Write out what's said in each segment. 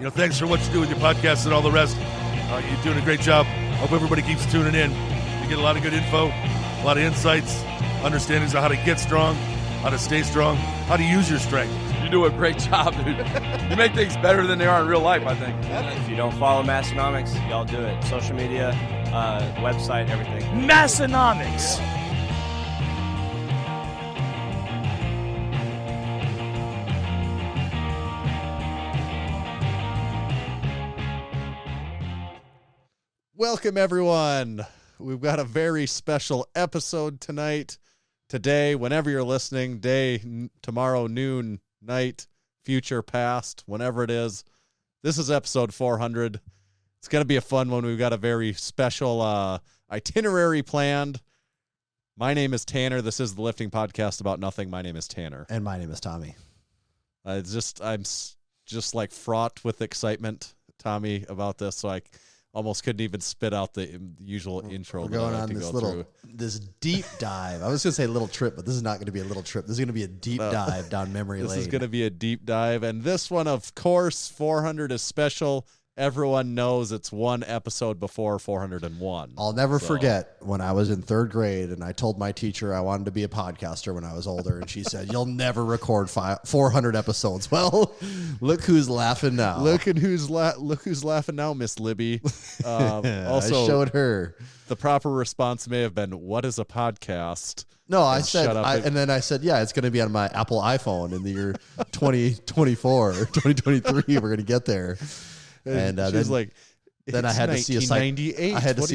thanks for what you do with your podcast and all the rest. You're doing a great job. Hope everybody keeps tuning in. You get a lot of good info, a lot of insights, understandings of how to get strong, how to stay strong, how to use your strength. You do a great job, dude. You make things better than they are in real life, I think. If you don't follow Massenomics, y'all do it. Social media, website, everything. Massenomics. Welcome, everyone. We've got a very special episode tonight, today, whenever you're listening, tomorrow, noon, night, future, past, whenever it is. This is episode 400. It's going to be a fun one. We've got a very special itinerary planned. My name is Tanner. This is the Lifting Podcast About Nothing. My name is Tanner. And my name is Tommy. I'm just like fraught with excitement, Tommy, about this. So I almost couldn't even spit out the usual intro. We're going on this deep dive. I was going to say little trip, but this is not going to be a little trip. This is going to be a deep dive down memory lane. This is going to be a deep dive. And this one, of course, 400 is special. Everyone knows it's one episode before 401. I'll never forget when I was in third grade and I told my teacher I wanted to be a podcaster when I was older. And she said, you'll never record 400 episodes. Well, look who's laughing now. Look who's laughing now, Miss Libby. Also, I showed her. The proper response may have been, what is a podcast? No, I said, and then I said, yeah, it's going to be on my Apple iPhone in the year 2024 or 2023. We're going to get there. And then I had to see a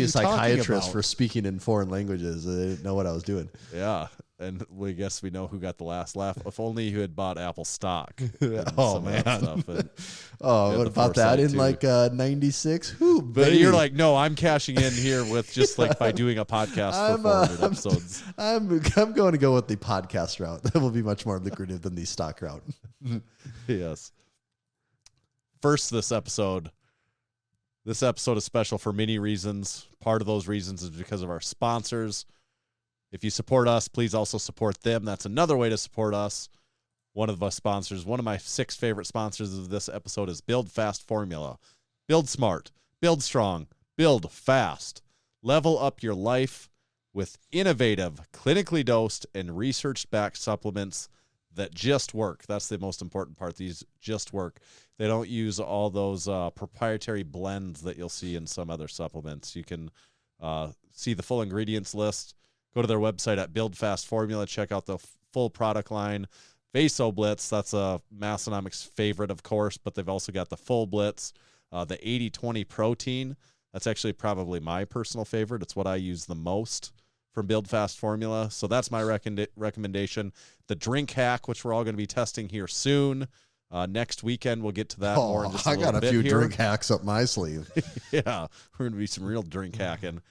psychiatrist for speaking in foreign languages. I didn't know what I was doing. Yeah, and we guess we know who got the last laugh. If only you had bought Apple stock. Oh man! What about that in like '96? But you're like, no, I'm cashing in here with just like by doing a podcast for 400 episodes. I'm going to go with the podcast route. That will be much more lucrative than the stock route. Yes. First, this episode is special for many reasons. Part of those reasons is because of our sponsors. If you support us, please also support them. That's another way to support us. One of our sponsors, one of my 6 favorite sponsors of this episode is Build Fast Formula. Build smart, build strong, build fast. Level up your life with innovative, clinically dosed, and research-backed supplements that just work. That's the most important part. These just work. They don't use all those proprietary blends that you'll see in some other supplements. You can see the full ingredients list. Go to their website at Build Fast Formula. Check out the full product line. Vaso Blitz, that's a Massenomics favorite, of course, but they've also got the full Blitz, the 80-20 protein. That's actually probably my personal favorite. It's what I use the most from Build Fast Formula. So that's my recommendation. The drink hack, which we're all going to be testing here soon. Next weekend, we'll get to that more in just a little bit. I got a few here. drink hacks up my sleeve. Yeah, we're going to be some real drink hacking.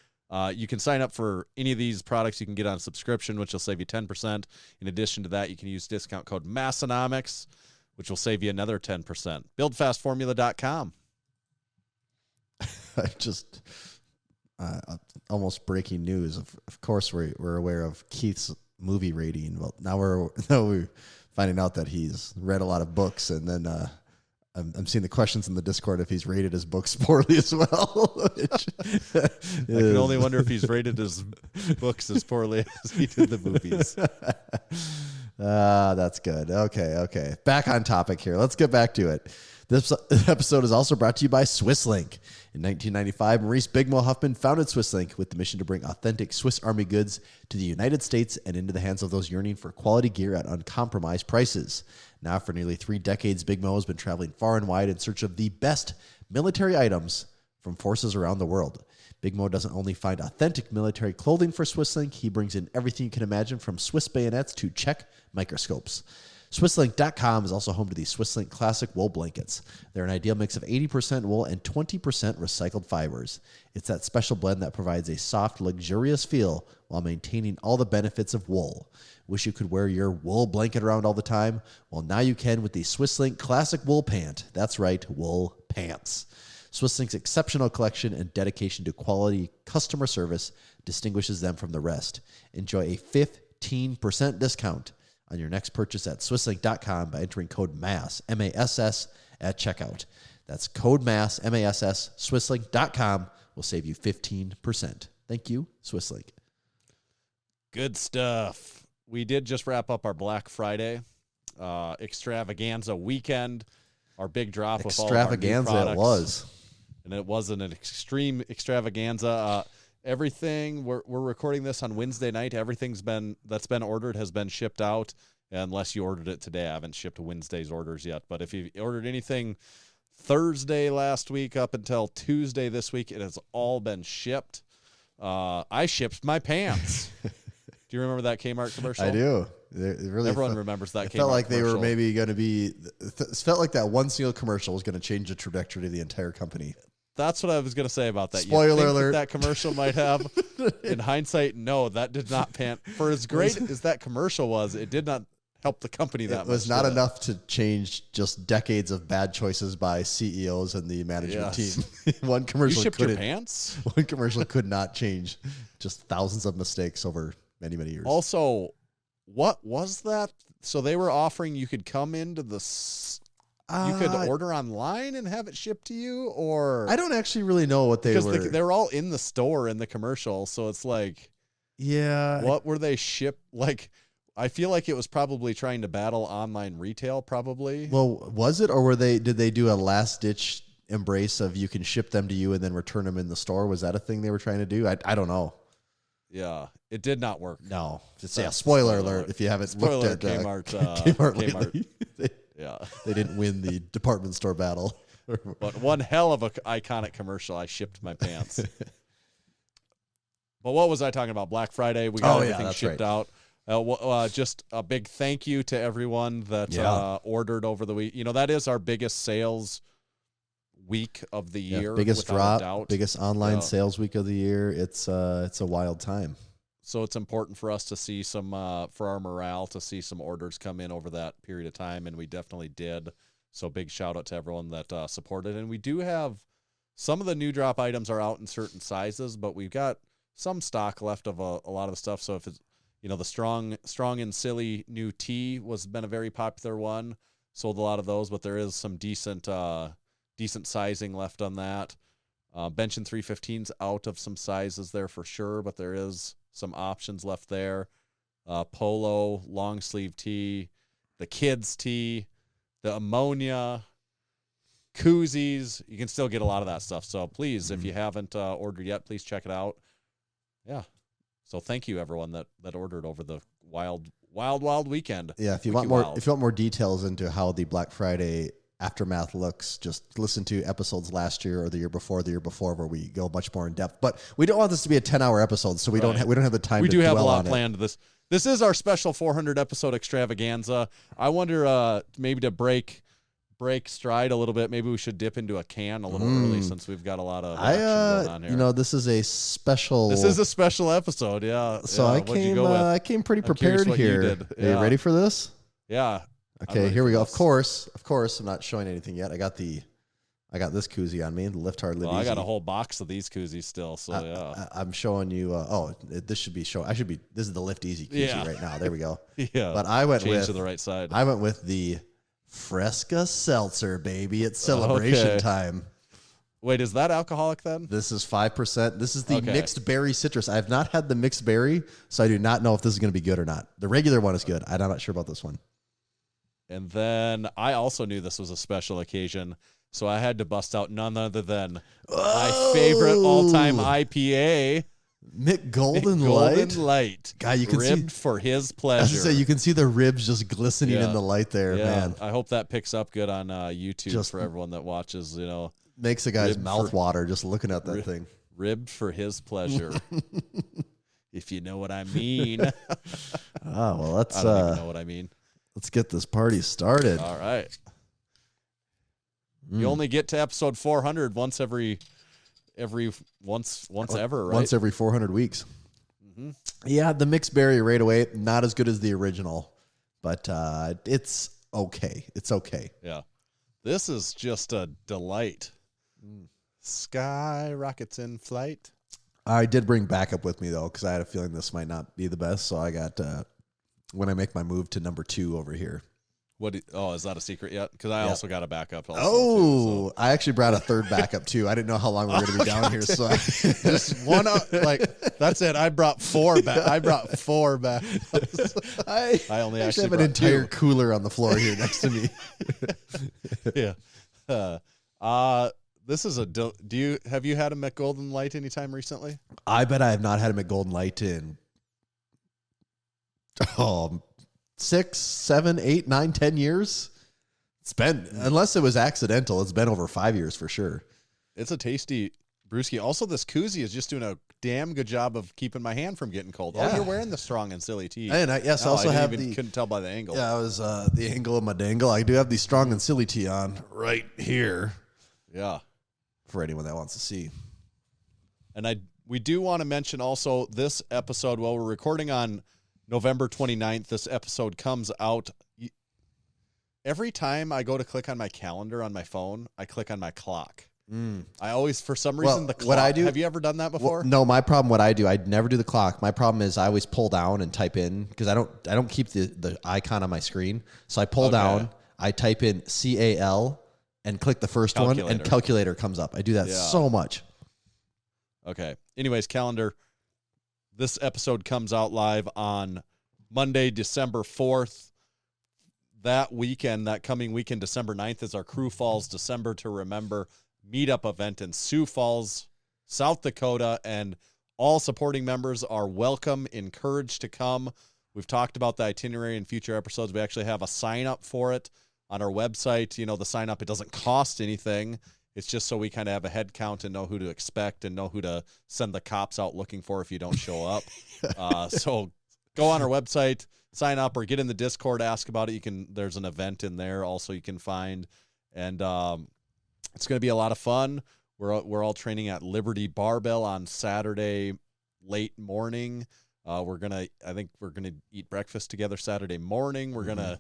You can sign up for any of these products. You can get on subscription, which will save you 10%. In addition to that, you can use discount code Massenomics, which will save you another 10%. BuildFastFormula.com. Almost breaking news. Of course, we're aware of Keith's movie rating. Well, now we're finding out that he's read a lot of books, and then I'm seeing the questions in the Discord if he's rated his books poorly as well. I can only wonder if he's rated his books as poorly as he did the movies. That's good. Okay. Back on topic here. Let's get back to it. This episode is also brought to you by SwissLink. In 1995, Maurice Bigmo Huffman founded SwissLink with the mission to bring authentic Swiss Army goods to the United States and into the hands of those yearning for quality gear at uncompromised prices. Now, for nearly 3 decades, Bigmo has been traveling far and wide in search of the best military items from forces around the world. Bigmo doesn't only find authentic military clothing for SwissLink, he brings in everything you can imagine from Swiss bayonets to Czech microscopes. SwissLink.com is also home to the SwissLink Classic Wool Blankets. They're an ideal mix of 80% wool and 20% recycled fibers. It's that special blend that provides a soft, luxurious feel while maintaining all the benefits of wool. Wish you could wear your wool blanket around all the time? Well, now you can with the SwissLink Classic Wool Pant. That's right, wool pants. SwissLink's exceptional collection and dedication to quality customer service distinguishes them from the rest. Enjoy a 15% discount on your next purchase at SwissLink.com by entering code MASS, M-A-S-S, at checkout. That's code MASS, M-A-S-S, Swisslink.com will save you 15%. Thank you, Swisslink. Good stuff. We did just wrap up our Black Friday extravaganza weekend, our big drop with all of our new products. It was. And it wasn't an extreme extravaganza. Everything, we're recording this on Wednesday night. Everything that's been ordered has been shipped out, unless you ordered it today. I haven't shipped Wednesday's orders yet. But if you ordered anything Thursday last week up until Tuesday this week, it has all been shipped. I shipped my pants. Do you remember that Kmart commercial? I do. Everyone remembers that. It felt like they were maybe going to be. It felt like that one single commercial was going to change the trajectory of the entire company. That's what I was going to say about that. Spoiler alert. That commercial might have. In hindsight, no, that did not pan. For as great as that commercial was, it did not help the company that much. It was not enough to change just decades of bad choices by CEOs and the management team. One commercial you shipped your pants? One commercial could not change just thousands of mistakes over many, many years. Also, what was that? So they were offering you could come into the... you could order online and have it shipped to you, or... I don't actually really know what they were. Because they're all in the store in the commercial, so it's like... Yeah. What were they shipped? Like, I feel like it was probably trying to battle online retail, probably. Well, was it, or did they do a last-ditch embrace of you can ship them to you and then return them in the store? Was that a thing they were trying to do? I don't know. Yeah, it did not work. No. Spoiler alert if you haven't looked at Kmart lately. Yeah, they didn't win the department store battle. But one hell of a iconic commercial. I shipped my pants. But what was I talking about? Black Friday. We got everything shipped out. Just a big thank you to everyone that ordered over the week. You know, that is our biggest sales week of the year. Biggest drop, biggest online sales week of the year. It's a wild time. So it's important for us to see some, for our morale, to see some orders come in over that period of time, and we definitely did. So big shout out to everyone that supported. And we do have some of the new drop items are out in certain sizes, but we've got some stock left of a lot of the stuff. So if it's, you know, the strong and silly new tee been a very popular one. Sold a lot of those, but there is some decent sizing left on that. Bench and 315's out of some sizes there for sure, but there is some options left there. Polo, long sleeve tee, the kids tee, the ammonia, koozies. You can still get a lot of that stuff. So please, if you haven't ordered yet, please check it out. Yeah. So thank you everyone that ordered over the wild weekend. Yeah. If you want more details into how the Black Friday aftermath looks, just listen to episodes last year or the year before where we go much more in depth. But we don't want this to be a 10-hour episode, so we don't have the time. We do have a lot planned. This is our special 400 episode extravaganza. I wonder maybe to break stride a little bit. Maybe we should dip into a can a little early since we've got a lot of action going on here. You know, this is a special. This is a special episode. Yeah. So I came pretty prepared here. Are you ready for this? Yeah. Okay, here we go. Of course, I'm not showing anything yet. I got this koozie on me, the Lift Hard Live Easy. I got a whole box of these koozies still, so yeah. I'm showing you. This should be showing. This is the Lift Easy koozie right now. There we go. Yeah, but I went to the right side. I went with the Fresca Seltzer, baby. It's celebration time. Wait, is that alcoholic then? This is 5%. This is the mixed berry citrus. I have not had the mixed berry, so I do not know if this is going to be good or not. The regular one is good. I'm not sure about this one. And then I also knew this was a special occasion, so I had to bust out none other than my favorite all-time IPA, Mick Golden Light. God, you can ribbed for his pleasure. I was say you can see the ribs just glistening in the light there, man. I hope that picks up good on YouTube for everyone that watches. You know, makes a guy's mouth water just looking at that thing. Ribbed for his pleasure. If you know what I mean. Let's. I don't even know what I mean. Let's get this party started. All right. You only get to episode 400 once every ever, right? Once every 400 weeks. Mm-hmm. Yeah, the mixed berry right away, not as good as the original, but it's okay. It's okay. Yeah. This is just a delight. Sky rockets in flight. I did bring backup with me, though, because I had a feeling this might not be the best, so I got... when I make my move to number 2 over here. Is that a secret yet? Because I also got a backup. Also Oh, I actually brought a third backup too. I didn't know how long we were going to be down here, so just one. That's it. I brought four back. I brought four back. I only actually have brought an entire two. cooler on the floor here next to me. Yeah. This is have you had a McGolden Light anytime recently? I bet I have not had a McGolden Light in 6, 7, 8, 9, 10 years. It's been, unless it was accidental, it's been over 5 years for sure. It's a tasty brewski. Also, this koozie is just doing a damn good job of keeping my hand from getting cold. Yeah. Oh, you're wearing the Strong and Silly tee. And I also have couldn't tell by the angle. Yeah, it was the angle of my dangle. I do have the Strong and Silly tee on right here. Yeah. For anyone that wants to see. And we do want to mention also this episode, while we're recording on November 29th, this episode comes out. Every time I go to click on my calendar on my phone, I click on my clock. I always, for some reason, the clock. What I do, have you ever done that before? No, my problem, what I do, I never do the clock. My problem is I always pull down and type in, because I don't keep the icon on my screen. So I pull down, I type in CAL and click the first one, and calculator comes up. I do that so much. Okay. Anyways, calendar. This episode comes out live on Monday, December 4th. That coming weekend, December 9th, is our Crew Falls December to Remember meetup event in Sioux Falls, South Dakota, and all supporting members are welcome, encouraged to come. We've talked about the itinerary in future episodes. We actually have a sign up for it on our website. You know, the sign up, it doesn't cost anything. It's just so we kind of have a head count and know who to expect and know who to send the cops out looking for if you don't show up. So go on our website, sign up, or get in the Discord, ask about it. There's an event in there also you can find. And it's going to be a lot of fun. We're all training at Liberty Barbell on Saturday late morning. I think we're gonna eat breakfast together Saturday morning. We're gonna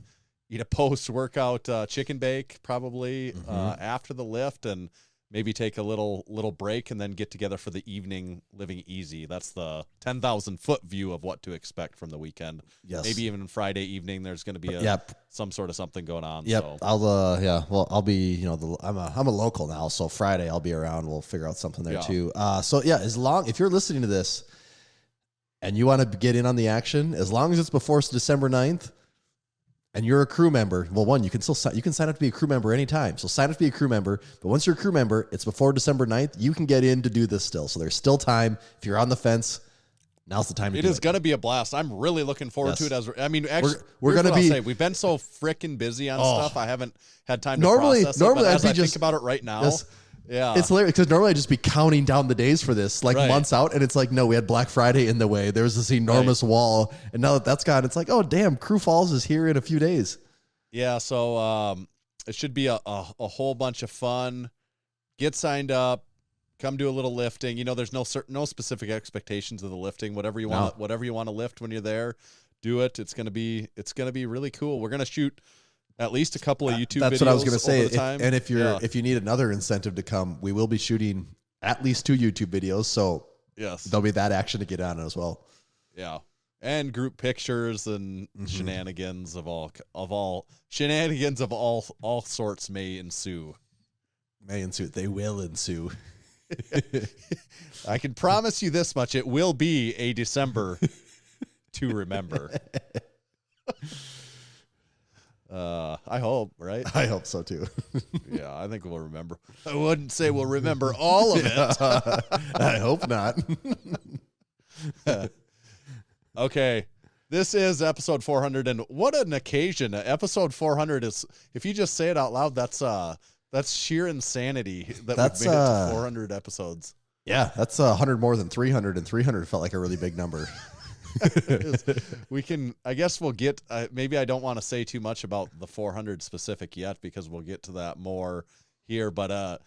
eat a post-workout chicken bake probably after the lift, and maybe take a little break and then get together for the evening living easy. That's the 10,000-foot view of what to expect from the weekend. Yes. Maybe even Friday evening there's going to be some sort of something going on. Yep. So. I'll be, I'm a local now, so Friday I'll be around. We'll figure out something there too. If you're listening to this and you want to get in on the action, as long as it's before December 9th, and you're a crew member, well, you can sign up to be a crew member anytime. So sign up to be a crew member. But once you're a crew member, it's before December 9th. You can get in to do this still. So there's still time. If you're on the fence, now's the time to do it. It is going to be a blast. I'm really looking forward to it. We're going to be. We've been so freaking busy on stuff. I haven't had time to process it. Normally, as I think about it right now. Yeah. It's hilarious because normally I'd just be counting down the days for this, months out. And it's like, no, we had Black Friday in the way. There's this enormous wall. And now that that's gone, it's like, oh, damn, Crew Falls is here in a few days. Yeah. So it should be a whole bunch of fun. Get signed up. Come do a little lifting. There's no specific expectations of the lifting. Whatever you want to lift when you're there, do it. It's gonna be really cool. We're gonna shoot at least a couple of YouTube videos. That's what I was going to say. If you need another incentive to come, we will be shooting at least 2 YouTube videos. So there'll be that action to get on as well. Yeah. And group pictures and shenanigans of all sorts may ensue. They will ensue. I can promise you this much. It will be a December to remember. I hope, right? I hope so too. Yeah, I think we'll remember. I wouldn't say we'll remember all of it. I hope not. Okay. This is episode 400, and what an occasion. Episode 400 is, if you just say it out loud, that's sheer insanity that we've made it to 400 episodes. Yeah, that's 100 more than 300, and 300 felt like a really big number. I guess we'll get, maybe I don't want to say too much about the 400 specific yet, because we'll get to that more here, but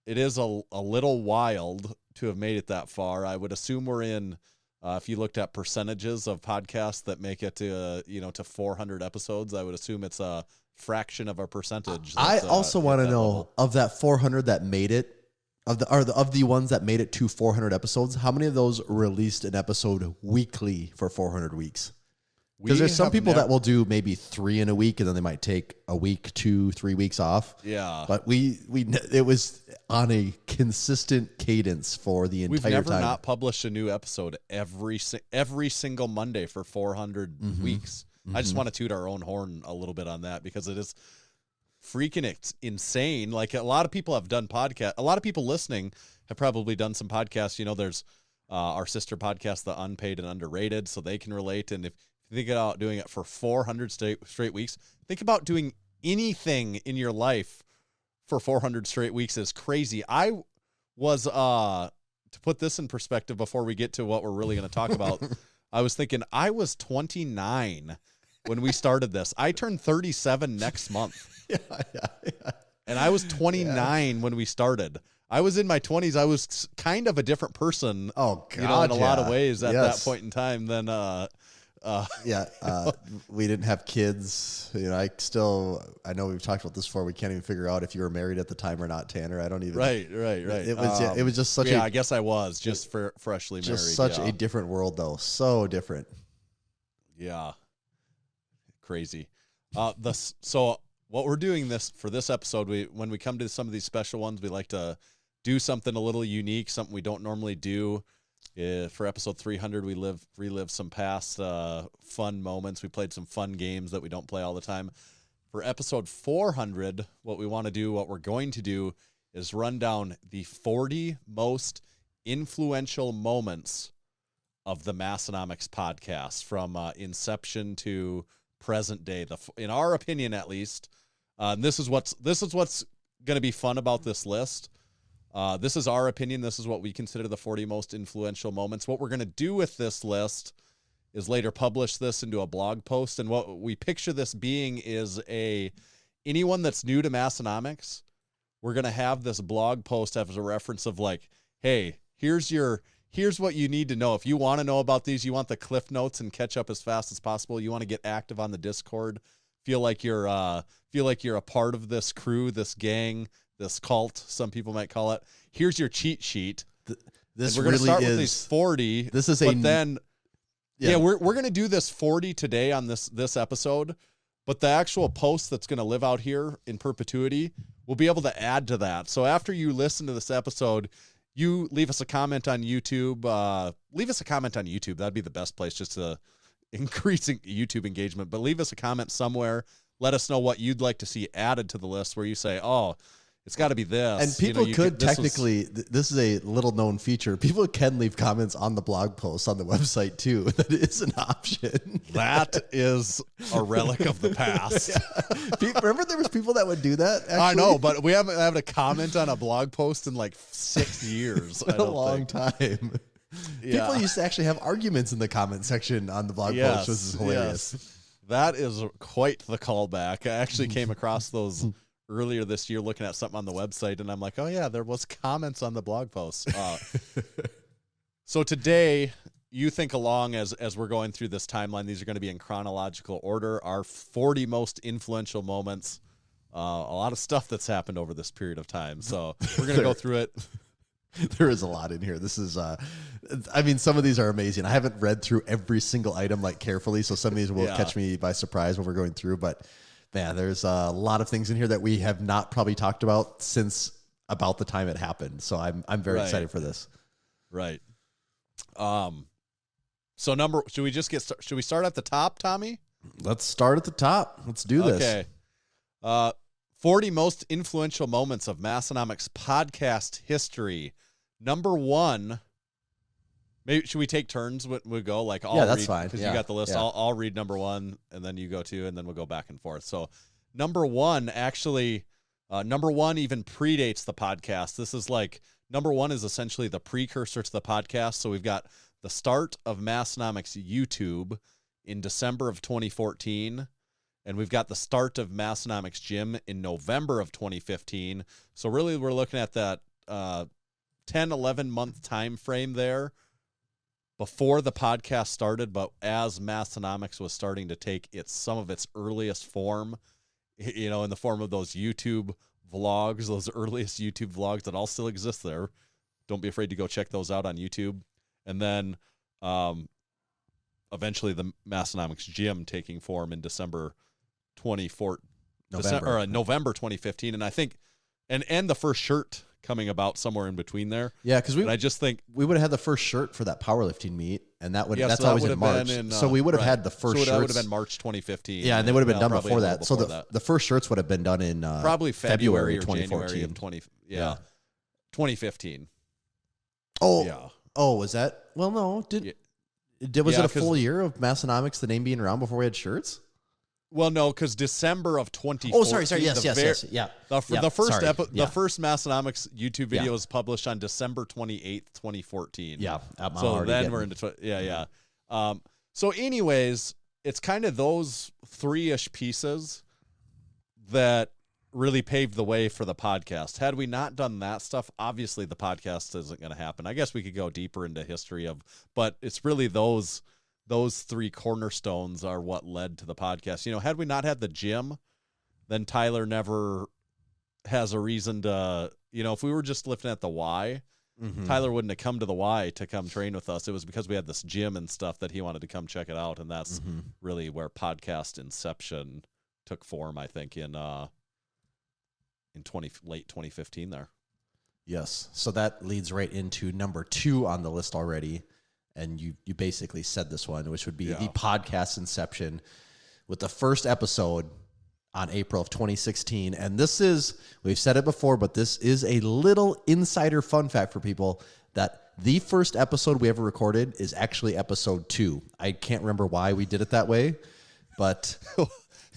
it is a little wild to have made it that far. I would assume we're in, if you looked at percentages of podcasts that make it to 400 episodes, I would assume it's a fraction of a percentage. I also want to know, of that 400 that made it, of the ones that made it to 400 episodes, how many of those released an episode weekly for 400 weeks? Because there's some people that will do maybe 3 in a week, and then they might take a week, 2, 3 weeks off. Yeah. But it was on a consistent cadence for the entire time. We've never not published a new episode every single Monday for 400 weeks. I just want to toot our own horn a little bit on that because it is freaking insane. Like a lot of people have done podcasts. A lot of people listening have probably done some podcasts. You know, there's our sister podcast, The Unpaid and Underrated, so they can relate. And if you think about doing it for 400 straight weeks, think about doing anything in your life for 400 straight weeks is crazy. I was, to put this in perspective before we get to what we're really going to talk about, I was thinking I was 29 when we started this. I turned 37 next month. Yeah. And I was 29 when we started. I was in my 20s. I was kind of a different person. Oh, God. You know, in a lot of ways at that point in time than, we didn't have kids. You know, I know we've talked about this before. We can't even figure out if you were married at the time or not, Tanner. I don't even. Right. It was just such I guess I was just freshly married. Just such a different world, though. So different. Yeah. Crazy. So what we're doing for this episode, when we come to some of these special ones, we like to do something a little unique, something we don't normally do. For episode 300, we relive some past fun moments. We played some fun games that we don't play all the time. For episode 400, what we're going to do is run down the 40 most influential moments of the Massenomics podcast from inception to present day. In our opinion, at least, this is what's going to be fun about this list. This is our opinion. This is what we consider the 40 most influential moments. What we're going to do with this list is later publish this into a blog post. And what we picture this being is anyone that's new to Massenomics, we're going to have this blog post as a reference of like, hey, here's what you need to know. If you want to know about these, you want the cliff notes and catch up as fast as possible. You want to get active on the Discord. Feel like you're a part of this crew, this gang, this cult, some people might call it. Here's your cheat sheet. This we're going to really start is with these 40. This is we're going to do this 40 today on this episode, but the actual post that's going to live out here in perpetuity, we'll be able to add to that. So after you listen to this episode, you leave us a comment on YouTube. That'd be the best place just to increase YouTube engagement. But leave us a comment somewhere. Let us know what you'd like to see added to the list where you say, oh, it's got to be this. And people this is a little known feature. People can leave comments on the blog post on the website too. That is an option. That is a relic of the past. Remember there was people that would do that? Actually? I know, but we haven't had a comment on a blog post in like 6 years. A long time. Yeah. People used to actually have arguments in the comment section on the blog post, which is hilarious. Yes. That is quite the callback. I actually came across those earlier this year looking at something on the website, and I'm like, oh, yeah, there was comments on the blog post. So today, you think along as we're going through this timeline. These are going to be in chronological order. Our 40 most influential moments. A lot of stuff that's happened over this period of time. So we're going to go through it. There is a lot in here. This is, some of these are amazing. I haven't read through every single item like carefully, so some of these will catch me by surprise when we're going through. But man, there's a lot of things in here that we have not probably talked about since about the time it happened. So I'm very excited for this. Right. So should we start at the top, Tommy? Let's start at the top. Let's do this. Okay. 40 most influential moments of Massenomics podcast history. Number 1. Maybe should we take turns when we go? Like, that's fine. Because you got the list. Yeah. I'll read number 1, and then you go 2, and then we'll go back and forth. So, number 1 actually, number 1 even predates the podcast. This is like number 1 is essentially the precursor to the podcast. So we've got the start of Massenomics YouTube in December of 2014. And we've got the start of Massenomics Gym in November of 2015. So really we're looking at that 10, 11 month time frame there before the podcast started, but as Massenomics was starting to take some of its earliest form, you know, in the form of those YouTube vlogs, those earliest YouTube vlogs that all still exist there. Don't be afraid to go check those out on YouTube. And then eventually the Massenomics gym taking form in November 2015, and I think and the first shirt coming about somewhere in between there. Yeah, because I just think we would have had the first shirt for that powerlifting meet, and that's so always in March. So we would have had the first shirts. That would have been March 2015. Yeah, and they would have been done before that. Before so the first shirts would have been done in probably February or 2014. January of 2015. Oh, yeah. Oh, was that? Well, no. Was it a full year of Massenomics, the name being around before we had shirts? Well, no, because December of 2014. Oh, sorry. Yes. Yeah. The first Massenomics YouTube video was published on December 28th, 2014. Yeah. So then we're into so anyways, it's kind of those 3-ish pieces that really paved the way for the podcast. Had we not done that stuff, obviously the podcast isn't going to happen. I guess we could go deeper into history but it's really those 3 cornerstones are what led to the podcast. Had we not had the gym, then Tyler never has a reason to, if we were just lifting at the Y, Tyler wouldn't have come to the Y to come train with us. It was because we had this gym and stuff that he wanted to come check it out. And that's really where podcast inception took form, I think, in late 2015 there. Yes. So that leads right into number 2 on the list already. And you basically said this one, which would be the podcast inception, with the first episode on April of 2016. And this is, we've said it before, but this is a little insider fun fact for people, that the first episode we ever recorded is actually episode 2. I can't remember why we did it that way, but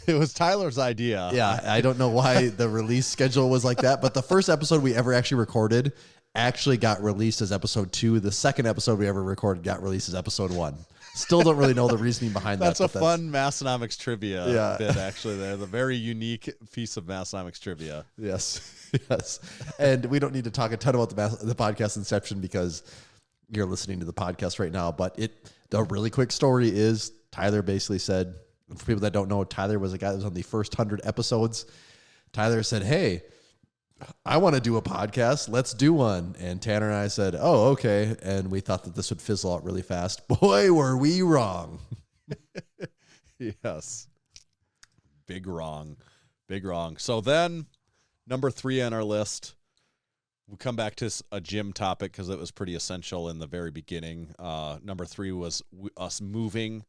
it was Tyler's idea. Yeah, I don't know why the release schedule was like that, but the first episode we ever actually recorded actually got released as episode 2. The second episode we ever recorded got released as episode 1. Still don't really know the reasoning behind that's that. That's a fun Massenomics trivia bit, actually. There, the very unique piece of Massenomics trivia. Yes, yes. And we don't need to talk a ton about the podcast inception because you're listening to the podcast right now. But the really quick story is Tyler basically said, for people that don't know, Tyler was a guy that was on the first 100 episodes. Tyler said, "Hey, I want to do a podcast. Let's do one." And Tanner and I said, "Oh, okay." And we thought that this would fizzle out really fast. Boy, were we wrong. Yes. Big wrong. So then number 3 on our list, we'll come back to a gym topic because it was pretty essential in the very beginning. Number 3 was us moving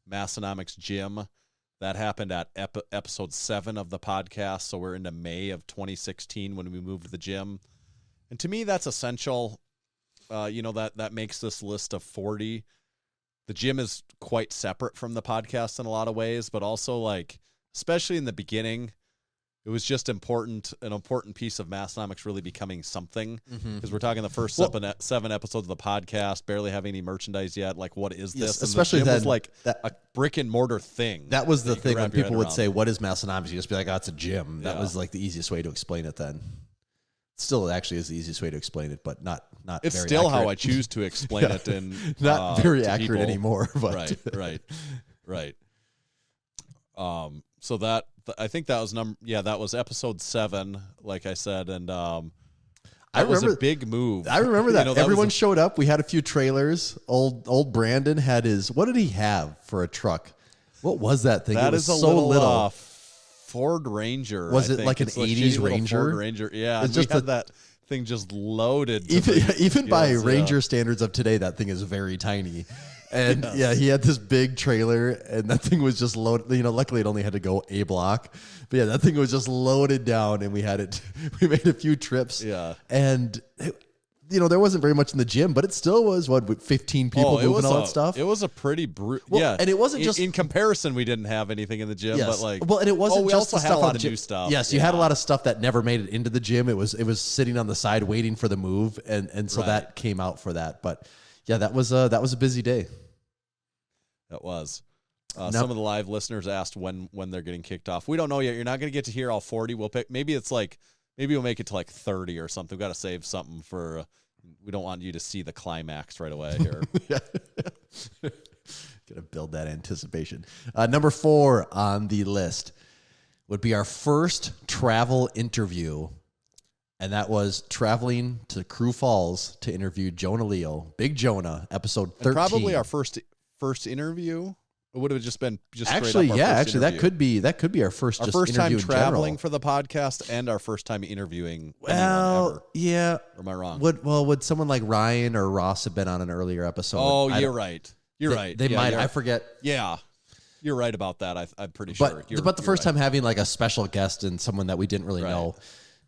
Massenomics gym. That happened at episode 7 of the podcast, so we're into May of 2016 when we moved the gym. And to me, that's essential. That makes this list of 40. The gym is quite separate from the podcast in a lot of ways, but also, especially in the beginning, it was just an important piece of Massenomics really becoming something. Because we're talking the first 7 episodes of the podcast, barely having any merchandise yet. What is this? Yes, especially the gym then, was a brick and mortar thing. That was the thing when people would say, "What is Massenomics?" You just be like, "Oh, it's a gym." That was the easiest way to explain it then. Still, it actually is the easiest way to explain it, but not it's very still accurate. how I choose to explain it. And not very accurate people anymore. But. Right. So that I think that was that was episode 7, like I said, and that was a big move. I remember that. Everyone showed up. We had a few trailers. Old Brandon had what did he have for a truck? What was that thing? That it was is a so little. Ford Ranger. Was it like an 80s Ranger? Ford Ranger. Yeah, it's we had that thing just loaded. Even by Ranger standards of today, that thing is very tiny. And he had this big trailer, and that thing was just loaded. Luckily it only had to go a block, but that thing was just loaded down, and we had it. We made a few trips, and there wasn't very much in the gym, but it still was 15 people moving all that stuff. It was a pretty and it wasn't just in comparison. We didn't have anything in the gym, but and it wasn't we just also the had a lot of gym. new stuff. Yes, you had a lot of stuff that never made it into the gym. It was sitting on the side waiting for the move, and so that came out for that. But that was a busy day. That was. Some of the live listeners asked when they're getting kicked off. We don't know yet. You're not going to get to hear all 40. We'll pick. Maybe we'll make it to 30 or something. We've got to save something for. We don't want you to see the climax right away here. Gonna build that anticipation. Number 4 on the list would be our first travel interview, and that was traveling to Crew Falls to interview Jonah Leo, Big Jonah, episode 13. And probably our first first interview? Or would it have just been actually, straight up yeah, our first actually interview? that could be our first Our just first time interview in traveling general. for the podcast and our first time interviewing. Well, ever. yeah. Or am I wrong? Would someone like Ryan or Ross have been on an earlier episode? Oh, you're right. You're right. They Yeah, might. you're- I forget. Yeah, you're right about that. I'm pretty sure. But You're the first right. time having like a special guest and someone that we didn't really Right. know,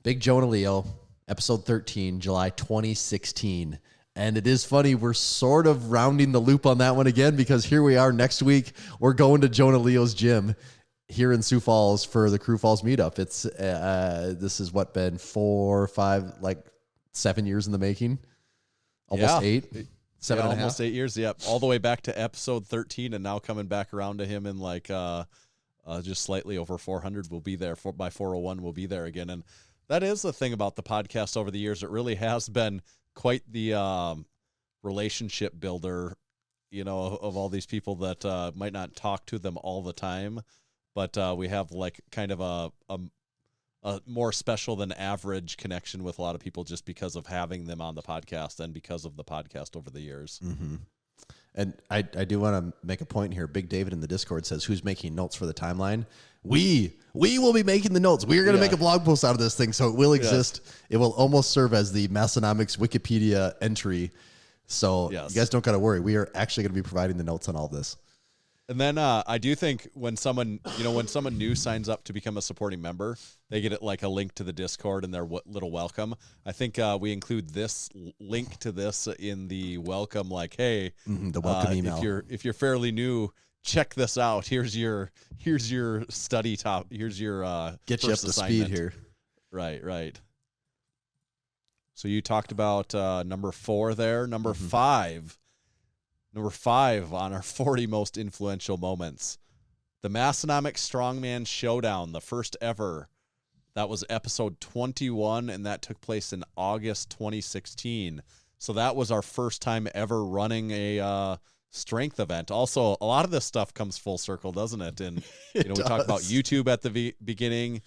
Big Jonah Leo, episode 13, July 2016. And it is funny, we're sort of rounding the loop on that one again because here we are next week. We're going to Jonah Leo's gym here in Sioux Falls for the Crew Falls meetup. It's this has been 4, 5, like 7 years in the making, almost 8. 7 and a half. Almost 8 years. Yep, all the way back to episode 13, and now coming back around to him in like just slightly over 400. We'll be there by 401. We'll be there again, and that is the thing about the podcast over the years. It really has been quite the relationship builder, of all these people that might not talk to them all the time, but we have like kind of a more special than average connection with a lot of people just because of having them on the podcast and because of the podcast over the years. Mm-hmm. And I do want to make a point here. Big David in the Discord says, who's making notes for the timeline? We will be making the notes. We are going to make a blog post out of this thing, so it will exist. Yes. It will almost serve as the Massenomics Wikipedia entry. So you guys don't got to worry. We are actually going to be providing the notes on all this. And then I do think when someone new signs up to become a supporting member, they get like a link to the Discord and their little welcome. I think we include this link to this in the welcome, like, hey, the welcome email. If you're fairly new, check this out. Here's your study top. Here's your get you up to speed here. Right. So you talked about number 4 there. Number 5. Number 5 on our 40 most influential moments. The Massenomics Strongman Showdown, the first ever. That was episode 21, and that took place in August 2016. So that was our first time ever running a strength event. Also, a lot of this stuff comes full circle, doesn't it? And we talk about YouTube at the beginning.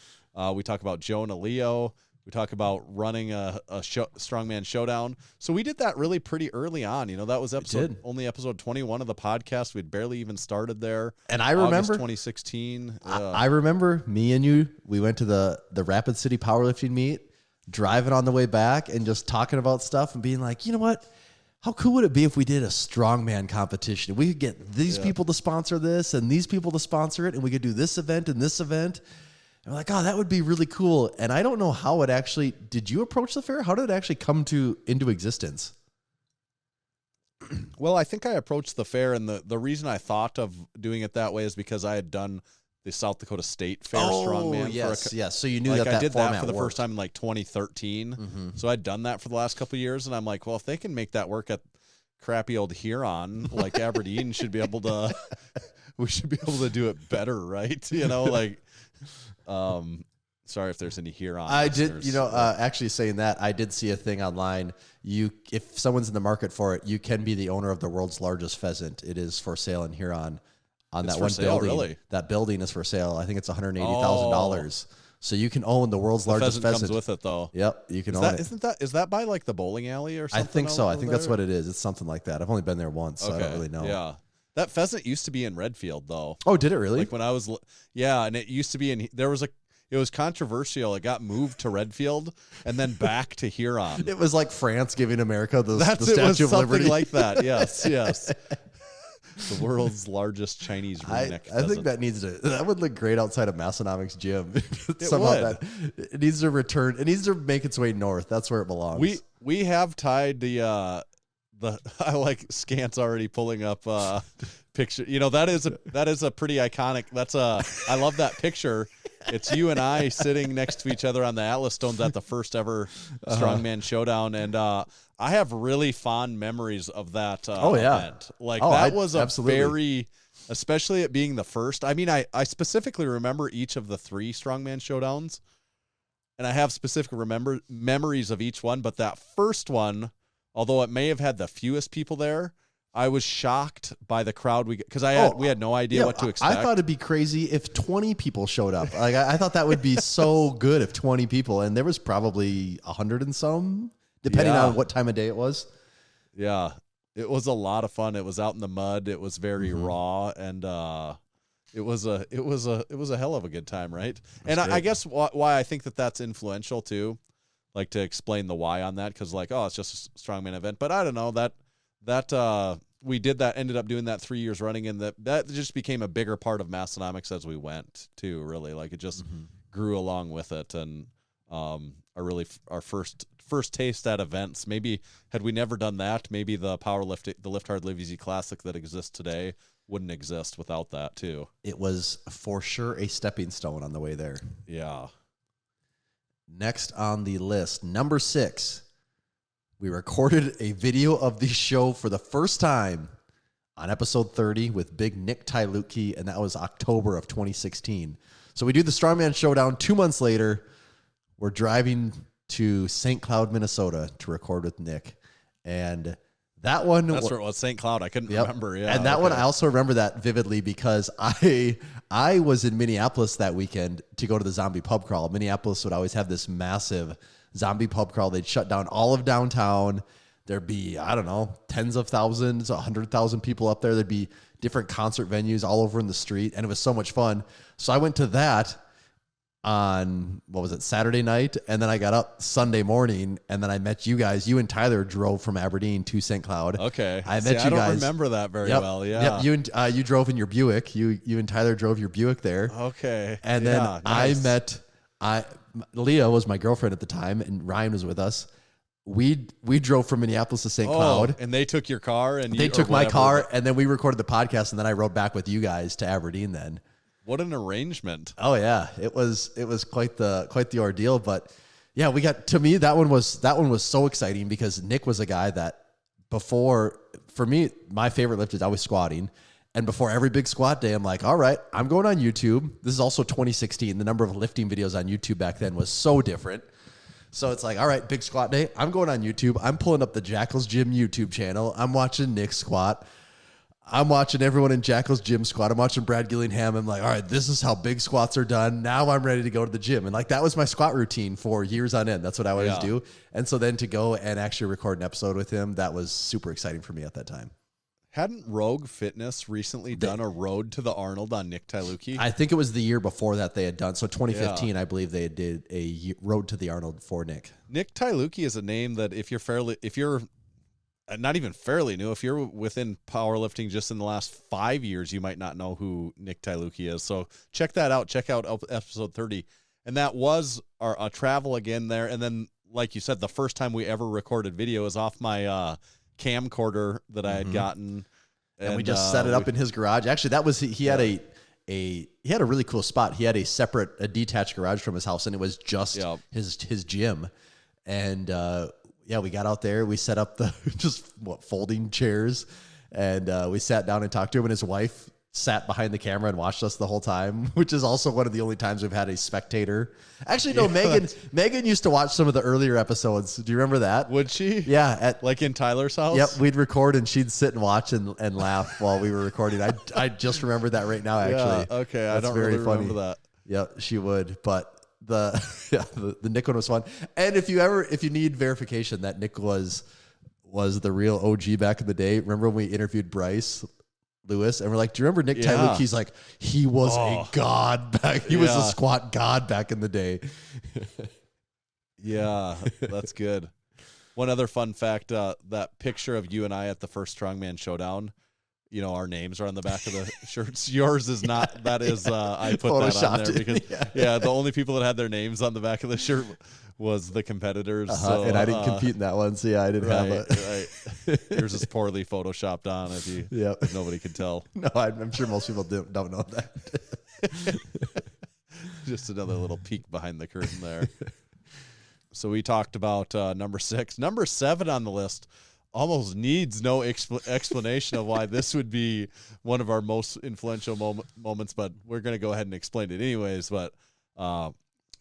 We talk about Jonah Leo. We talk about running a strongman showdown. So we did that really pretty early on. That was only episode 21 of the podcast. We'd barely even started there. And I remember August 2016. I remember me and you, we went to the Rapid City powerlifting meet, driving on the way back and just talking about stuff and being like, you know what? How cool would it be if we did a strongman competition? We could get these people to sponsor this and these people to sponsor it, and we could do this event and this event. And we're like, oh, that would be really cool. And I don't know how it actually, did you approach the fair? How did it actually come into existence? Well, I think I approached the fair, and the reason I thought of doing it that way is because I had done the South Dakota State Fair Strongman. Yes. So you knew like that I did that for the worked. first time in like 2013. So I'd done that for the last couple of years, and I'm like, well, if they can make that work at crappy old Huron, like Aberdeen should be able to, we should be able to do it better, right? Sorry if there's any Huron. I did, actually saying that, I did see a thing online. If someone's in the market for it, you can be the owner of the world's largest pheasant. It is for sale in Huron. On It's that for one sale, building, really? That building is for sale. I think it's $180,000. So you can own the world's largest pheasant. Comes with it though. Yep, you can own it. Is that by like the bowling alley or something? I think so. I over think that's there? what it is. It's something like that. I've only been there once, so I don't really know. Yeah, that pheasant used to be in Redfield though. Oh, did it really? Like when I was, and it used to be it was controversial. It got moved to Redfield and then back to Huron. It was like France giving America the It was Statue of something Liberty. like that. Yes. The world's largest Chinese ringneck pheasant. I think that would look great outside of Massenomics gym. Would. It needs to return. It needs to make its way north. That's where it belongs. We have tied the I like Scant's already pulling up picture. That is a pretty iconic. I love that picture. It's you and I sitting next to each other on the Atlas Stones at the first ever Strongman Showdown, and I have really fond memories of that event. Like that was very, especially it being the first. I mean, I specifically remember each of the 3 Strongman Showdowns, and I have specific memories of each one. But that first one, although it may have had the fewest people there, I was shocked by the crowd because we had no idea what to expect. I thought it'd be crazy if 20 people showed up. Like I thought that would be so good if 20 people, and there was probably 100 and some, depending on what time of day it was. Yeah, It was a lot of fun. It was out in the mud. It was very raw, and it was a hell of a good time, right? And I guess why I think that's influential too, like to explain the why on that, because like, oh, it's just a strongman event, but I don't know that we did that, ended up doing that 3 years running, and that just became a bigger part of Massenomics as we went too. Really, like it just grew along with it, and our first taste at events. Maybe had we never done that, maybe the Lift Hard Live Easy Classic that exists today wouldn't exist without that too. It was for sure a stepping stone on the way there. Yeah. Next on the list, number 6, we recorded a video of the show for the first time on episode 30 with big Nick Tylutke, and that was October of 2016. So we do the Strongman Showdown 2 months later. We're driving to St. Cloud, Minnesota to record with Nick. And that one... That's where it was, St. Cloud. I couldn't remember. Yeah, and that one, I also remember that vividly because I was in Minneapolis that weekend to go to the zombie pub crawl. Minneapolis would always have this massive zombie pub crawl. They'd shut down all of downtown. There'd be, I don't know, tens of thousands, 100,000 people up there. There'd be different concert venues all over in the street, and it was so much fun. So I went to that on, Saturday night, and then I got up Sunday morning, and then I met you guys. You and Tyler drove from Aberdeen to St. Cloud. Okay. I met you guys. I don't remember that very well, yeah. Yep. You drove in your Buick. You and Tyler drove your Buick there. Okay. And then nice. Leah was my girlfriend at the time, and Ryan was with us. We drove from Minneapolis to St. Cloud. And they took your car? And they took my car, and then we recorded the podcast, and then I rode back with you guys to Aberdeen then. What an arrangement. Oh yeah, it was quite the ordeal, but yeah, that one was so exciting because Nick was a guy that for me, my favorite lift is always squatting. And before every big squat day, I'm like, all right, I'm going on YouTube. This is also 2016. The number of lifting videos on YouTube back then was so different. So it's like, all right, big squat day. I'm going on YouTube. I'm pulling up the Jackal's Gym YouTube channel. I'm watching Nick squat. I'm watching everyone in Jackal's Gym squat. I'm watching Brad Gillingham. I'm like, all right, this is how big squats are done. Now I'm ready to go to the gym. And like, that was my squat routine for years on end. That's what I always do. And so then to go and actually record an episode with him, that was super exciting for me at that time. Hadn't Rogue Fitness recently done a Road to the Arnold on Nick Tylutke? I think it was the year before that they had done. So 2015, I believe they did a Road to the Arnold for Nick. Nick Tylutke is a name that if you're not even fairly new, if you're within powerlifting just in the last 5 years, you might not know who Nick Tylutke is. So check that out. Check out episode 30. And that was our travel again there. And then, like you said, the first time we ever recorded video is off my camcorder that I had gotten. And we just set it up in his garage. Actually, that was, he had a really cool spot. He had a detached garage from his house, and it was just his gym. And, we got out there. We set up the folding chairs, and we sat down and talked to him. And his wife sat behind the camera and watched us the whole time, which is also one of the only times we've had a spectator. Actually, no, Megan used to watch some of the earlier episodes. Do you remember that? Would she? Yeah, like in Tyler's house. Yep, we'd record and she'd sit and watch and laugh while we were recording. I just remembered that right now. Actually, yeah, okay, that's I don't really remember that. Yep, she would, but. The Nick one was fun. And if you need verification that Nick was the real OG back in the day, remember when we interviewed Bryce Lewis and we're like, do you remember Nick Tylutke? He's like, he was a god back. He was a squat god back in the day. Yeah, that's good. One other fun fact, that picture of you and I at the first Strongman Showdown, you know, our names are on the back of the shirts. Yours is not. That is, I put that on there because, the only people that had their names on the back of the shirt was the competitors. So, and I didn't compete in that one, so I didn't have it. Right. Yours is poorly photoshopped on if nobody could tell. No, I'm sure most people don't know that. Just another little peek behind the curtain there. So we talked about number 6. Number 7 on the list almost needs no explanation of why this would be one of our most influential moments, but we're going to go ahead and explain it anyways. But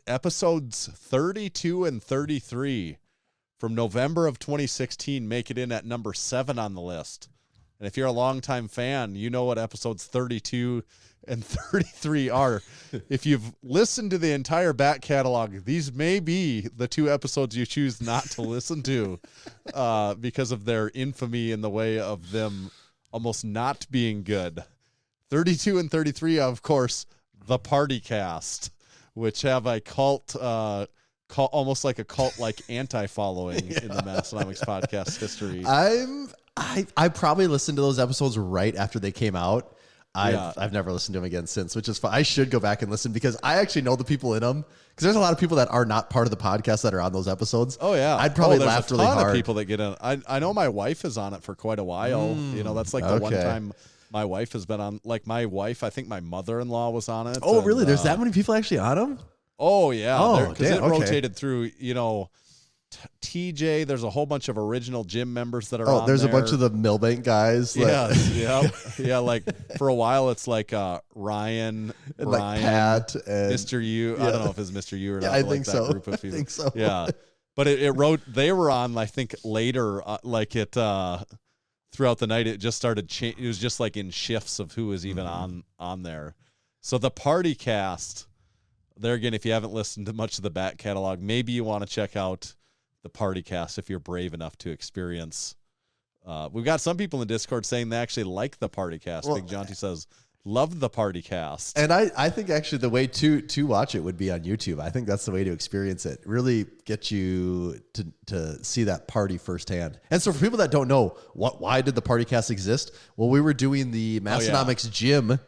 episodes 32 and 33 from November of 2016 make it in at number 7 on the list. And if you're a longtime fan, you know what episodes 32 and 33 are. If you've listened to the entire back catalog, these may be the 2 episodes you choose not to listen to because of their infamy in the way of them almost not being good. 32 and 33, of course, the Party Cast, which have a cult, almost like a cult-like anti-following in the Massenomics podcast history. I probably listened to those episodes right after they came out. I've never listened to them again since, which is fun. I should go back and listen because I actually know the people in them. Because there's a lot of people that are not part of the podcast that are on those episodes. Oh yeah, I'd probably laugh really hard. There's a ton of people that get in. I know my wife is on it for quite a while. That's like the one time my wife has been on. Like my wife, I think my mother-in-law was on it. Oh really? There's that many people actually on them? Oh yeah. Oh, because it rotated through. TJ, there's a whole bunch of original gym members that are on there's there. a bunch of the Millbank guys. Yeah. Like for a while, it's like Ryan, and like Pat, and Mr. U. I don't know if it's Mr. U or not. I think that so. Group of people. I think so. Yeah, but it wrote. They were on. I think later, throughout the night, it just started. It was just like in shifts of who was even on there. So the Party Cast. There again, if you haven't listened to much of the back catalog, maybe you want to check out the Party Cast if you're brave enough to experience. We've got some people in Discord saying they actually like the Party Cast. Big Jonty says, love the Party Cast. And I think actually the way to watch it would be on YouTube. I think that's the way to experience it. Really get you to see that party firsthand. And so for people that don't know, why did the Party Cast exist? Well, we were doing the Massenomics gym.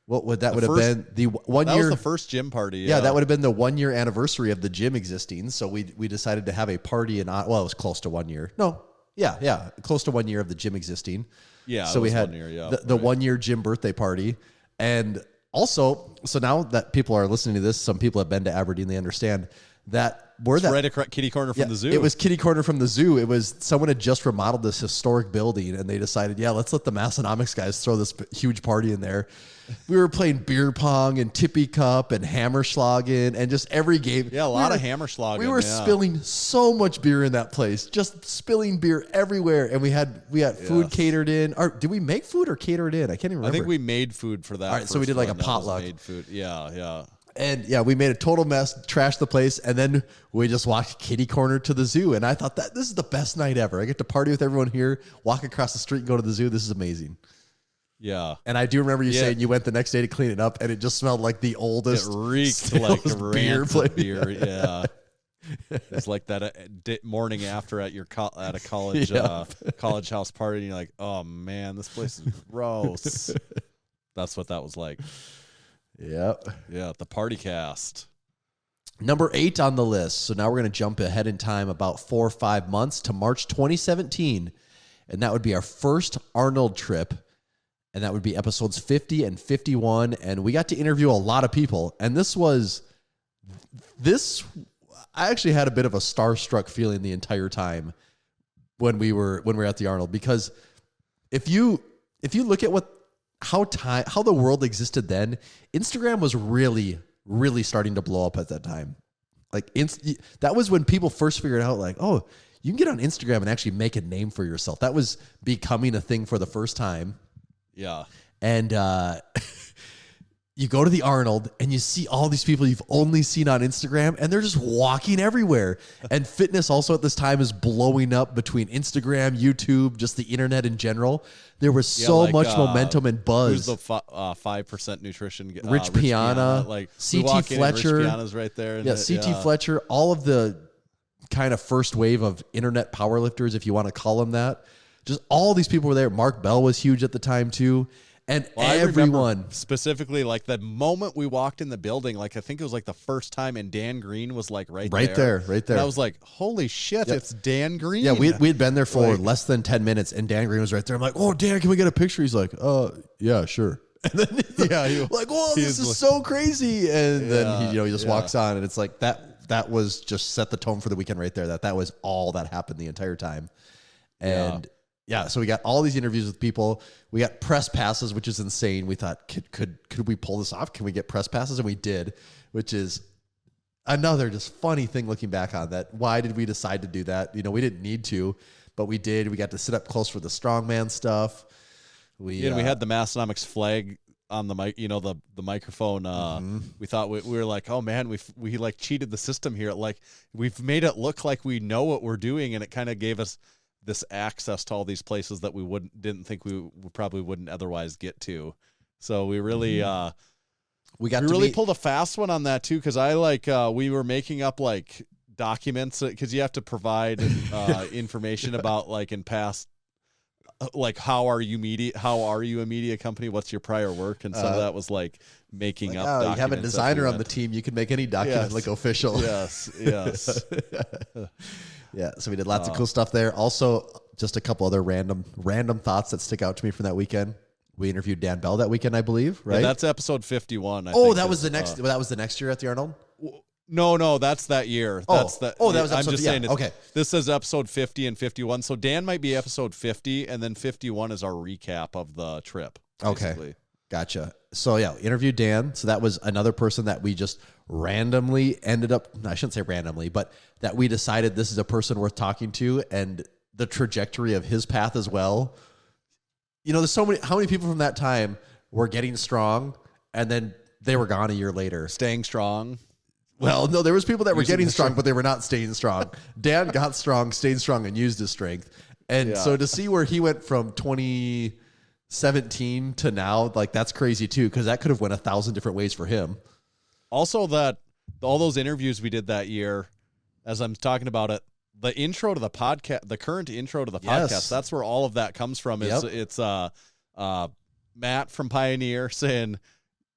What would that have been? The 1 year. That was the first gym party. Yeah, that would have been the 1 year anniversary of the gym existing. So we decided to have a party it was close to 1 year. No, yeah, close to 1 year of the gym existing. Yeah, so we had 1 year, the 1 year gym birthday party, and also so now that people are listening to this, some people have been to Aberdeen, they understand that. Right across kitty corner from the zoo. It was kitty corner from the zoo. It was someone had just remodeled this historic building, and they decided, let's let the Massenomics guys throw this huge party in there. We were playing beer pong and tippy cup and hammerschlagen and just every game. Yeah, a lot of hammerschlagen. We were spilling so much beer in that place, just spilling beer everywhere. And we had food catered in. Or did we make food or cater it in? I can't even remember. I think we made food for that. All right, so we did like a potluck. Made food. Yeah. And we made a total mess, trashed the place, and then we just walked kitty corner to the zoo. And I thought that this is the best night ever. I get to party with everyone here, walk across the street and go to the zoo. This is amazing. Yeah. And I do remember you saying you went the next day to clean it up, and it just smelled like the oldest. It reeked like beer. Yeah. It's like that morning after at your at a college college house party, and you're like, oh man, this place is gross. That's what that was like. Yep. Yeah, the Party Cast. Number 8 on the list. So now we're going to jump ahead in time about 4 or 5 months to March 2017. And that would be our first Arnold trip. And that would be episodes 50 and 51. And we got to interview a lot of people. And I actually had a bit of a starstruck feeling the entire time when we were at the Arnold. Because if you look at how the world existed then, Instagram was really, really starting to blow up at that time. Like that was when people first figured out, like, oh, you can get on Instagram and actually make a name for yourself. That was becoming a thing for the first time. Yeah. And you go to the Arnold and you see all these people you've only seen on Instagram, and they're just walking everywhere. And fitness also at this time is blowing up between Instagram, YouTube, just the internet in general. There was so much momentum and buzz. Who's the 5% nutrition? Rich Piana, like CT Fletcher. Rich Piana's right there. CT Fletcher. All of the kind of first wave of internet powerlifters, if you want to call them that. Just all these people were there. Mark Bell was huge at the time too. And everyone, specifically, like the moment we walked in the building, like I think it was like the first time, and Dan Green was like right there. And I was like, holy shit, it's Dan Green. Yeah, we had been there for less than 10 minutes, and Dan Green was right there. I'm like, oh, Dan, can we get a picture? He's like, yeah, sure. And then like, whoa, this is so crazy. And then he just walks on, and it's like that was just set the tone for the weekend right there. That was all that happened the entire time. And so we got all these interviews with people. We got press passes, which is insane. We thought, could we pull this off? Can we get press passes? And we did, which is another just funny thing looking back on that. Why did we decide to do that? We didn't need to, but we did. We got to sit up close for the strongman stuff. we had the Massenomics flag on the mic, the microphone. We thought we were like, oh man, we like cheated the system here. Like we've made it look like we know what we're doing, and it kind of gave us this access to all these places that we didn't think we probably wouldn't otherwise get to. So we really really pulled a fast one on that too, because we were making up like documents, because you have to provide information about like in past, like how are you a media company, what's your prior work, and some of that was like making up documents. You have a designer on the team, you can make any document look official. Yes. Yeah, so we did lots of cool stuff there. Also, just a couple other random thoughts that stick out to me from that weekend. We interviewed Dan Bell that weekend, I believe, right? Yeah, that's episode 51. That was the next year at the Arnold? No, that's that year. That was episode, I'm just saying. Okay. This is episode 50 and 51. So Dan might be episode 50, and then 51 is our recap of the trip. Basically. Okay. Gotcha. So yeah, interviewed Dan. So that was another person that we just randomly I shouldn't say randomly, but that we decided this is a person worth talking to, and the trajectory of his path as well. There's how many people from that time were getting strong and then they were gone a year later. Staying strong. Well, no, there was people that were getting strong, but they were not staying strong. Dan got strong, stayed strong, and used his strength. And so to see where he went from 2017 to now, like that's crazy too, because that could have went 1,000 different ways for him. Also, that all those interviews we did that year, as I'm talking about it, the intro to the podcast, the current intro to the podcast, that's where all of that comes from. It's Matt from Pioneer saying,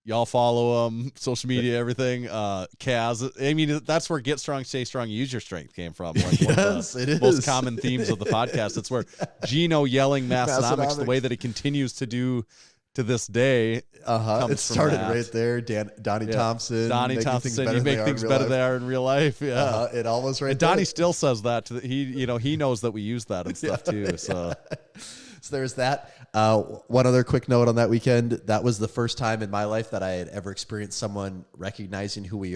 y'all follow him, social media, everything. Kaz, I mean, that's where Get Strong, Stay Strong, Use Your Strength came from. Like one of the most common themes of the podcast. It's where Gino yelling Massenomics the way that he continues to do to this day. It started right there. Donnie Thompson. You make things better than they are in real life. Yeah. It almost right. And Donnie still says that. He knows that we use that and stuff too. So. So there's that. One other quick note on that weekend. That was the first time in my life that I had ever experienced someone recognizing who we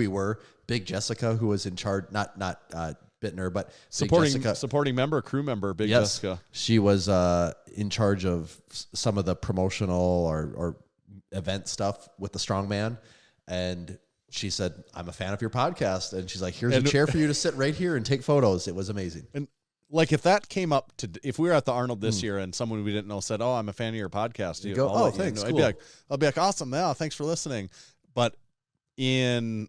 were. Big Jessica, who was in charge, not Bittner, but supporting member, crew member, Big Jessica. She was in charge of some of the promotional or event stuff with the Strongman. And she said, I'm a fan of your podcast. And she's like, here's a chair for you to sit right here and take photos. It was amazing. And like if that came up if we were at the Arnold this year and someone we didn't know said, oh, I'm a fan of your podcast. You go, thanks. Cool. I'll be like, awesome. Yeah, thanks for listening. But let me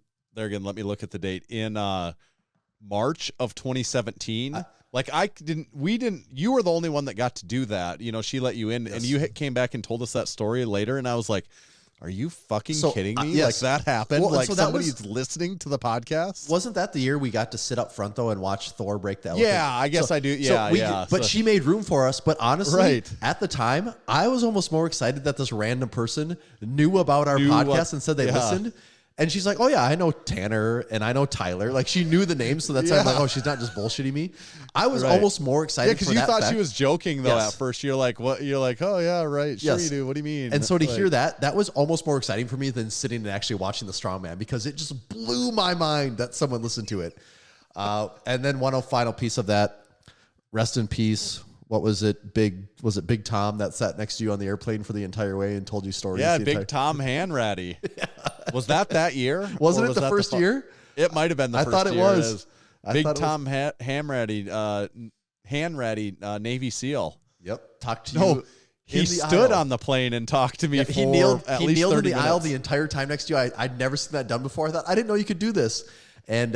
look at the date. In March of 2017, you were the only one that got to do that. She let you in, and you came back and told us that story later, and I was like, are you fucking kidding me? Yes. Like that happened? Well, like so somebody's listening to the podcast? Wasn't that the year we got to sit up front though and watch Thor break the elephant? Yeah, I guess I do. Yeah, But she made room for us. But honestly, at the time, I was almost more excited that this random person knew about our podcast and said they listened. And she's like, oh, yeah, I know Tanner and I know Tyler. Like, she knew the names, so that's why I'm like, oh, she's not just bullshitting me. I was almost more excited because you thought she was joking, though, at first. You're like, what? You're like, oh, yeah, right. Sure you do. What do you mean? And so to hear that was almost more exciting for me than sitting and actually watching the Strongman, because it just blew my mind that someone listened to it. And then one final piece of that, rest in peace. What was it? Was it Big Tom that sat next to you on the airplane for the entire way and told you stories? Yeah, Big Tom Hanratty. Was that year? Wasn't it the first year? It might have been the first year. I thought it was. Big Tom Hanratty, Navy SEAL. Yep. Talked to you. He stood on the plane and talked to me for he kneeled at least 30 minutes. He kneeled in the aisle the entire time next to you. I'd never seen that done before. I thought, I didn't know you could do this. And,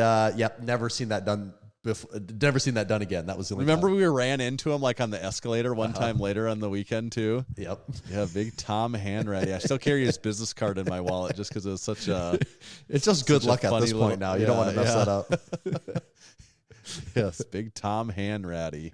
never seen that done before. Never seen that done again. That was the only Remember time. we ran into him like on the escalator one time later on the weekend too? Yep. Yeah, Big Tom Hanratty. I still carry his business card in my wallet just because it was such a... It's just good luck at this point now. You don't want to mess that up. Yes, Big Tom Hanratty.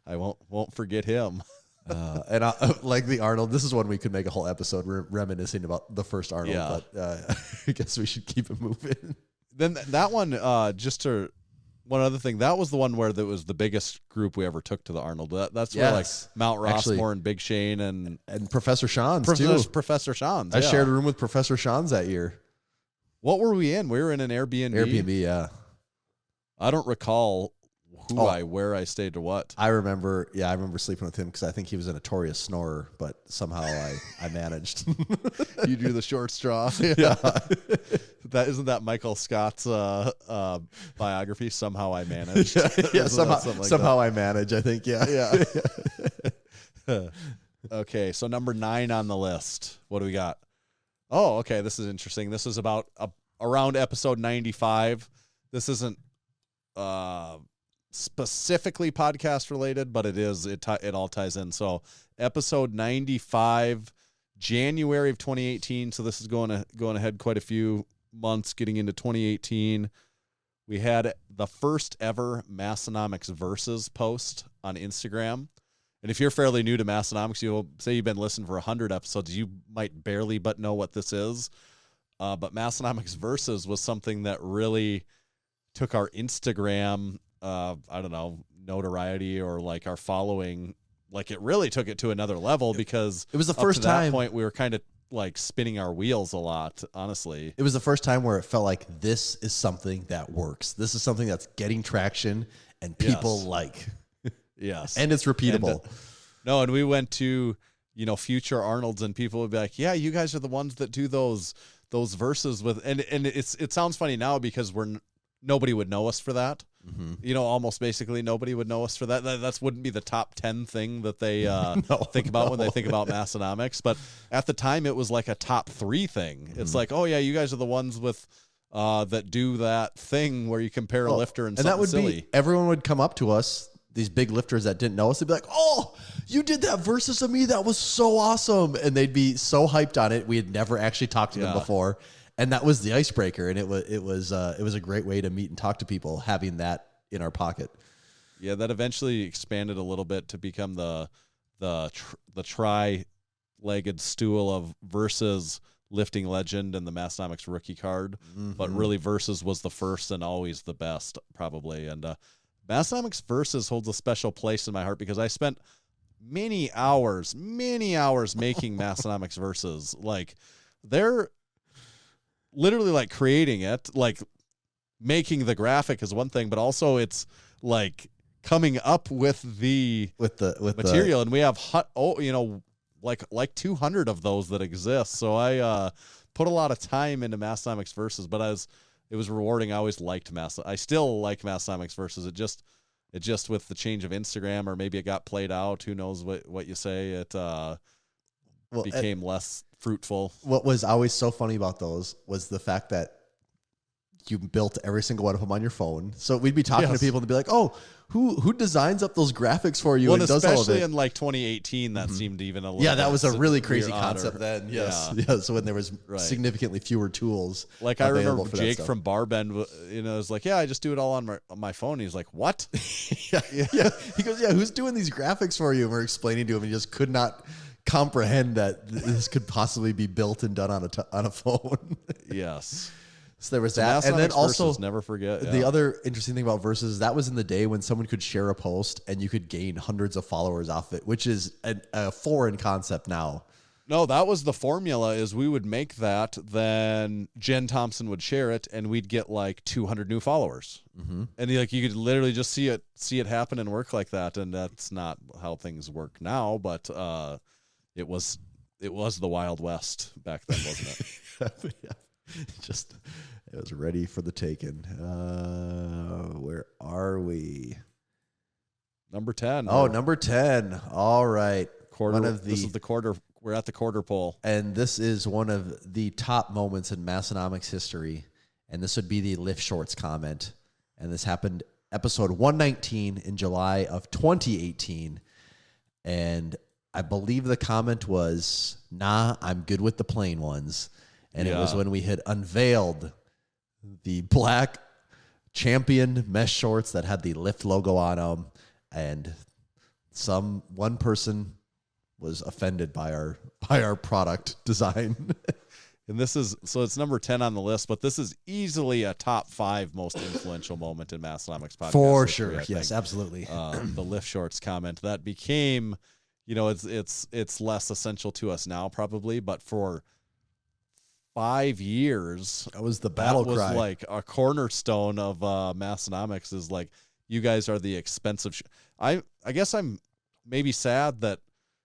I won't forget him. Like the Arnold, this is one we could make a whole episode reminiscing about the first Arnold, but I guess we should keep it moving. Then that one, one other thing, that was the one where that was the biggest group we ever took to the Arnold. That's where like Mount Rossmore and Big Shane and Professor Shans too. Professor Shans. I shared a room with Professor Shans that year. What were we in? We were in an Airbnb. Airbnb, yeah. I don't recall where I stayed to what. I remember sleeping with him because I think he was a notorious snorer, but somehow I managed. You drew the short straw. Yeah. That isn't that Michael Scott's biography. Somehow I managed. Yeah, somehow I manage. I think. Yeah. Okay, so number 9 on the list. What do we got? Oh, okay. This is interesting. This is about around episode 95. This isn't specifically podcast related, but it is. It all ties in. So episode 95, January of 2018. So this is going ahead quite a few months, getting into 2018. We had the first ever Massenomics Versus post on Instagram. And if you're fairly new to Massenomics, you'll say you've been listening for 100 episodes, you might barely but know what this is. But Massenomics Versus was something that really took our Instagram, notoriety or like our following. Like it really took it to another level because it was the up first to that time point we were kind of like spinning our wheels a lot, honestly. It was the first time where it felt like this is something that works. This is something that's getting traction and people like. Yes. And it's repeatable. And we went to, Future Arnold's and people would be like, yeah, you guys are the ones that do those verses with, and it sounds funny now because nobody would know us for that. Mm-hmm. Almost basically nobody would know us for that. That wouldn't be the top 10 thing that they think about when they think about Massenomics. But at the time it was like a top 3 thing. Mm-hmm. It's like, oh yeah, you guys are the ones with, that do that thing where you compare a lifter and something silly. Everyone would come up to us, these big lifters that didn't know us, they'd be like, oh, you did that versus of me. That was so awesome. And they'd be so hyped on it. We had never actually talked to them before. And that was the icebreaker. And it was a great way to meet and talk to people having that in our pocket. Yeah. That eventually expanded a little bit to become the tri-legged stool of versus lifting legend and the Massenomics rookie card. Mm-hmm. But really Versus was the first and always the best probably. And, Massenomics Versus holds a special place in my heart because I spent many hours making Massenomics Versus. Like, they're literally like creating it, like making the graphic is one thing, but also it's like coming up with the material, and we have like 200 of those that exist. So I put a lot of time into Massenomics Versus, but it was rewarding. I always liked I still like Massenomics Versus. It just with the change of Instagram, or maybe it got played out. Who knows what you say? It became less fruitful. What was always so funny about those was the fact that you built every single one of them on your phone. So we'd be talking to people and they'd be like, oh, who designs up those graphics for you? Well, and does all of it? Especially in like 2018, that seemed even a little that was a really crazy concept then. Yes. Yeah. So when there was significantly fewer tools. Like I remember Jake from Barbend, was like, yeah, I just do it all on my phone. He's like, what? Yeah. He goes, yeah, who's doing these graphics for you? And we're explaining to him, and he just could not comprehend that this could possibly be built and done on a phone. Yes. So there was that, and then also never forget the other interesting thing about Versus. That was in the day when someone could share a post and you could gain hundreds of followers off it, which is a foreign concept now. No, that was the formula. Is we would make that, then Jen Thompson would share it, and we'd get like 200 new followers. Mm-hmm. And you could literally just see it happen and work like that. And that's not how things work now, but it was the Wild West back then, wasn't it? Yeah. It was ready for the taking. Where are we? Number 10. Oh, number 10. All right. This is the quarter. We're at the quarter pole. And this is one of the top moments in Massenomics history. And this would be the lift shorts comment. And this happened episode 119 in July of 2018. And I believe the comment was, nah, I'm good with the plain ones. And it was when we had unveiled the black Champion mesh shorts that had the Lift logo on them, and one person was offended by our product design. And it's number 10 on the list, but this is easily a top 5 most influential moment in Massenomics podcast. For sure. Yes, absolutely. The Lift shorts comment that became, it's less essential to us now probably, but for 5 years, that was the battle cry. Was like a cornerstone of Massenomics. Is like, you guys are the expensive. I guess I'm maybe sad that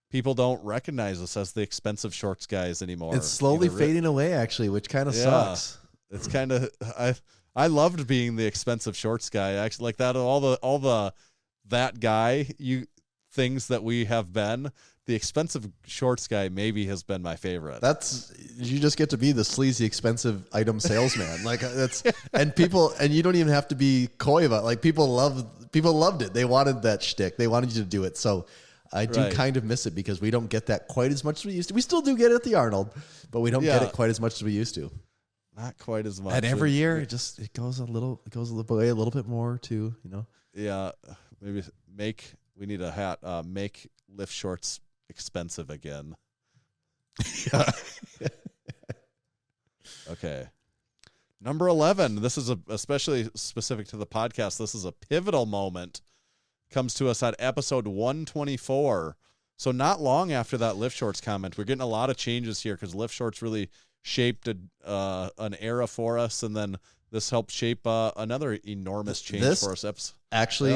people don't recognize us as the expensive shorts guys anymore. It's slowly fading away, actually, which kind of sucks. It's kind of I loved being the expensive shorts guy. Actually, like that all the that guy things that we have been. The expensive shorts guy maybe has been my favorite. You just get to be the sleazy expensive item salesman. Like and you don't even have to be coy about it. Like people loved it. They wanted that shtick. They wanted you to do it. So I do kind of miss it because we don't get that quite as much as we used to. We still do get it at the Arnold, but we don't get it quite as much as we used to. Not quite as much. And every year it goes a little way a little bit more too, you know. Yeah, maybe we need a hat. Make lift shorts expensive again. Okay. Number 11. This is especially specific to the podcast. This is a pivotal moment. Comes to us at episode 124. So not long after that lift shorts comment, we're getting a lot of changes here because lift shorts really shaped an era for us, and then this helped shape another enormous change for us. Actually,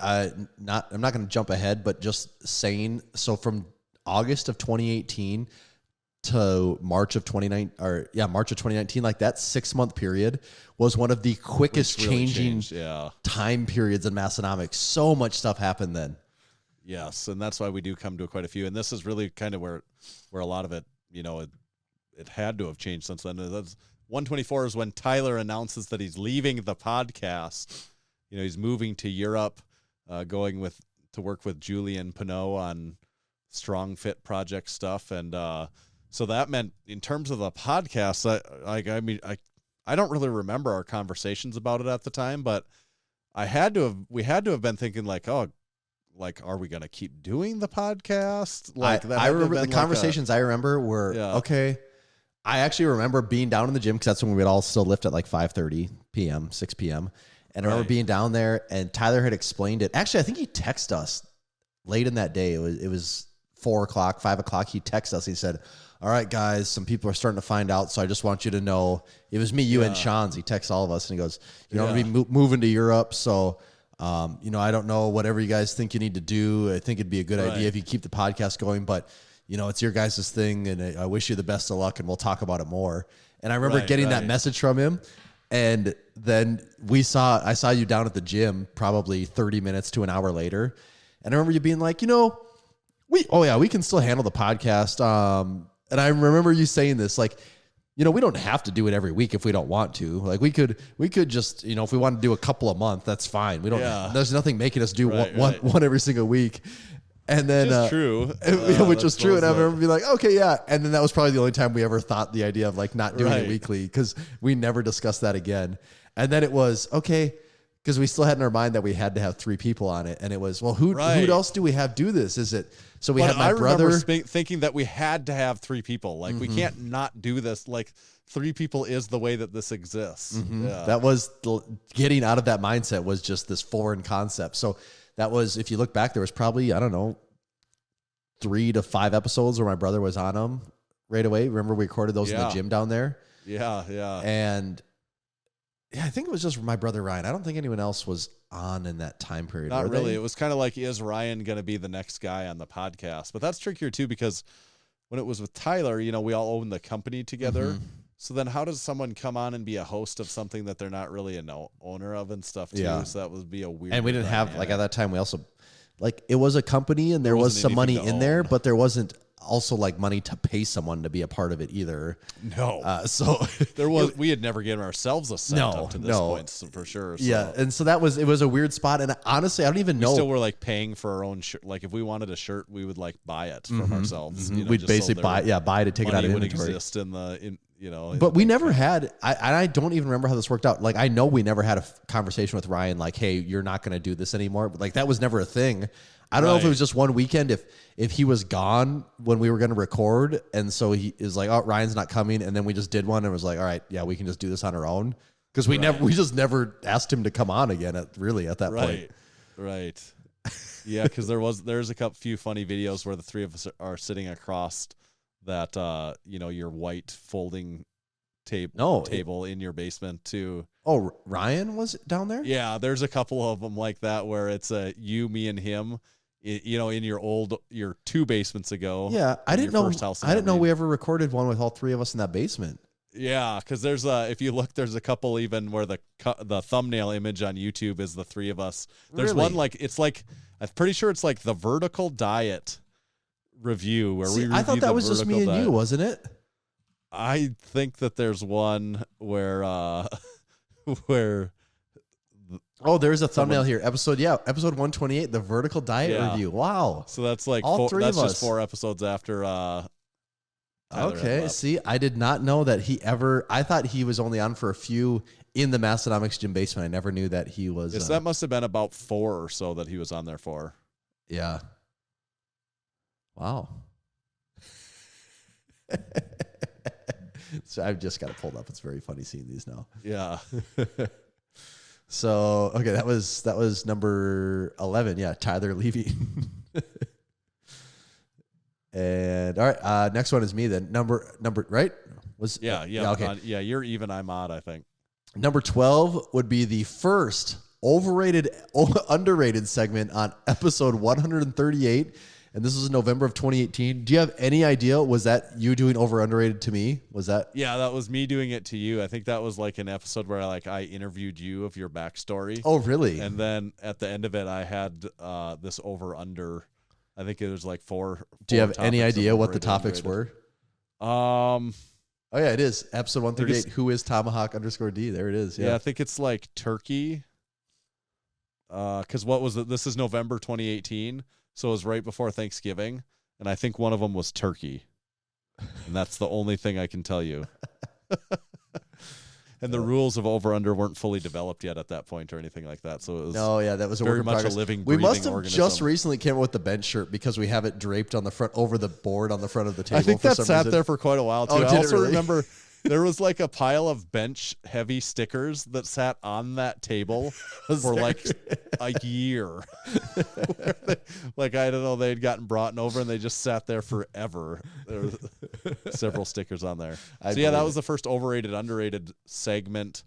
I'm not going to jump ahead, but just saying, so from August of 2018 to March of 2019, like that 6-month period was one of the quickest changing time periods in Massenomics. So much stuff happened then. Yes, and that's why we do come to quite a few. And this is really kind of where a lot of it, it had to have changed since then. That's 124 is when Tyler announces that he's leaving the podcast. He's moving to Europe, going to work with Julian Pinot on Strong Fit project stuff. And so that meant in terms of the podcast, I don't really remember our conversations about it at the time, but we had to have been thinking like, oh, like, are we going to keep doing the podcast? Like that. I remember the conversations I remember were, okay. I actually remember being down in the gym because that's when we would all still lift at like 5:30 p.m., 6 p.m. And I remember being down there and Tyler had explained it. Actually, I think he texted us late in that day. It was 4 o'clock, 5 o'clock. He texted us. He said, all right, guys, some people are starting to find out. So I just want you to know it was me, you and Sean's. He texts all of us and he goes, I'm going to be moving to Europe. So, I don't know, whatever you guys think you need to do. I think it'd be a good idea if you keep the podcast going, but it's your guys' thing, and I wish you the best of luck, and we'll talk about it more. And I remember getting that message from him, and then I saw you down at the gym probably 30 minutes to an hour later, and I remember you being like, we can still handle the podcast. And I remember you saying this, like, we don't have to do it every week if we don't want to. Like we could just, if we want to do a couple a month, that's fine. We don't. There's nothing making us do one every single week. And then, true, which was true. And I remember being like, okay, yeah. And then that was probably the only time we ever thought the idea of like not doing it weekly because we never discussed that again. And then it was okay because we still had in our mind that we had to have 3 people on it. And it was, well, who else do we have do this? Is it, so we had my brother. I remember thinking that we had to have 3 people. Like we can't not do this. Like 3 people is the way that this exists. Yeah. That was getting out of that mindset was just this foreign concept. So that was, if you look back, there was probably, 3 to 5 episodes where my brother was on them right away. Remember we recorded those in the gym down there? Yeah. And I think it was just my brother Ryan. I don't think anyone else was on in that time period. Not really. It was kind of like, is Ryan going to be the next guy on the podcast? But that's trickier too because when it was with Tyler, we all own the company together. So then how does someone come on and be a host of something that they're not really an owner of and stuff too? Yeah. So that would be a weird. And we didn't have, like at that time, we also, like it was a company and there was some money in there, but there wasn't also like money to pay someone to be a part of it either. No. So we had never given ourselves a set up to this point for sure. So. Yeah. And so it was a weird spot. And honestly, I don't even know. We still were like paying for our own shirt. Like if we wanted a shirt, we would like buy it from ourselves. We'd basically buy to take it out of inventory. Would exist But we never had, I don't even remember how this worked out. Like, I know we never had a conversation with Ryan, like, hey, you're not going to do this anymore. But like, that was never a thing. I don't know if it was just one weekend, if he was gone when we were going to record. And so he is like, oh, Ryan's not coming. And then we just did one and was like, all right, yeah, we can just do this on our own. Because we just never asked him to come on again at that point. Right. Yeah. Cause there's a few funny videos where the 3 of us are sitting across that, your white folding table in your basement too. Oh, Ryan was down there? Yeah, there's a couple of them like that where it's you, me, and him. In your 2 basements ago. Yeah, I didn't know. I didn't know we ever recorded one with all 3 of us in that basement. Yeah, because there's if you look, there's a couple even where the thumbnail image on YouTube is the 3 of us. There's Really? one I'm pretty sure it's like the vertical diet review where we. I thought that was just me and you, wasn't it? I think that there's one where where. Oh, there's a thumbnail here. Episode 128, the vertical diet review. Wow. So that's like all 3 that's of us. just 4 episodes after. Tyler okay. See, I did not know that I thought he was only on for a few in the Massenomics gym basement. I never knew that he was. Yes, that must have been about 4 or so that he was on there for. Yeah. Wow. So I've just got it pulled up. It's very funny seeing these now. Yeah. So okay, that was number 11. Yeah, Tyler Levy. And all right, next one is me then. Number right? Yeah. Okay. You're even. I'm odd. I think. Number 12 would be the first underrated segment on episode 138. And this was in November of 2018. Do you have any idea? Was that you doing over underrated to me? Was that? Yeah, that was me doing it to you. I think that was like an episode where I interviewed you of your backstory. Oh, really? And then at the end of it, I had this over under. I think it was like 4. Do you have any idea what the topics were? Oh yeah, it is episode 138. Who is Tomahawk_D? There it is. Yeah, I think it's like turkey. Because what was it? This is November 2018. So it was right before Thanksgiving, and I think one of them was turkey, and that's the only thing I can tell you. And the rules of over/under weren't fully developed yet at that point or anything like that. So it was that was a very work in much progress. a living, we breathing must have organism. just recently came up with the bench shirt because we have it draped on the front over the board on the front of the table. I think for that some sat reason. there for quite a while too. Oh, I did it also really? remember there was like a pile of bench heavy stickers that sat on that table for like a year. Like I don't know, they'd gotten brought over and they just sat there forever. There were several stickers on there. That was the first overrated underrated segment,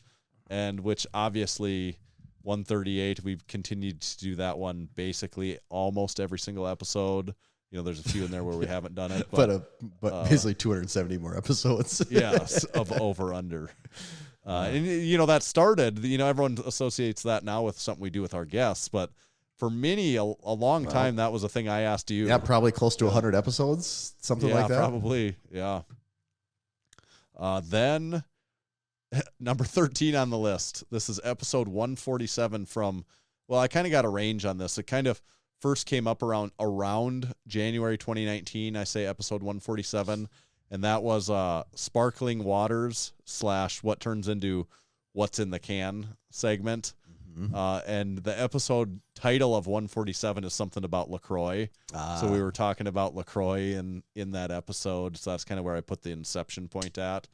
and which obviously 138 we've continued to do that one basically almost every single episode. There's a few in there where we haven't done it, but basically 270 more episodes. Yes, of over under. And that started. Everyone associates that now with something we do with our guests, but for many a long time that was a thing I asked you. Yeah, probably close to 100 episodes, something like that. Probably. Yeah. Then number 13 on the list. This is episode 147 from. Well, I kind of got a range on this. It kind of first came up around January 2019. I say episode 147, and that was Sparkling Waters / what turns into What's in the Can segment. Mm-hmm. And the episode title of 147 is something about LaCroix. So we were talking about LaCroix in that episode. So that's kind of where I put the inception point at.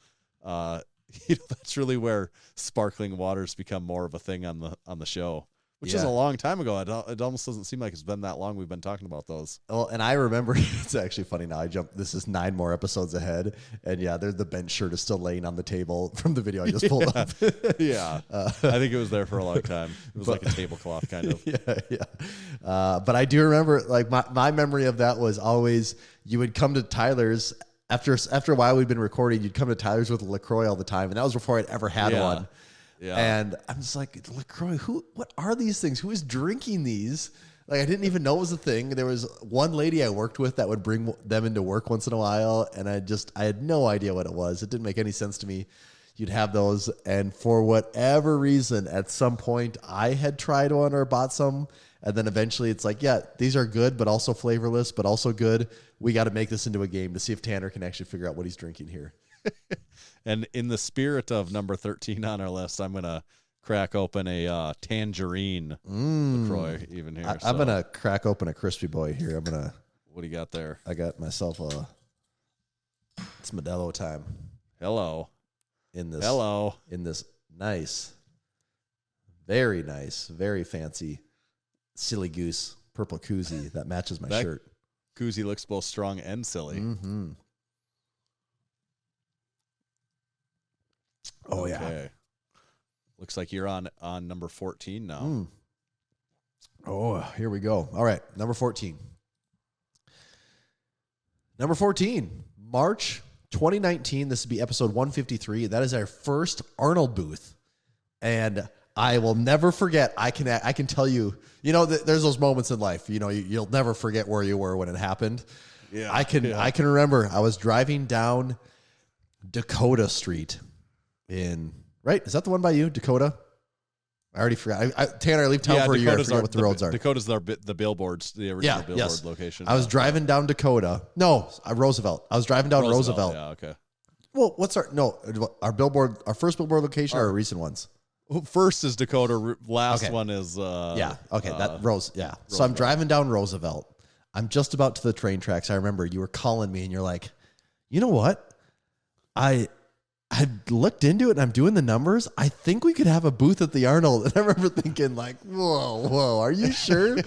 That's really where Sparkling Waters become more of a thing on the show. Which is a long time ago. It almost doesn't seem like it's been that long we've been talking about those. Well, and I remember, it's actually funny now. This is 9 more episodes ahead. And the bench shirt is still laying on the table from the video I just pulled up. Yeah. I think it was there for a long time. It was like a tablecloth kind of. Yeah. But I do remember, like, my memory of that was always you would come to Tyler's. After a while we'd been recording, you'd come to Tyler's with LaCroix all the time. And that was before I'd ever had one. Yeah. And I'm just like, LaCroix, what are these things? Who is drinking these? Like, I didn't even know it was a thing. There was one lady I worked with that would bring them into work once in a while. And I had no idea what it was. It didn't make any sense to me. You'd have those. And for whatever reason, at some point I had tried one or bought some. And then eventually it's like, yeah, these are good, but also flavorless, but also good. We got to make this into a game to see if Tanner can actually figure out what he's drinking here. And in the spirit of number 13 on our list, I'm going to crack open a tangerine LaCroix even here. I'm going to crack open a Crispy Boy here. What do you got there? I got myself it's Modelo time. Hello. In this nice, very fancy silly goose purple koozie that matches my shirt. Koozie looks both strong and silly. Mm-hmm. Oh, yeah. Okay. Looks like you're on number 14 now. Oh, here we go. All right, number 14. Number 14, March 2019. This would be episode 153. That is our first Arnold booth. And I will never forget. I can tell you, there's those moments in life, you'll never forget where you were when it happened. Yeah. I can remember I was driving down Dakota Street right? Is that the one by you, Dakota? I already forgot. Tanner, I leave town for a year. I forget what the roads are. Dakota's the billboards, the original billboard location. I was driving down Dakota. No, Roosevelt. I was driving down Roosevelt. Yeah, okay. Well, our billboard, our first billboard location or our recent ones? First is Dakota. Last one is Rose. Yeah. So I'm driving down Roosevelt. I'm just about to the train tracks. I remember you were calling me and you're like, you know what? I looked into it and I'm doing the numbers. I think we could have a booth at the Arnold. And I remember thinking like, whoa, are you sure?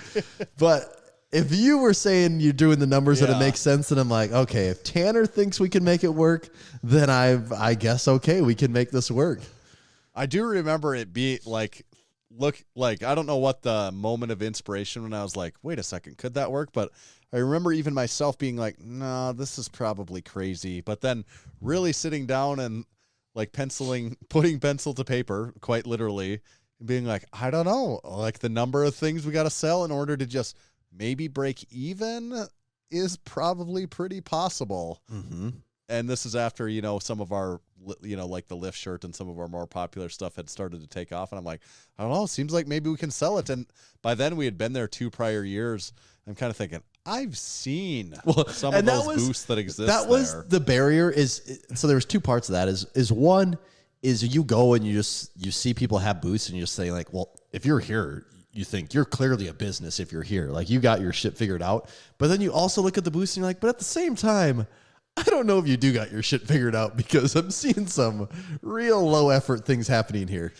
But if you were saying you're doing the numbers and it makes sense, then I'm like, okay, if Tanner thinks we can make it work, then I guess, okay, we can make this work. I do remember it be like, I don't know what the moment of inspiration when I was like, wait a second, could that work? But I remember even myself being like, no, this is probably crazy. But then really sitting down and like putting pencil to paper, quite literally, and being like, I don't know, like the number of things we got to sell in order to just maybe break even is probably pretty possible. Mm-hmm. And this is after, some of our, like the lift shirt and some of our more popular stuff had started to take off. And I'm like, I don't know, it seems like maybe we can sell it. And by then we had been there 2 prior years. I'm kind of thinking, I've seen some of those booths that exist. That was the barrier so there was 2 parts of that is one is you go and you see people have booths and you just say like, well, if you're here, you think you're clearly a business if you're here, like you got your shit figured out. But then you also look at the booths and you're like, but at the same time, I don't know if you do got your shit figured out because I'm seeing some real low effort things happening here.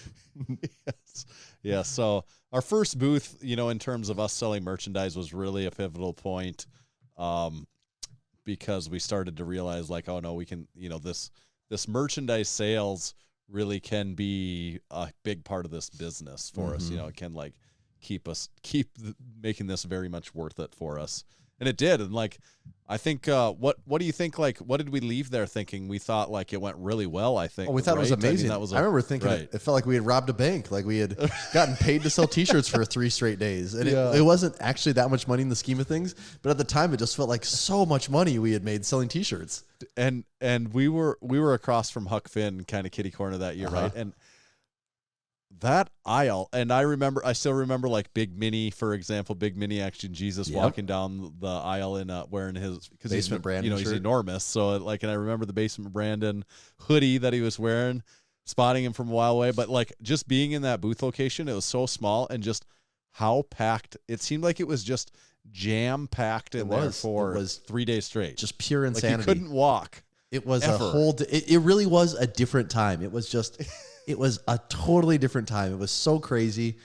Yes. Yeah. So our first booth, in terms of us selling merchandise was really a pivotal point, because we started to realize like, oh no, we can, this merchandise sales really can be a big part of this business for us. It can like keep making this very much worth it for us. And it did. And like, I think, what do you think? Like, what did we leave there thinking? We thought like it went really well, I think. Oh, we thought it was amazing. I remember thinking it felt like we had robbed a bank. Like we had gotten paid to sell t-shirts for 3 straight days. And it wasn't actually that much money in the scheme of things. But at the time, it just felt like so much money we had made selling t-shirts. And we were across from Huck Finn, kind of kitty corner that year, right? And that aisle, and I still remember like Big Minnie, for example, Big Minnie Action Jesus walking down the aisle in wearing his Basement Brandon he's shirt. enormous. So like, and I remember the Basement Brandon hoodie that he was wearing, spotting him from a while away. But like just being in that booth location, it was so small and just how packed. It seemed like it was just jam packed in there for 3 days straight. Just pure insanity. Like you couldn't walk. It was it really was a different time. It was just, it was a totally different time. It was so crazy.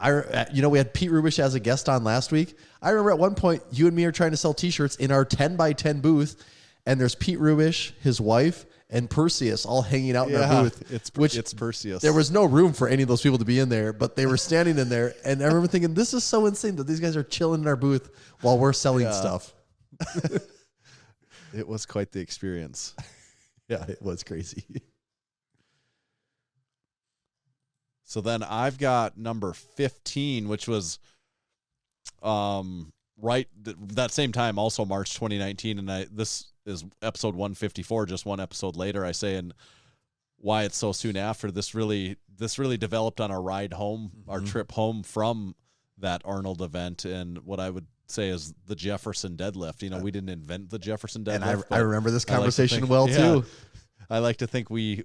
We had Pete Rubish as a guest on last week. I remember at one point, you and me are trying to sell t-shirts in our 10x10 booth, and there's Pete Rubish, his wife, and Perseus all hanging out in our booth. It's Perseus. There was no room for any of those people to be in there, but they were standing in there. And I remember thinking, this is so insane that these guys are chilling in our booth while we're selling stuff. It was quite the experience. Yeah, it was crazy. So then I've got number 15, which was right that same time, also March 2019. And this is episode 154, just one episode later. I say, and why it's so soon after. This really developed on our ride home, our trip home from that Arnold event, and what I would say is the Jefferson deadlift. We didn't invent the Jefferson deadlift. And I remember this conversation too. I like to think we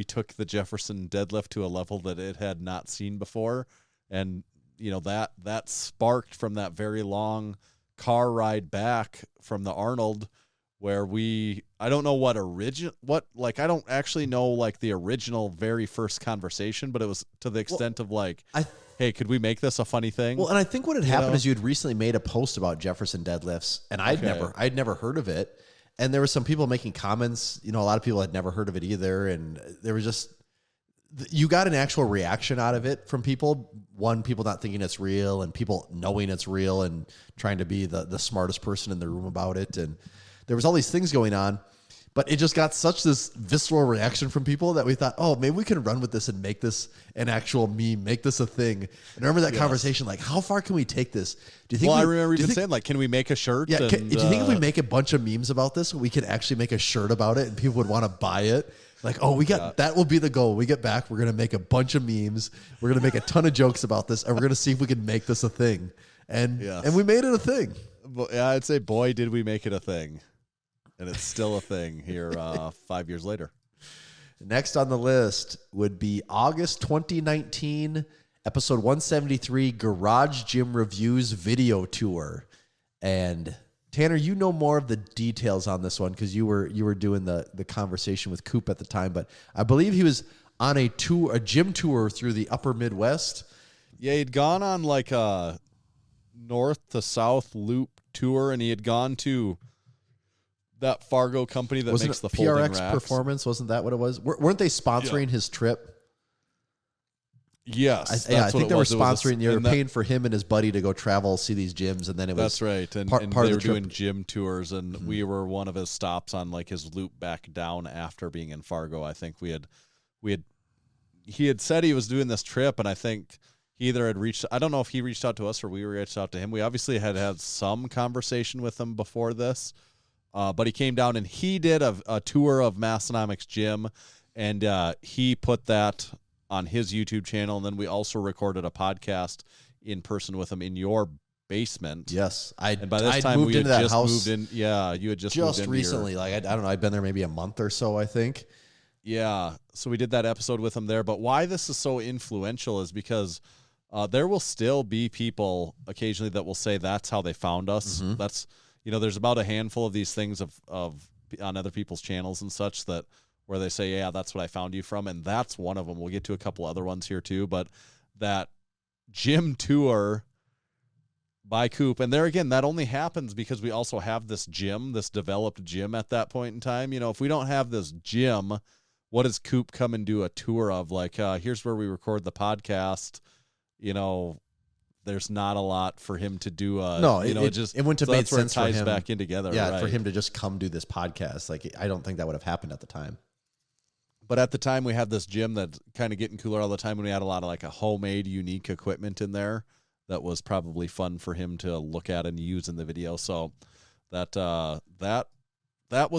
took the Jefferson deadlift to a level that it had not seen before. And, that sparked from that very long car ride back from the Arnold where I don't know I don't actually know like the original very first conversation, but it was to the extent of like, hey, could we make this a funny thing? Well, and I think what had happened is you had recently made a post about Jefferson deadlifts, and I'd never heard of it. And there were some people making comments. A lot of people had never heard of it either. And there was just, you got an actual reaction out of it from people. One, people not thinking it's real, and people knowing it's real and trying to be the smartest person in the room about it. And there was all these things going on, but it just got such this visceral reaction from people that we thought, oh, maybe we can run with this and make this an actual meme, make this a thing. And I remember that conversation, like, how far can we take this? Do you think? Well, I remember even saying, like, can we make a shirt? Yeah. And, do you think if we make a bunch of memes about this, we could actually make a shirt about it and people would want to buy it? Like, oh, that will be the goal. We get back, we're going to make a bunch of memes. We're going to make a ton of jokes about this, and we're going to see if we can make this a thing. And we made it a thing. Well, yeah, I'd say, boy, did we make it a thing. And it's still a thing here 5 years later. Next on the list would be August 2019, episode 173, Garage Gym Reviews Video Tour. And Tanner, you know more of the details on this one because you were doing the conversation with Coop at the time, but I believe he was on a gym tour through the upper Midwest. Yeah, he'd gone on like a north to south loop tour, and he had gone to that Fargo company that makes the folding PRX racks. Performance, wasn't that what it was? Weren't they sponsoring his trip? Yes, I think they were sponsoring. They were paying for him and his buddy to go travel, see these gyms, and then it was that's right. And, part they of the were trip. doing gym tours, and we were one of his stops on like his loop back down after being in Fargo. I think he had said he was doing this trip, and I think he either had reached. I don't know if he reached out to us or we reached out to him. We obviously had some conversation with him before this, but he came down and he did a tour of Massenomics Gym, and he put that on his YouTube channel, and then we also recorded a podcast in person with him in your basement. Yes, and by this time moved we into had that just house. moved in. Yeah, you had just moved in recently. Like I don't know, I'd been there maybe a month or so, I think. Yeah, so we did that episode with him there. But why this is so influential is because there will still be people occasionally that will say that's how they found us. Mm-hmm. That's there's about a handful of these things of on other people's channels and such that. Where they say, yeah, that's what I found you from. And that's one of them. We'll get to a couple other ones here too. But that gym tour by Coop, and there again, that only happens because we also have this gym, this developed gym at that point in time. If we don't have this gym, what does Coop come and do a tour of? Like, here's where we record the podcast. There's not a lot for him to do. It wouldn't have made sense for him. Ties back in together. Yeah, right? For him to just come do this podcast. Like, I don't think that would have happened at the time. But at the time, we had this gym that's kind of getting cooler all the time, and we had a lot of like a homemade, unique equipment in there that was probably fun for him to look at and use in the video. So that was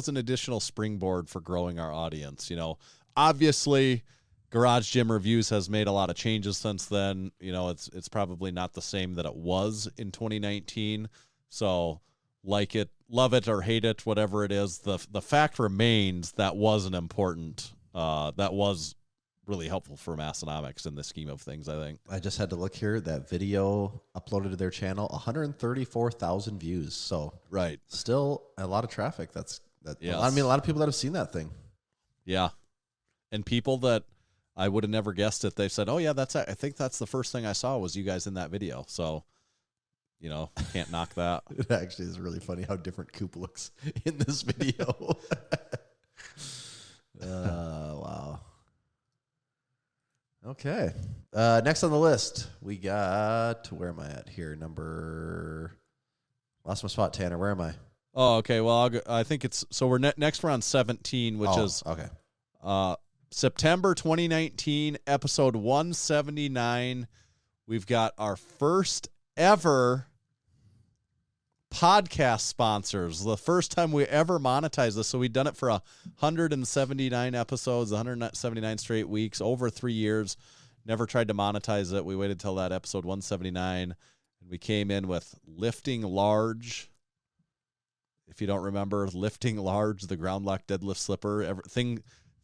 an additional springboard for growing our audience. Obviously, Garage Gym Reviews has made a lot of changes since then. It's probably not the same that it was in 2019. So like it, love it or hate it, whatever it is, the fact remains that was an important. That was really helpful for Massenomics in the scheme of things, I think. I just had to look here. That video uploaded to their channel, 134,000 views. So right, still a lot of traffic. Yes. I mean, a lot of people that have seen that thing. Yeah, and people that I would have never guessed it. They've said, "Oh yeah, I think that's the first thing I saw was you guys in that video." So, can't knock that. It actually is really funny how different Coop looks in this video. Wow. Okay. Next on the list, we got, where am I at here? Lost my spot, Tanner. Where am I? Oh, okay. Well, I think we're next we're on 17, which is okay. September 2019, episode 179. We've got our first ever podcast sponsors. The first time we ever monetized this. So we've done it for 179 episodes, 179 straight weeks, over 3 years. Never tried to monetize it. We waited till that episode 179, and we came in with lifting large. If you don't remember, lifting large, the ground lock deadlift slipper.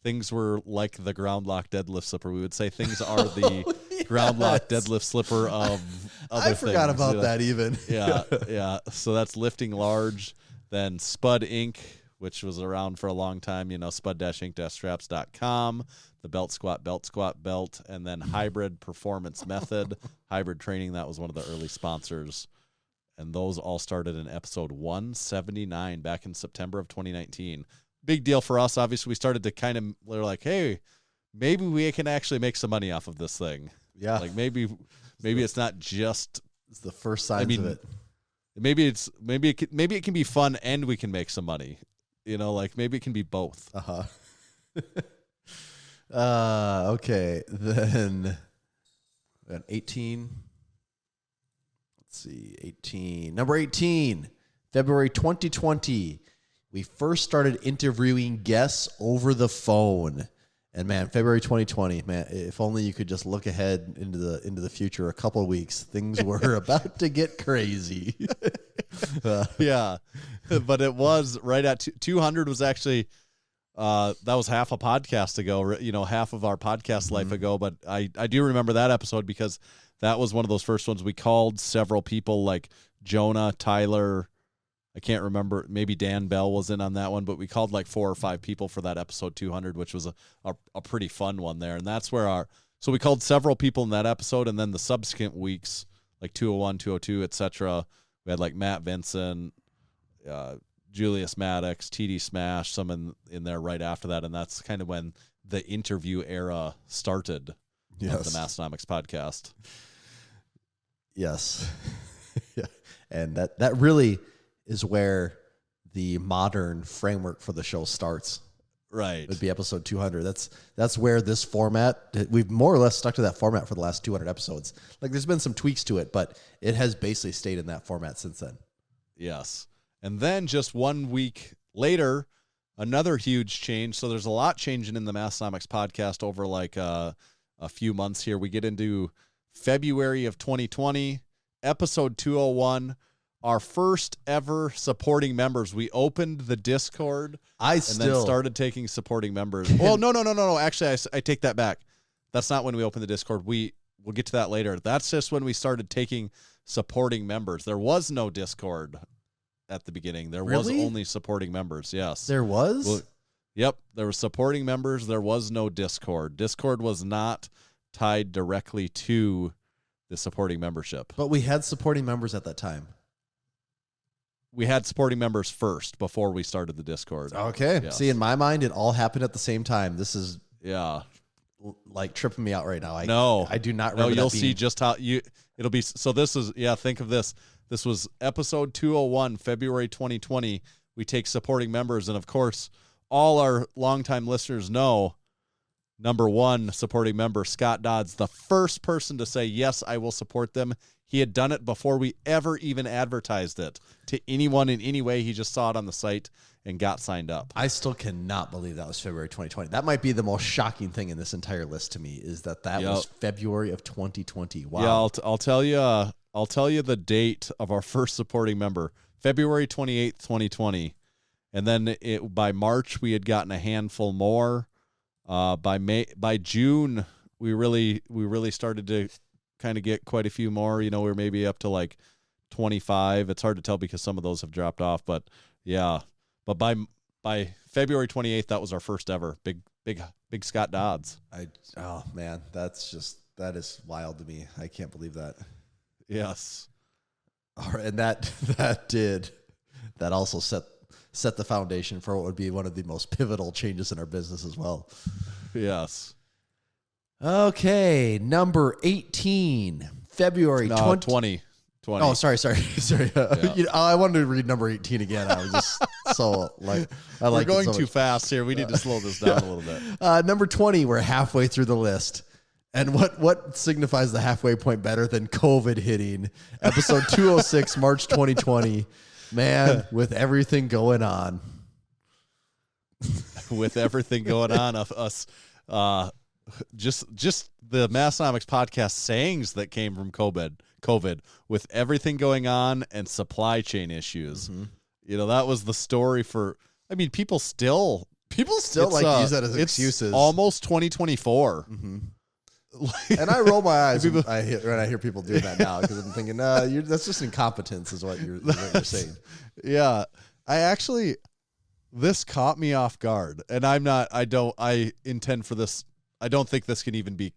Things were like the ground lock deadlift slipper. We would say things are the ground lock deadlift slipper of other things. I forgot about that even. Yeah. So that's lifting large. Then Spud Inc., which was around for a long time, spud-inc-straps.com, the belt squat belt, and then Hybrid Performance Method, hybrid training. That was one of the early sponsors And those all started in episode 179 back in September of 2019. Big deal for us. Obviously, we started to we're like, hey, maybe we can actually make some money off of this thing. Yeah. Like maybe it's not just. It's the first signs of it. Maybe it can be fun and we can make some money. Like maybe it can be both. Okay. Then 18. Let's see. 18. Number 18. February 2020. We first started interviewing guests over the phone. And man, February 2020, man, if only you could just look ahead into the future a couple of weeks, things were about to get crazy. Yeah, but it was right at 200 was actually, that was half a podcast ago, half of our podcast life ago. But I do remember that episode because that was one of those first ones we called several people like Jonah, Tyler, I can't remember. Maybe Dan Bell was in on that one, but we called like 4 or 5 people for that episode 200, which was a pretty fun one there. And that's where so we called several people in that episode, and then the subsequent weeks, like 201, 202, etc. We had like Matt Vincent, Julius Maddox, TD Smash, some in there right after that. And that's kind of when the interview era started of the Massenomics podcast. Yes. Yeah. And that really is where the modern framework for the show starts. Right. It would be episode 200. That's where this format, we've more or less stuck to that format for the last 200 episodes. Like there's been some tweaks to it, but it has basically stayed in that format since then. Yes. And then just 1 week later, another huge change. So there's a lot changing in the Massenomics podcast over like a few months here. We get into February of 2020, episode 201. Our first ever supporting members. We opened the Discord and then started taking supporting members. Well, no. Actually, I take that back. That's not when we opened the Discord. We'll get to that later. That's just when we started taking supporting members. There was no Discord at the beginning. There was only supporting members. Yes. There was? Well, yep. There were supporting members. There was no Discord. Discord was not tied directly to the supporting membership. But we had supporting members at that time. We had supporting members first before we started the Discord. Okay. Yes. See, in my mind, it all happened at the same time. This is like tripping me out right now. I do not remember. No, you'll see just how it'll be. So this is, think of this. This was episode 201, February 2020. We take supporting members. And of course, all our longtime listeners know, number one supporting member, Scott Dodds, the first person to say, yes, I will support them. He had done it before we ever even advertised it to anyone in any way. He just saw it on the site and got signed up. I still cannot believe that was February 2020. That might be the most shocking thing in this entire list to me is that was February of 2020. Wow. Yeah, I'll tell you the date of our first supporting member, February 28th, 2020. And then by March, we had gotten a handful more. By June, we really started to kind of get quite a few more. We were maybe up to like 25. It's hard to tell because some of those have dropped off, but yeah. But by February 28th, that was our first ever big Scott Dodds. Oh man, that is wild to me. I can't believe that. Yes. All right, and that also set the foundation for what would be one of the most pivotal changes in our business as well. Yes. Okay, number 18, February 20. Oh, sorry. Yeah. I wanted to read number 18 again. I was just we're going too fast here. We need to slow this down a little bit. Number 20, we're halfway through the list. And what signifies the halfway point better than COVID hitting? Episode 206, March 2020. Man, with everything going on. With everything going on, us just the Massenomics podcast sayings that came from COVID, with everything going on and supply chain issues. Mm-hmm. That was the story for. I mean, people still use that as excuses. Almost 2024. Mm-hmm. And I roll my eyes when I hear people doing that now because I'm thinking, that's just incompetence, is what you're saying. Yeah, this caught me off guard, and I intend for this. I don't think this can even be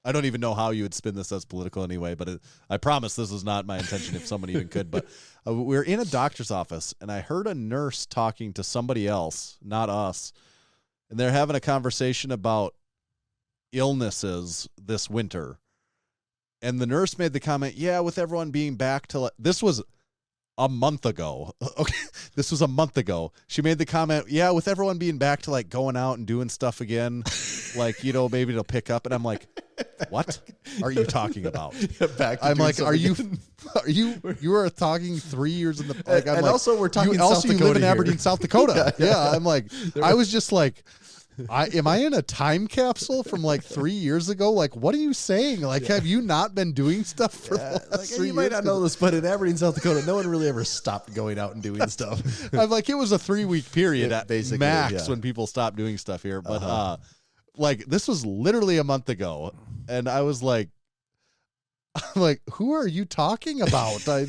I don't even know how you would spin this as political anyway, but I promise this is not my intention if someone even could. But we're in a doctor's office, and I heard a nurse talking to somebody else, not us, and they're having a conversation about illnesses this winter. And the nurse made the comment, yeah, with everyone being back to this was a month ago. Okay, this was a month ago. She made the comment, yeah, with everyone being back to like going out and doing stuff again, like, you know, maybe it'll pick up. And I'm like, what are you talking about? I'm like, you were talking 3 years in the, like, I'm and like, also we're talking also South you Dakota live in here. Aberdeen, South Dakota. Yeah. I'm like, I was just like, am I in a time capsule from like 3 years ago? Like, what are you saying? Like, have you not been doing stuff for the last Like, 3 you might years? not know this, but in Aberdeen, South Dakota, no one really ever stopped going out and doing stuff. I'm like, it was a 3-week period Yeah, at basically, max yeah. when people stopped doing stuff here. But like, this was literally a month ago, and I was like, I'm like, who are you talking about? That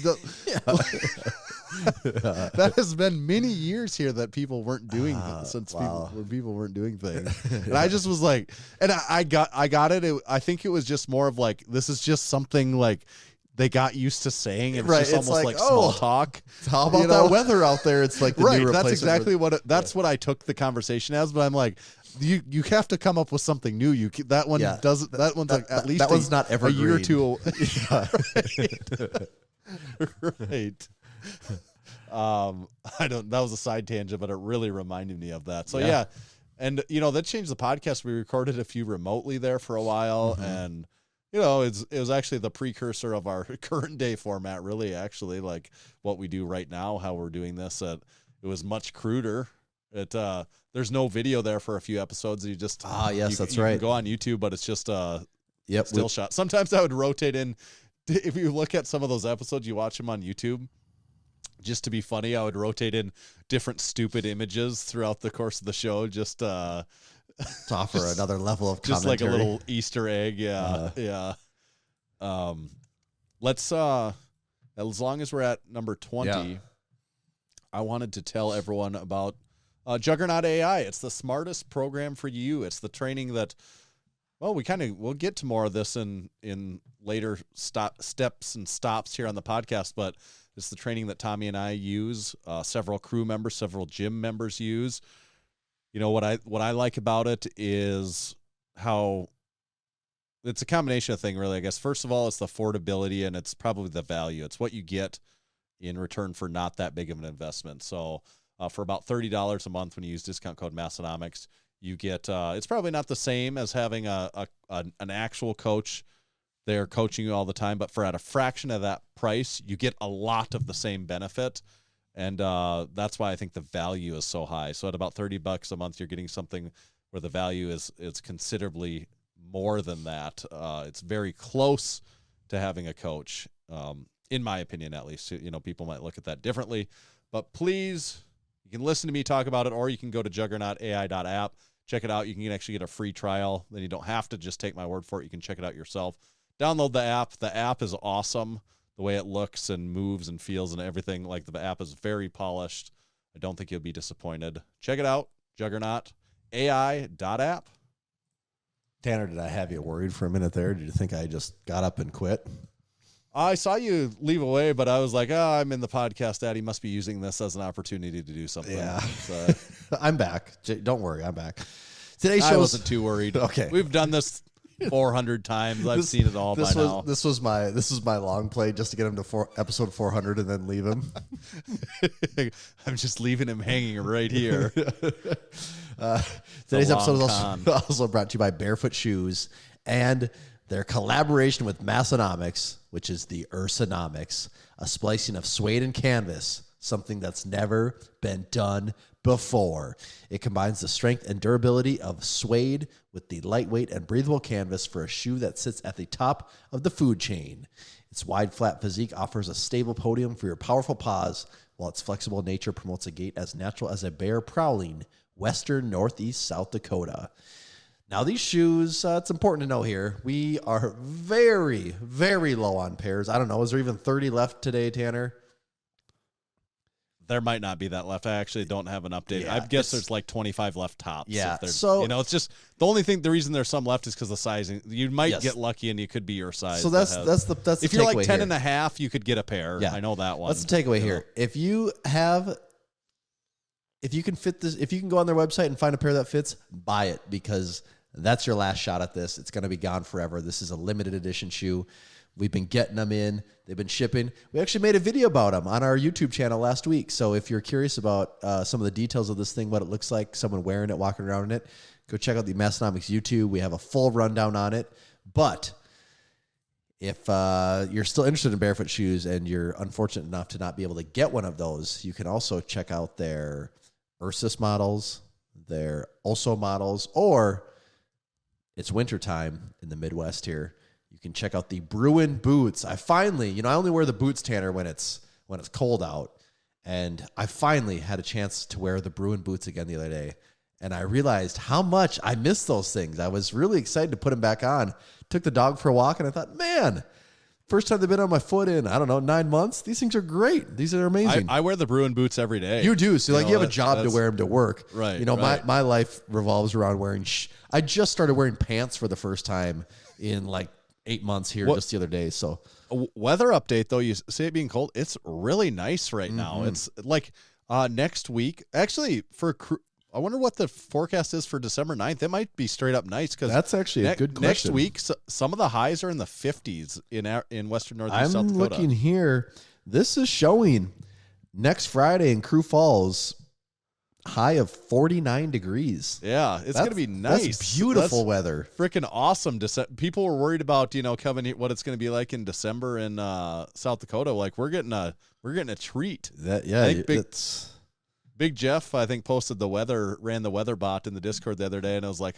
has been many years here that people weren't doing people weren't doing things, and I just was like, and I got it. I think it was just more of like, this is just something like they got used to saying, and it's Right, just it's almost like, like small oh, talk. How about You know? that weather out there? It's like the Right, new that's replacement exactly for- what what I took the conversation as. But I'm like, you have to come up with something new. That one Yeah. doesn't. That one's like at least that one's not a year or evergreen. two. Yeah. Right. I don't. That was a side tangent, but it really reminded me of that. So Yeah. yeah, and you know that changed the podcast. We recorded a few remotely there for a while, and you know it was actually the precursor of our current day format. Really, actually, like what we do right now, how we're doing this. It was much cruder. There's no video there for a few episodes. You just yes, that's you right. can go on YouTube, but it's just Yep. still shot. Sometimes I would rotate in. If you look at some of those episodes, you watch them on YouTube. Just to be funny, I would rotate in different stupid images throughout the course of the show, just to offer another level of just commentary. like a little Easter egg. Yeah, yeah. Let's as long as we're at number 20, Yeah. I wanted to tell everyone about Juggernaut AI. It's the smartest program for you. It's the training that, well, we'll get to more of this in later steps and stops here on the podcast, but it's the training that Tommy and I use, several crew members, several gym members use. You know, what I like about it is how it's a combination of things, really, I guess. First of all, it's the affordability, and it's probably the value. It's what you get in return for not that big of an investment. So for about $30 a month when you use discount code Massenomics, you get it's probably not the same as having an actual coach there coaching you all the time, but for at a fraction of that price, you get a lot of the same benefit. And that's why I think the value is so high. So at about $30 a month, you're getting something where the value is considerably more than that. It's very close to having a coach, in my opinion, at least. You know, people might look at that differently, but please, you can listen to me talk about it, or you can go to juggernautai.app, check it out. You can actually get a free trial. Then you don't have to just take my word for it. You can check it out yourself. Download the app. The app is awesome. The way it looks and moves and feels and everything. Like, the app is very polished. I don't think you'll be disappointed. Check it out. juggernautai.app. Tanner, did I have you worried for a minute there? Did you think I just got up and quit? I saw you leave away, but I was like, I'm in the podcast, Dad. He must be using this as an opportunity to do something. Yeah. So, I'm back. Don't worry, I'm back. Today's show I wasn't too worried. Okay. We've done this 400 times. I've seen it all by now. This was my long play just to get him to episode 400 and then leave him. I'm just leaving him hanging right here. Today's a episode is long also brought to you by Bearfoot Shoes and their collaboration with Massenomics, which is the Ursanomics, a splicing of suede and canvas, something that's never been done before. It combines the strength and durability of suede with the lightweight and breathable canvas for a shoe that sits at the top of the food chain. Its wide, flat physique offers a stable podium for your powerful paws, while its flexible nature promotes a gait as natural as a bear prowling western, northeast, South Dakota. Now, these shoes, it's important to know here, we are very, very low on pairs. I don't know, is there even 30 left today, Tanner? There might not be that left. I actually don't have an update. Yeah, I guess there's like 25 left tops. Yeah, so it's just the reason there's some left is because the sizing. You might get lucky and you could be your size. So that's the if you're like 10 here. and a half, you could get a pair. Yeah. I know that one. That's the takeaway here. If you can fit this, if you can go on their website and find a pair that fits, buy it, because that's your last shot at this. It's going to be gone forever. This is a limited edition shoe. We've been getting them in. They've been shipping. We actually made a video about them on our YouTube channel last week. So if you're curious about some of the details of this thing, what it looks like, someone wearing it, walking around in it, go check out the Massenomics YouTube. We have a full rundown on it. But if you're still interested in Bearfoot shoes and you're unfortunate enough to not be able to get one of those, you can also check out their Ursus models, their Oso models, or it's wintertime in the Midwest here. You can check out the Bruin boots. I only wear the boots, Tanner, when it's cold out. And I finally had a chance to wear the Bruin boots again the other day. And I realized how much I miss those things. I was really excited to put them back on. Took the dog for a walk, and I thought, man, first time they've been on my foot in, 9 months. These things are great. These are amazing. I wear the Bruin boots every day. You do. So you have a job to wear them to work. Right. My life revolves around wearing I just started wearing pants for the first time in like 8 months here just the other day. So weather update, though, you say it being cold, it's really nice right now. It's like next week, actually, I wonder what the forecast is for December 9th. It might be straight up nice, because that's actually a good question. Next week, some of the highs are in the 50s in western Northeast South Dakota. I'm looking here. This is showing next Friday in Crew Falls, high of 49 degreys. Yeah, it's going to be nice. That's beautiful weather. Freaking awesome. People were worried about, coming what it's going to be like in December in South Dakota. Like we're getting a treat. Big Jeff, I think, ran the weather bot in the Discord the other day, and I was like,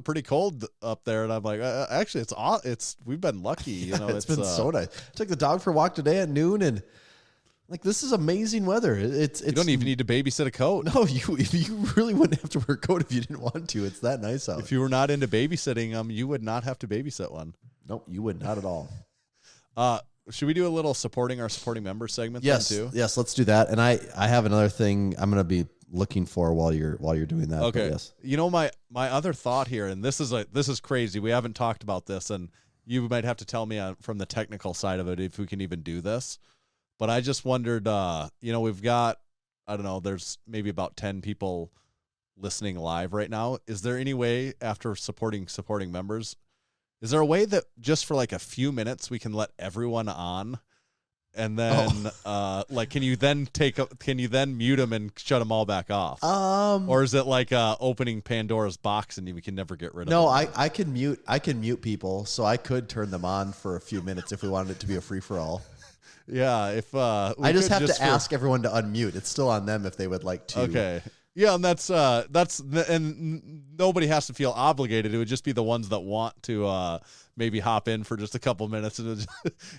pretty cold up there, and I'm like, actually, we've been lucky. It's been so nice. I took the dog for a walk today at noon, and this is amazing weather. You don't even need to babysit a coat. No, you really wouldn't have to wear a coat if you didn't want to. It's that nice out. If you were not into babysitting, you would not have to babysit one. Nope, you would not at all. Should we do a little supporting member segment then too? Yes, let's do that. And I have another thing I'm going to be looking for while you're doing that. Okay. Yes. My other thought here, and this is crazy. We haven't talked about this, and you might have to tell me from the technical side of it if we can even do this. But I just wondered, we've got, I don't know, there's maybe about 10 people listening live right now. Is there any way, after supporting members, is there a way that just for like a few minutes we can let everyone on, and then can you then mute them and shut them all back off? Or is it like opening Pandora's box and we can never get rid of them? No, I can mute people, so I could turn them on for a few minutes if we wanted it to be a free for all. Yeah, if I just have to ask everyone to unmute. It's still on them if they would like to. Okay. Yeah, and that's and nobody has to feel obligated. It would just be the ones that want to maybe hop in for just a couple minutes and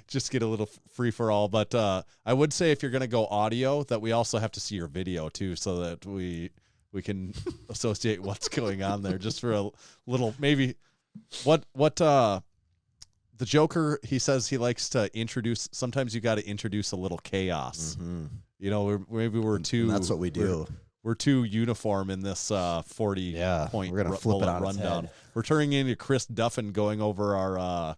just get a little free for all. But I would say if you're going to go audio, that we also have to see your video too, so that we can associate what's going on there. Just for a little, maybe what the Joker, he says he likes to introduce. Sometimes you got to introduce a little chaos. Mm-hmm. Maybe we're too. And that's what we do. We're too uniform in this 40-point we're gonna flip it on rundown. its head. We're turning into Chris Duffin going over our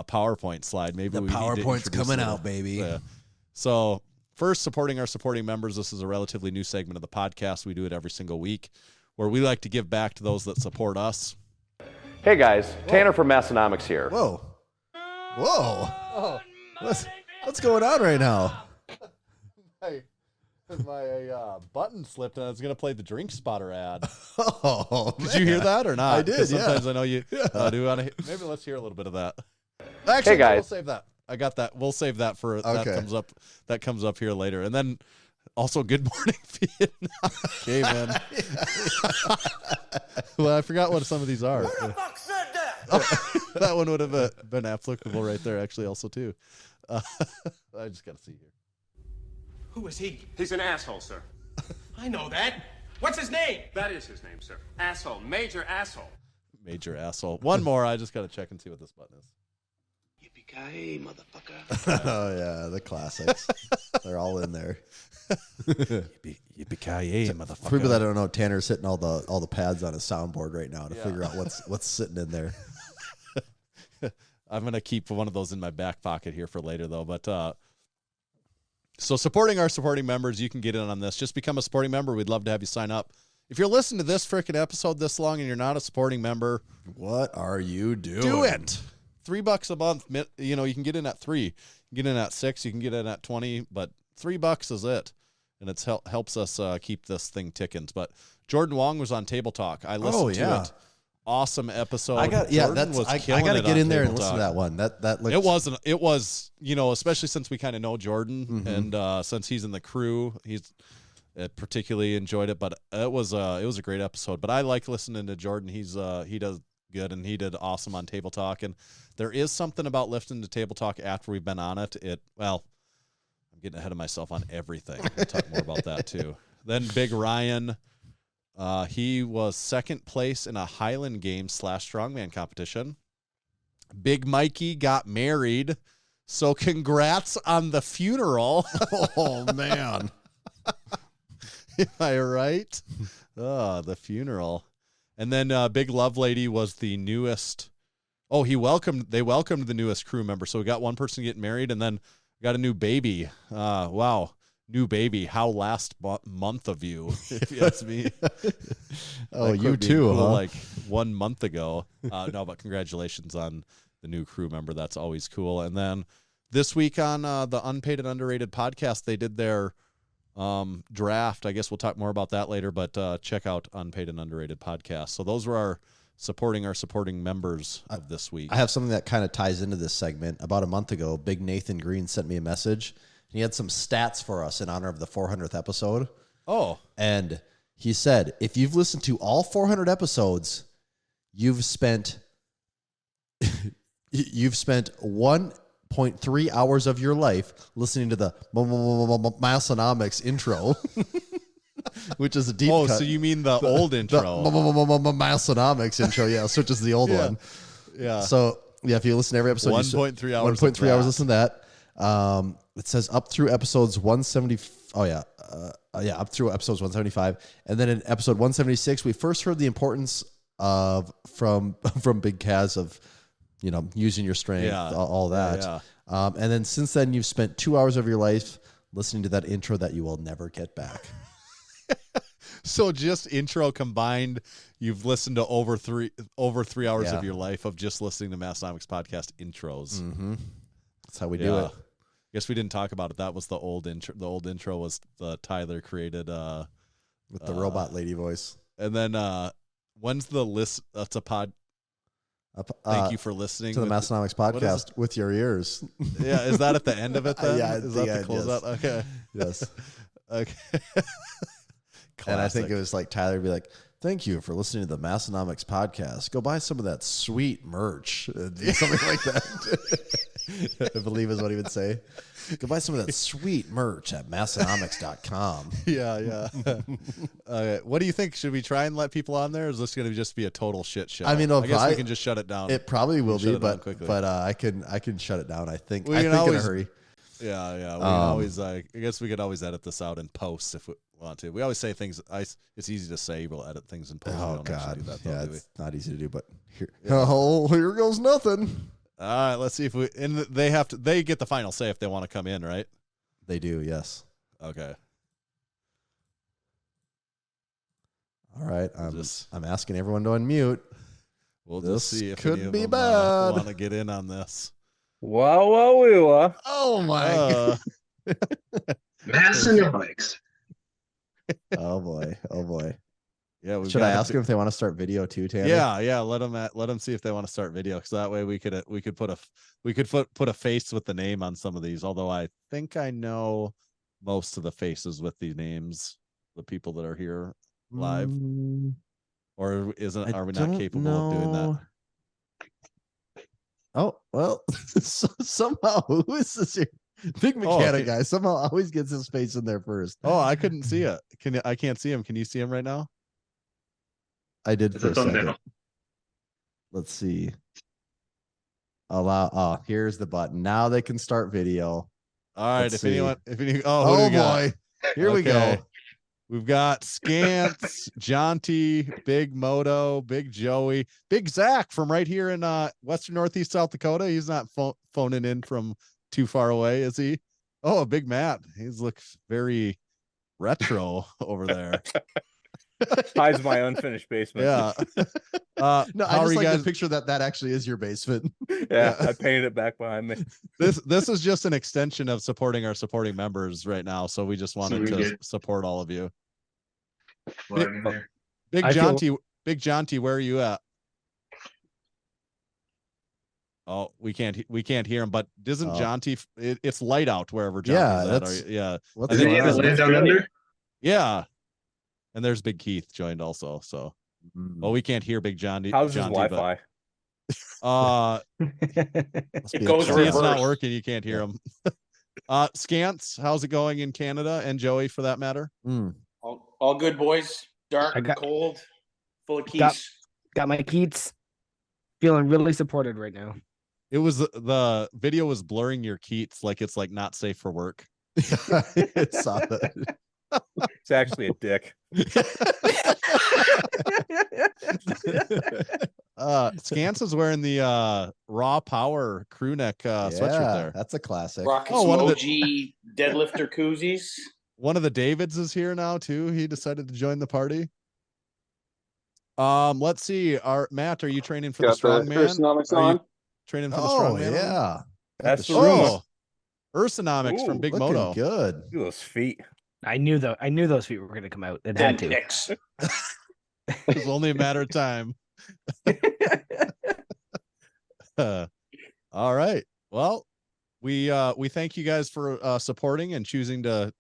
PowerPoint slide. Maybe the PowerPoint's coming out, baby. So first, supporting members. This is a relatively new segment of the podcast. We do it every single week, where we like to give back to those that support us. Hey guys, Tanner from Massenomics here. Whoa. Oh. What's going on right now? My button slipped, and I was going to play the Drink Spotter ad. Oh, did you hear that or not? I did. Sometimes I know you do. Maybe let's hear a little bit of that. Actually, hey guys, we'll save that. I got that. We'll save that for that comes up here later, and then also Good Morning Vietnam. Okay, man. Well, I forgot what some of these are. Who the fuck said that? That one would have been applicable right there, actually, also too. I just got to see here. Who is he? He's an asshole, sir. I know that. What's his name? That is his name, sir. Asshole. Major asshole. Major asshole. One more. I just got to check and see what this button is. Yippee-ki-yay, motherfucker. Oh yeah, the classics. They're all in there. Yippee-ki-yay, For motherfucker. people that don't know, Tanner's hitting all the pads on his soundboard right now to figure out what's sitting in there. I'm going to keep one of those in my back pocket here for later, though. But so supporting our supporting members, you can get in on this. Just become a supporting member. We'd love to have you sign up. If you're listening to this freaking episode this long and you're not a supporting member, What are you doing? do it. $3 a month. You know, you can get in at 3. You can get in at 6. You can get in at 20. But $3 is it. And it helps us keep this thing ticking. But Jordan Wong was on Table Talk. I listened to it. Awesome episode. I got to get in there and listen to that one. That looks. It was, you know, especially since we kind of know Jordan and since he's in the crew, particularly enjoyed it. But it was a great episode. But I like listening to Jordan. He does good, and he did awesome on Table Talk. And there is something about listening to Table Talk after we've been on it. I'm getting ahead of myself on everything. We'll talk more about that too. Then Big Ryan. He was second place in a Highland Games / strongman competition. Big Mikey got married. So congrats on the funeral. Oh man. Am I right? Oh, the funeral. And then Big Love Lady was the newest. Oh, they welcomed the newest crew member. So we got one person getting married and then got a new baby. Wow. New baby. How last month of you, if you ask me. Oh, you too, cool, huh? Like 1 month ago. No, but congratulations on the new crew member. That's always cool. And then this week on the Unpaid and Underrated podcast, they did their draft. I guess we'll talk more about that later, but check out Unpaid and Underrated podcast. So those were our supporting members of this week. I have something that kind of ties into this segment. About a month ago, Big Nathan Green sent me a message. He had some stats for us in honor of the 400th episode. Oh. And he said, if you've listened to all 400 episodes, you've spent 1.3 hours of your life listening to the Massenomics intro, which is a deep cut. Oh, so you mean the old intro. Massenomics intro, yes, which is the old one. Yeah. So, yeah, if you listen to every episode, 1.3 hours. 1.3 hours, listen to that. It says up through episodes 170. Oh yeah. Up through episodes 175. And then in episode 176, we first heard the importance of from Big Kaz of, you know, using your strength, all that. Yeah. And then since then, you've spent 2 hours of your life listening to that intro that you will never get back. So just intro combined, you've listened to over 3 hours of your life of just listening to Massenomics podcast intros. Mm-hmm. That's how we do it. Guess we didn't talk about it. That was the old intro. The old intro was the Tyler created with the robot lady voice. And then when's the list? That's a pod. Thank you for listening to the Massenomics podcast with your ears. Yeah, is that at the end of it then? Yeah, is that the closeout? Yes. Okay. Yes. Okay. And I think it was like Tyler would be like, thank you for listening to the Massenomics podcast. Go buy some of that sweet merch. Something like that. I believe is what he would say. Go buy some of that sweet merch at Massenomics.com. Yeah. What do you think? Should we try and let people on there? Or is this going to just be a total shit show? I mean, I guess we can just shut it down. It probably will be, but I can shut it down. I think in a hurry. Yeah. We can always. I guess we could always edit this out in post if we want to. We always say things. It's easy to say. We'll edit things in post. Oh we don't God, do that, yeah, do we? it's not easy to do. But here goes nothing. All right, let's see if we. And they have to. They get the final say if they want to come in, right? They do. Yes. Okay. All right. I'm asking everyone to unmute. We'll just see if could any be of them bad. want to get in on this. Oh my! Massenomics. Oh boy! Yeah. Should I ask them if they want to start video too, Tanner? Yeah. Let them see if they want to start video, because that way we could put a face with the name on some of these. Although I think I know most of the faces with these names, the people that are here live, or are we not capable of doing that? Oh well, somehow who is this here? Big mechanic guy somehow always gets his face in there first. Oh, I couldn't see it. I can't see him. Can you see him right now? I did It's for a a second. thumbnail. Let's see. Allow. Oh, here's the button. Now they can start video. All right. Let's If see. anyone, who do Oh we got? boy, here we go. Okay. We've got Scance, Jonty, Big Moto, Big Joey, Big Zach from right here in Western Northeast South Dakota. He's not phoning in from too far away, is he? Oh, Big Matt. He looks very retro over there. Hides my unfinished basement. Yeah. No, I just like the picture that actually is your basement. Yeah, I painted it back behind me. This is just an extension of supporting our supporting members right now, so we just wanted to support all of you. Big Jonty, where are you at? Oh, we can't hear him. But isn't Jonty? It's light out wherever Jonty's at. Yeah. What's Did he have a land down under? Yeah. And there's Big Keith joined also. So, well, we can't hear Big Jonty. How's his Wi-Fi? It goes see, it's not reverse. working. You can't hear him. Scance, how's it going in Canada, and Joey for that matter? All good, boys. Dark, cold, full of keys. Got my Keats. Feeling really supported right now. It was the video was blurring your Keats like it's like not safe for work. I saw that. It's actually a dick. Scance is wearing the Raw Power crew neck sweatshirt there. That's a classic. Rocking some OG deadlifter koozies. One of the Davids is here now too. He decided to join the party. Let's see. Matt, are you training for the strongman? Are you training for the strongman? Yeah. That's the room. Ursanomics from Big Moto. Good. Look at those feet. I knew those feet were going to come out. It had to. It was only a matter of time. All right. Well, we thank you guys for supporting and choosing to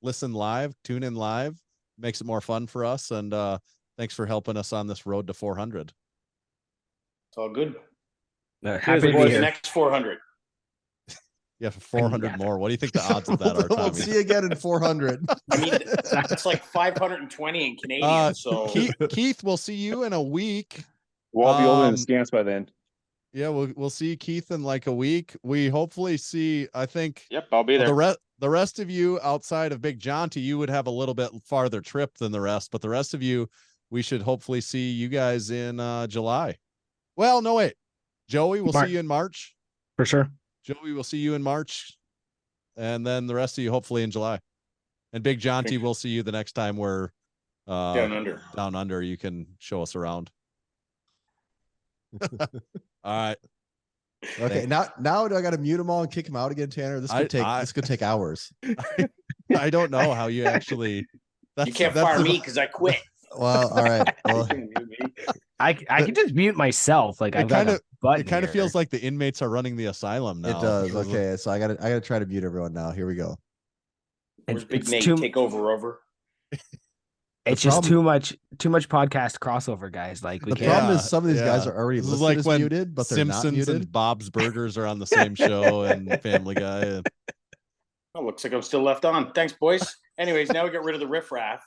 listen live, tune in live. Makes it more fun for us, and thanks for helping us on this road to 400. It's all good. Happy to be The here. next 400. Yeah, for 400 more. What do you think the odds of that are, Tommy? We'll see you again in 400. I mean, it's like 520 in Canadian. So Keith, we'll see you in a week. We'll all be older than Scance by then. Yeah, we'll see Keith in like a week. We hopefully see. I think. Yep, I'll be there. The rest of you outside of Big Jonty, you would have a little bit farther trip than the rest, but the rest of you, we should hopefully see you guys in July. Well, no wait, Joey, we'll see you in March for sure. Joey, we'll see you in March, and then the rest of you hopefully in July. And Big Jonty, we'll see you the next time we're down under. Down under, you can show us around. All right. Okay, now do I got to mute them all and kick them out again, Tanner? This could take hours. I don't know how you actually. You can't fire me because I quit. Well, all right. Well, I can just mute myself. Like it kind of feels like the inmates are running the asylum now. It does. Okay, so I gotta try to mute everyone now. Here we go. Where's Big Nate take over? It's just too much podcast crossover, guys. Like the problem is some of these guys are already listed like as when muted, but they're Simpsons not muted. and Bob's Burgers are on the same show and Family Guy. Oh, looks like I'm still left on. Thanks, boys. Anyways, now we get rid of the riffraff.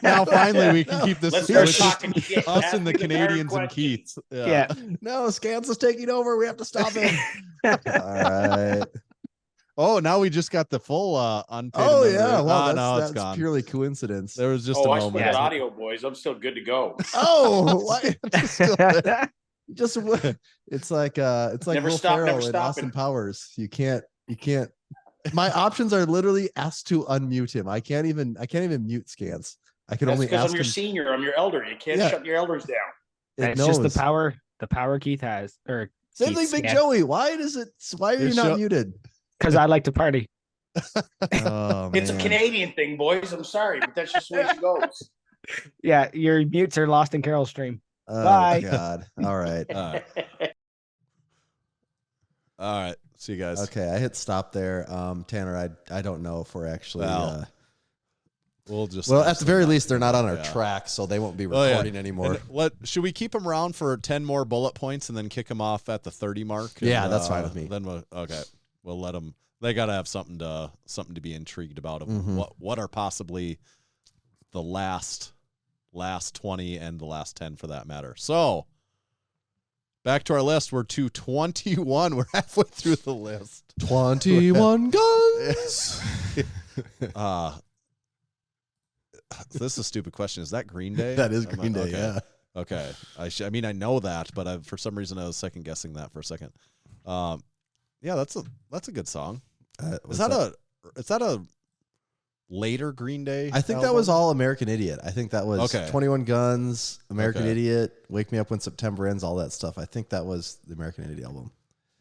Now finally we can keep this. Let's start talking shit. Us and the Canadians and Keats. Yeah. No, Scance is taking over. We have to stop him. All right. Oh, now we just got the full unpaid. Oh yeah, well it's that's gone. Purely coincidence. There was just a I moment. split audio, boys. I'm still good to go. Oh, why? Just it's like Never Will stop, Ferrell never and stopping. Austin Powers. You can't. My options are literally asked to unmute him. I can't even mute Scance. I can That's only because ask I'm your him. senior. I'm your elder. You can't shut your elders down. It's just the power Keith has. Or Same thing, Big Joey. Why are you not muted? Because I like to party. Oh, It's a man. Canadian thing, boys. I'm sorry, but that's just the way it goes. Yeah, your mutes are lost in Carol's stream. Oh, Bye. God. All right. All right. See you guys. Okay, I hit stop there. Tanner, I don't know if we're actually. We'll just. Well, at the very least, they're not on our track, so they won't be recording anymore. And should we keep them around for 10 more bullet points and then kick them off at the 30 mark? Yeah, And, that's fine with me. Then we'll let them. They got to have something to be intrigued about. Of what are possibly the last 20 and the last 10 for that matter. So, back to our list. We're to 21. We're halfway through the list. 21 guns. This is a stupid question. Is that Green Day? That is Green Day, okay. yeah. Okay. I mean, I know that, but for some reason I was second guessing that for a second. Yeah, that's a good song. Is that a later Green Day? I think album? that was all American Idiot. I think that was 21 Guns, American Idiot, Wake Me Up When September Ends, all that stuff. I think that was the American Idiot album.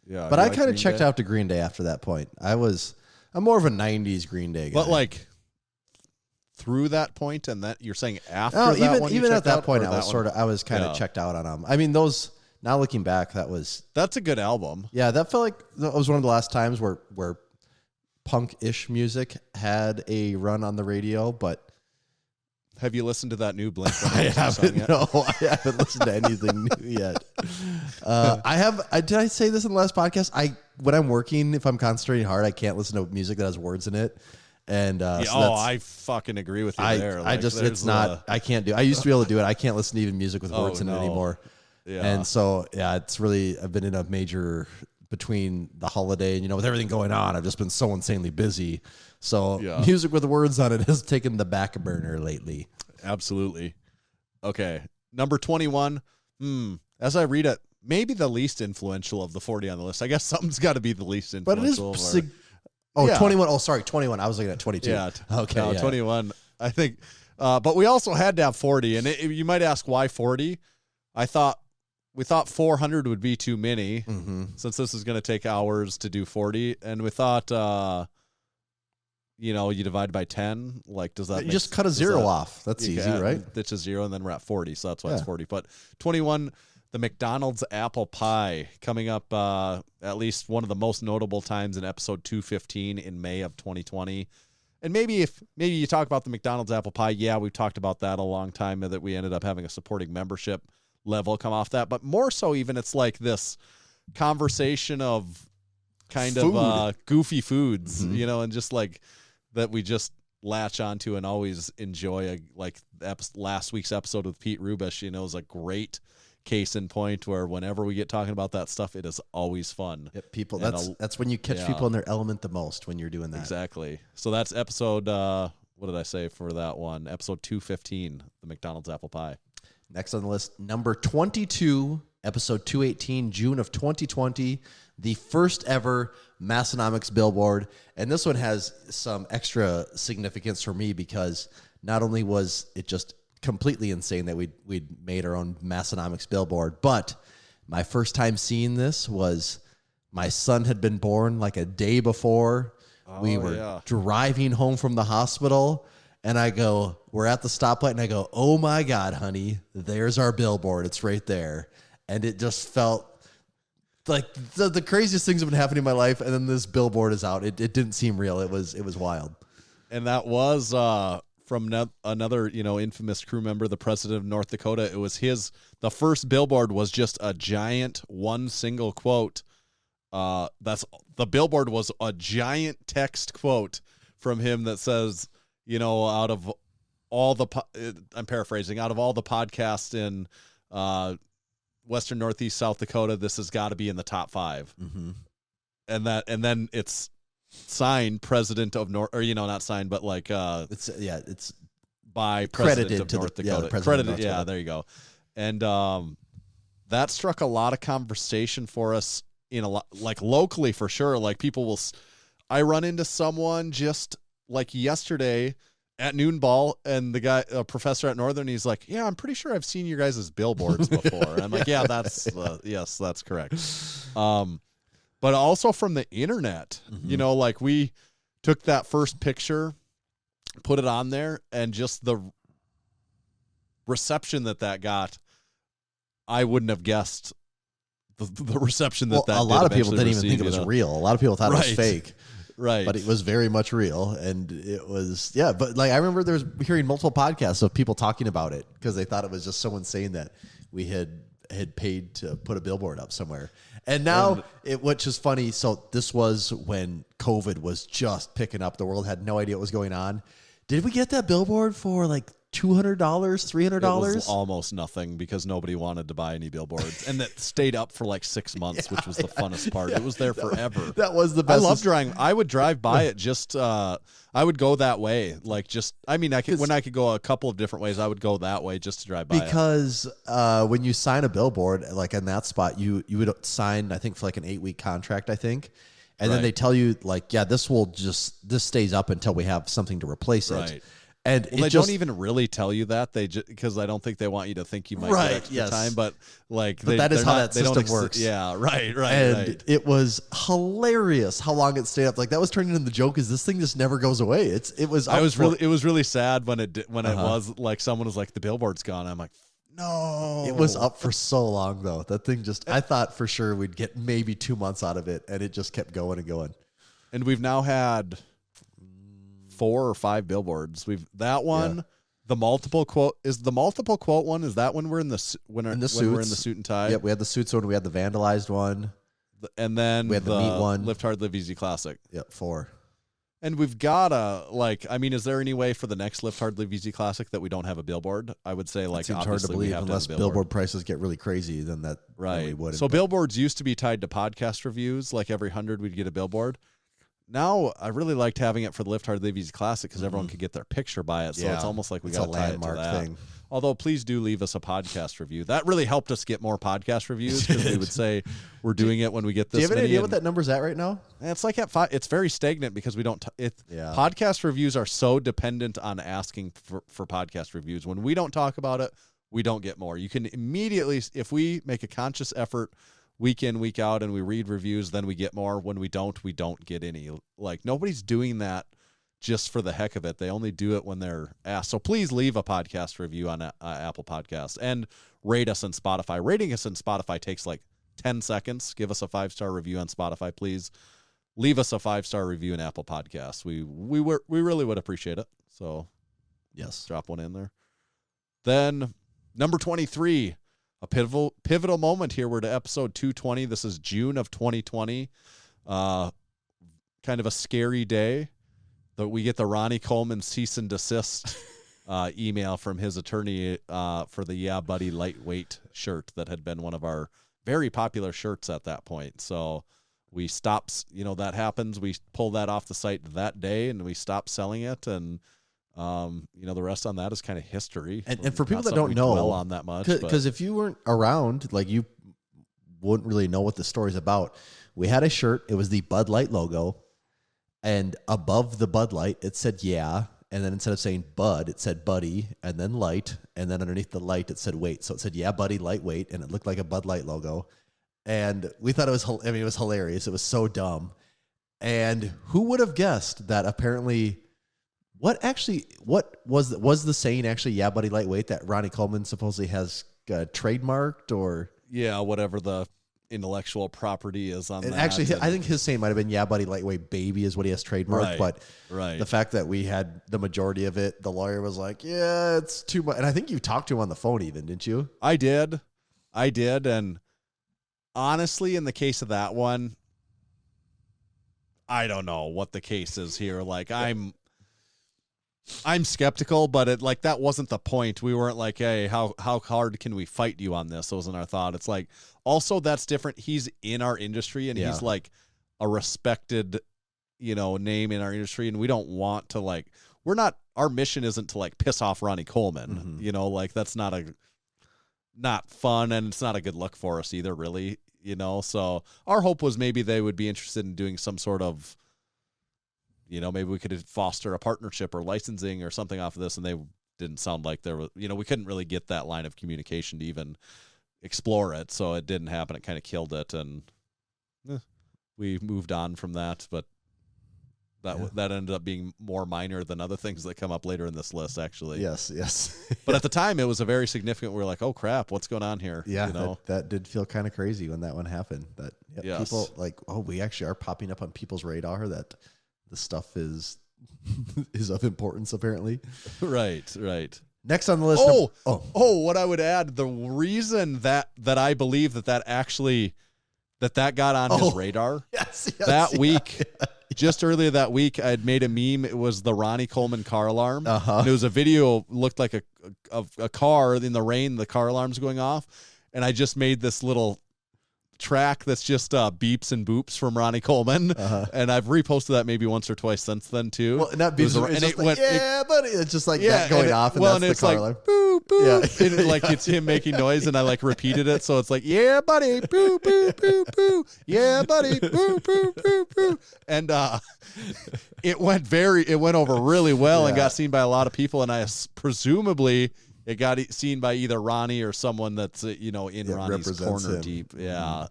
Yeah, but I kind of checked out to Green Day after that point. I'm more of a 90s Green Day guy. But like through that point, and that you're saying after that one, even at that point, I was kind of checked out on them. I mean, those, now looking back, that's a good album. Yeah, that felt like that was one of the last times where punk-ish music had a run on the radio. But have you listened to that new Blink? I haven't. Yet? No, I haven't listened to anything new yet. I have. Did I say this in the last podcast? When I'm working, if I'm concentrating hard, I can't listen to music that has words in it. And I fucking agree with you there. Like, it's not. I can't do. I used to be able to do it. I can't listen to even music with words in it anymore. Yeah. And so it's really. I've been in a major between the holiday and with everything going on. I've just been so insanely busy. So music with words on it has taken the back burner lately. Absolutely. Okay, number 21. As I read it, maybe the least influential of the 40 on the list. I guess something's got to be the least influential. But it is. 21. Oh, sorry, 21. I was looking at 22. Yeah. Okay. No, 21. I think. But we also had to have 40, and you might ask why 40. We thought 400 would be too many, since this is going to take hours to do 40, and we thought, you divide by 10. Like, does that just cut a zero off? That's easy, right? Ditch a zero, and then we're at 40, so that's why it's 40. But 21. The McDonald's apple pie coming up at least one of the most notable times in episode 215 in May of 2020. And maybe you talk about the McDonald's apple pie, we've talked about that a long time, that we ended up having a supporting membership level come off that. But more so even it's like this conversation of kind of goofy foods, and just like that we just latch onto and always enjoy. Like last week's episode with Pete Rubish, is a great case in point where whenever we get talking about that stuff, it is always fun. People, that's when you catch people in their element the most, when you're doing that. Exactly. So that's episode, what did I say for that one? Episode 215, the McDonald's apple pie. Next on the list, number 22, episode 218, June of 2020, the first ever Massenomics billboard. And this one has some extra significance for me because not only was it just completely insane that we'd made our own Massenomics billboard, but my first time seeing this was my son had been born like a day before. We were driving home from the hospital, and we're at the stoplight, and I go, oh my God, honey, there's our billboard. It's right there. And it just felt like the craziest things have been happening in my life. And then this billboard is out. It didn't seem real. It was wild. And that was, from another, infamous crew member, the president of North Dakota. It was the first billboard was just a giant one single quote. The billboard was a giant text quote from him that says, out of all I'm paraphrasing, out of all the podcasts in Western Northeast South Dakota, this has got to be in the top 5. Mm-hmm. And then it's signed president of North, or not signed, but like it's by president of North Dakota. Credited, there you go. And that struck a lot of conversation for us in a lot, like locally for sure. Like I run into someone just like yesterday at noon ball, and the guy, a professor at Northern, he's like, yeah, I'm pretty sure I've seen your guys' billboards before. And I'm like, yeah, that's yes, that's correct. But also from the internet, like we took that first picture, put it on there, and just the reception that got, I wouldn't have guessed the reception that a lot of people didn't even think it was real. A lot of people thought it was fake. Right. But it was very much real. And it was, but like I remember there was hearing multiple podcasts of people talking about it because they thought it was just someone saying that we had paid to put a billboard up somewhere. And now, which is funny, so this was when COVID was just picking up. The world had no idea what was going on. Did we get that billboard for like $200, $300? It was almost nothing because nobody wanted to buy any billboards, and that stayed up for like 6 months, which was the funnest part. It was there forever. That was the best. I love driving. I would drive by it just. I would go that way, like just. I mean, I could when I could go a couple of different ways. I would go that way just to drive by. Because when you sign a billboard, like in that spot, you would sign, I think, for like an 8-week contract, I think. And then they tell you, like, yeah, this stays up until we have something to replace it. Right. And they don't even really tell you that. They just because I don't think they want you to think you might get extra time. But like, that is how that system works. Yeah, right. And it was hilarious how long it stayed up. Like that was turning into the joke. Is this thing just never goes away? It was really sad when it was like someone was like the billboard's gone. I'm like, no. It was up for so long though. That thing just. I thought for sure we'd get maybe 2 months out of it, and it just kept going and going. And we've now had 4 or 5 billboards. The multiple quote one. Is that when we're in the we're in the suit and tie? Yep, we had the suits one. We had the vandalized one, and then we had the meat one. Lift Hard, Live Easy Classic. Yep, 4. And we've got is there any way for the next Lift Hard, Live Easy Classic that we don't have a billboard? I would say like it's hard to believe unless billboard prices get really crazy. Then that really wouldn't. So billboards used to be tied to podcast reviews. Like every 100 we'd get a billboard. Now I really liked having it for the Lift Hard, Live Easy Classic because everyone could get their picture by it. So it's almost like we got a landmark thing. Although please do leave us a podcast review. That really helped us get more podcast reviews because we would say we're doing it when we get this. Do you have any idea what that number's at right now? It's like at 5. It's very stagnant because we don't. Podcast reviews are so dependent on asking for podcast reviews. When we don't talk about it, we don't get more. You can immediately, if we make a conscious effort week in, week out, and we read reviews, then we get more. When we don't get any. Like nobody's doing that just for the heck of it. They only do it when they're asked. So please leave a podcast review on Apple Podcasts and rate us on Spotify. Rating us on Spotify takes like 10 seconds. Give us a 5-star review on Spotify, please. Leave us a 5-star review in Apple Podcasts. We really would appreciate it. So yes, drop one in there. Then number 23, a pivotal moment here. We're to episode 220. This is June of 2020. Kind of a scary day. We get the Ronnie Coleman cease and desist email from his attorney for the Yeah Buddy lightweight shirt that had been one of our very popular shirts at that point. So we stopped, that happens. We pulled that off the site that day and we stopped selling it. And, the rest on that is kind of history. And for people that don't know on that much, because if you weren't around, like you wouldn't really know what the story's about. We had a shirt. It was the Bud Light logo. And above the Bud Light, it said yeah. And then instead of saying Bud, it said Buddy, and then Light. And then underneath the light, it said Wait. So it said Yeah Buddy Lightweight, and it looked like a Bud Light logo. And we thought it was hilarious. It was so dumb. And who would have guessed that apparently, what was the saying actually, Yeah Buddy Lightweight, that Ronnie Coleman supposedly has trademarked or? Yeah, whatever the intellectual property is on that. Actually, I think his saying might have been Yeah Buddy Lightweight Baby is what he has trademarked. Right, but the fact that we had the majority of it, the lawyer was like, yeah, it's too much. And I think you talked to him on the phone even, didn't you? I did. And honestly, in the case of that one, I don't know what the case is here. Like I'm skeptical, but that wasn't the point. We weren't like, hey, how hard can we fight you on this? That wasn't our thought. It's like, also that's different. He's in our industry and he's like a respected, name in our industry. And we don't want to our mission isn't to piss off Ronnie Coleman, that's not fun. And it's not a good look for us either, really, so our hope was maybe they would be interested in doing some sort of, maybe we could foster a partnership or licensing or something off of this. And they didn't sound like there was, we couldn't really get that line of communication to even explore it. So it didn't happen. It kind of killed it. And we moved on from that. But that ended up being more minor than other things that come up later in this list, actually. Yes. But at the time, it was a very significant, we were like, oh, crap, what's going on here? Yeah, that did feel kind of crazy when that one happened. That people we actually are popping up on people's radar that the stuff is of importance, apparently. Right. Next on the list. What I would add, the reason that I believe that actually that got on his radar yes, that week just earlier that week, I had made a meme. It was the Ronnie Coleman car alarm. And it was a video, looked like a car in the rain, the car alarm's going off. And I just made this little track that's just beeps and boops from Ronnie Coleman, and I've reposted that maybe once or twice since then too. Well, not beeps, and it went, but it's just like that going off, and well, that's and the it's car like alarm. Boo boo, and like it's him making noise, and I like repeated it, so it's like yeah, buddy, boo boo boo boo, yeah, buddy, boo boo boo boo, and it went over really well and got seen by a lot of people, and I presumably. It got seen by either Ronnie or someone that's in Ronnie's corner deep. Yeah,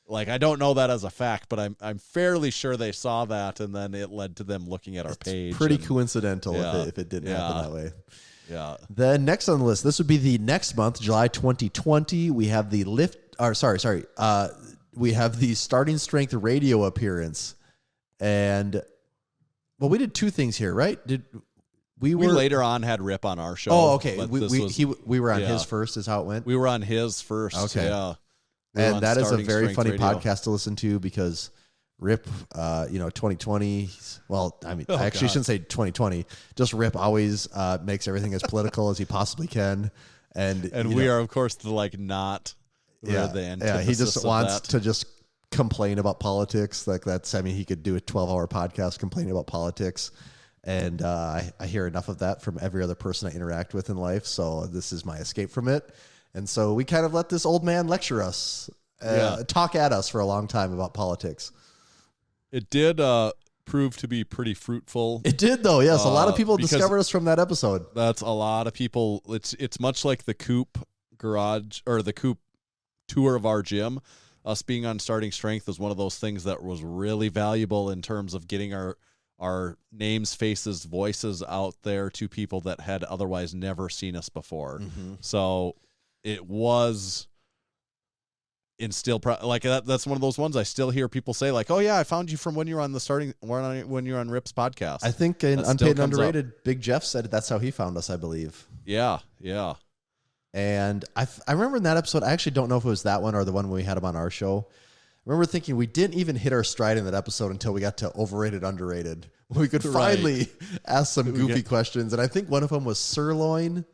like I don't know that as a fact, but I'm fairly sure they saw that, and then it led to them looking at our page. Pretty coincidental if it didn't happen that way. Yeah. Then next on the list, this would be the next month, July 2020. We have the we have the Starting Strength radio appearance, and we did two things here, right? We later on had Rip on our show. Oh, okay. We were on his first, is how it went. We were on his first. Okay. Yeah. And that is a very funny podcast to listen to because Rip, 2020. Well, I mean, I actually shouldn't say 2020. Just Rip always makes everything as political as he possibly can, and we are of course the not. The he just wants to just complain about politics. Like that's. I mean, he could do a 12-hour podcast complaining about politics. And I hear enough of that from every other person I interact with in life. So this is my escape from it. And so we kind of let this old man lecture us, talk at us for a long time about politics. It did prove to be pretty fruitful. It did, though. Yes, a lot of people discovered us from that episode. That's a lot of people. It's much like the Coop garage or the Coop tour of our gym. Us being on Starting Strength was one of those things that was really valuable in terms of getting our names, faces, voices out there to people that had otherwise never seen us before. Mm-hmm. So it was that's one of those ones I still hear people say like, oh yeah, I found you from when you were on when you were on Rip's podcast. I think in Unpaid and Underrated, Big Jeff said that's how he found us, I believe. Yeah. Yeah. And I remember in that episode, I actually don't know if it was that one or the one when we had him on our show. I remember thinking we didn't even hit our stride in that episode until we got to Overrated, Underrated. We could finally ask some goofy questions. And I think one of them was sirloin,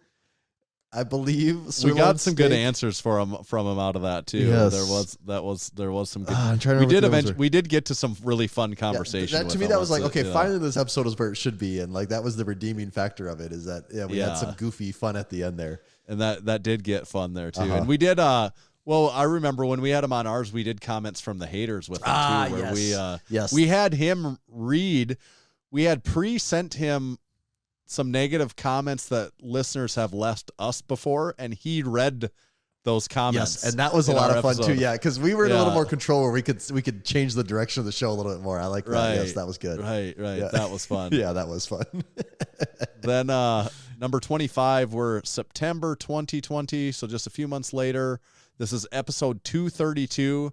I believe. We got some good answers from him out of that too. Yes. There was some good. I'm trying to we did get to some really fun conversation. To me, that was like, okay, finally this episode is where it should be. And like, that was the redeeming factor of it, is that we had some goofy fun at the end there. And that did get fun there too. And we did, well, I remember when we had him on ours, we did comments from the haters with him too, where we had him read. We had sent him some negative comments that listeners have left us before, and he read those comments. Yes, and that was a lot of fun too. Yeah, because we were in a little more control where we could change the direction of the show a little bit more. I like that. Right. Yes, that was good. Right. Yeah. That was fun. Yeah, that was fun. Then number 25, we're September 2020, so just a few months later. This is episode 232,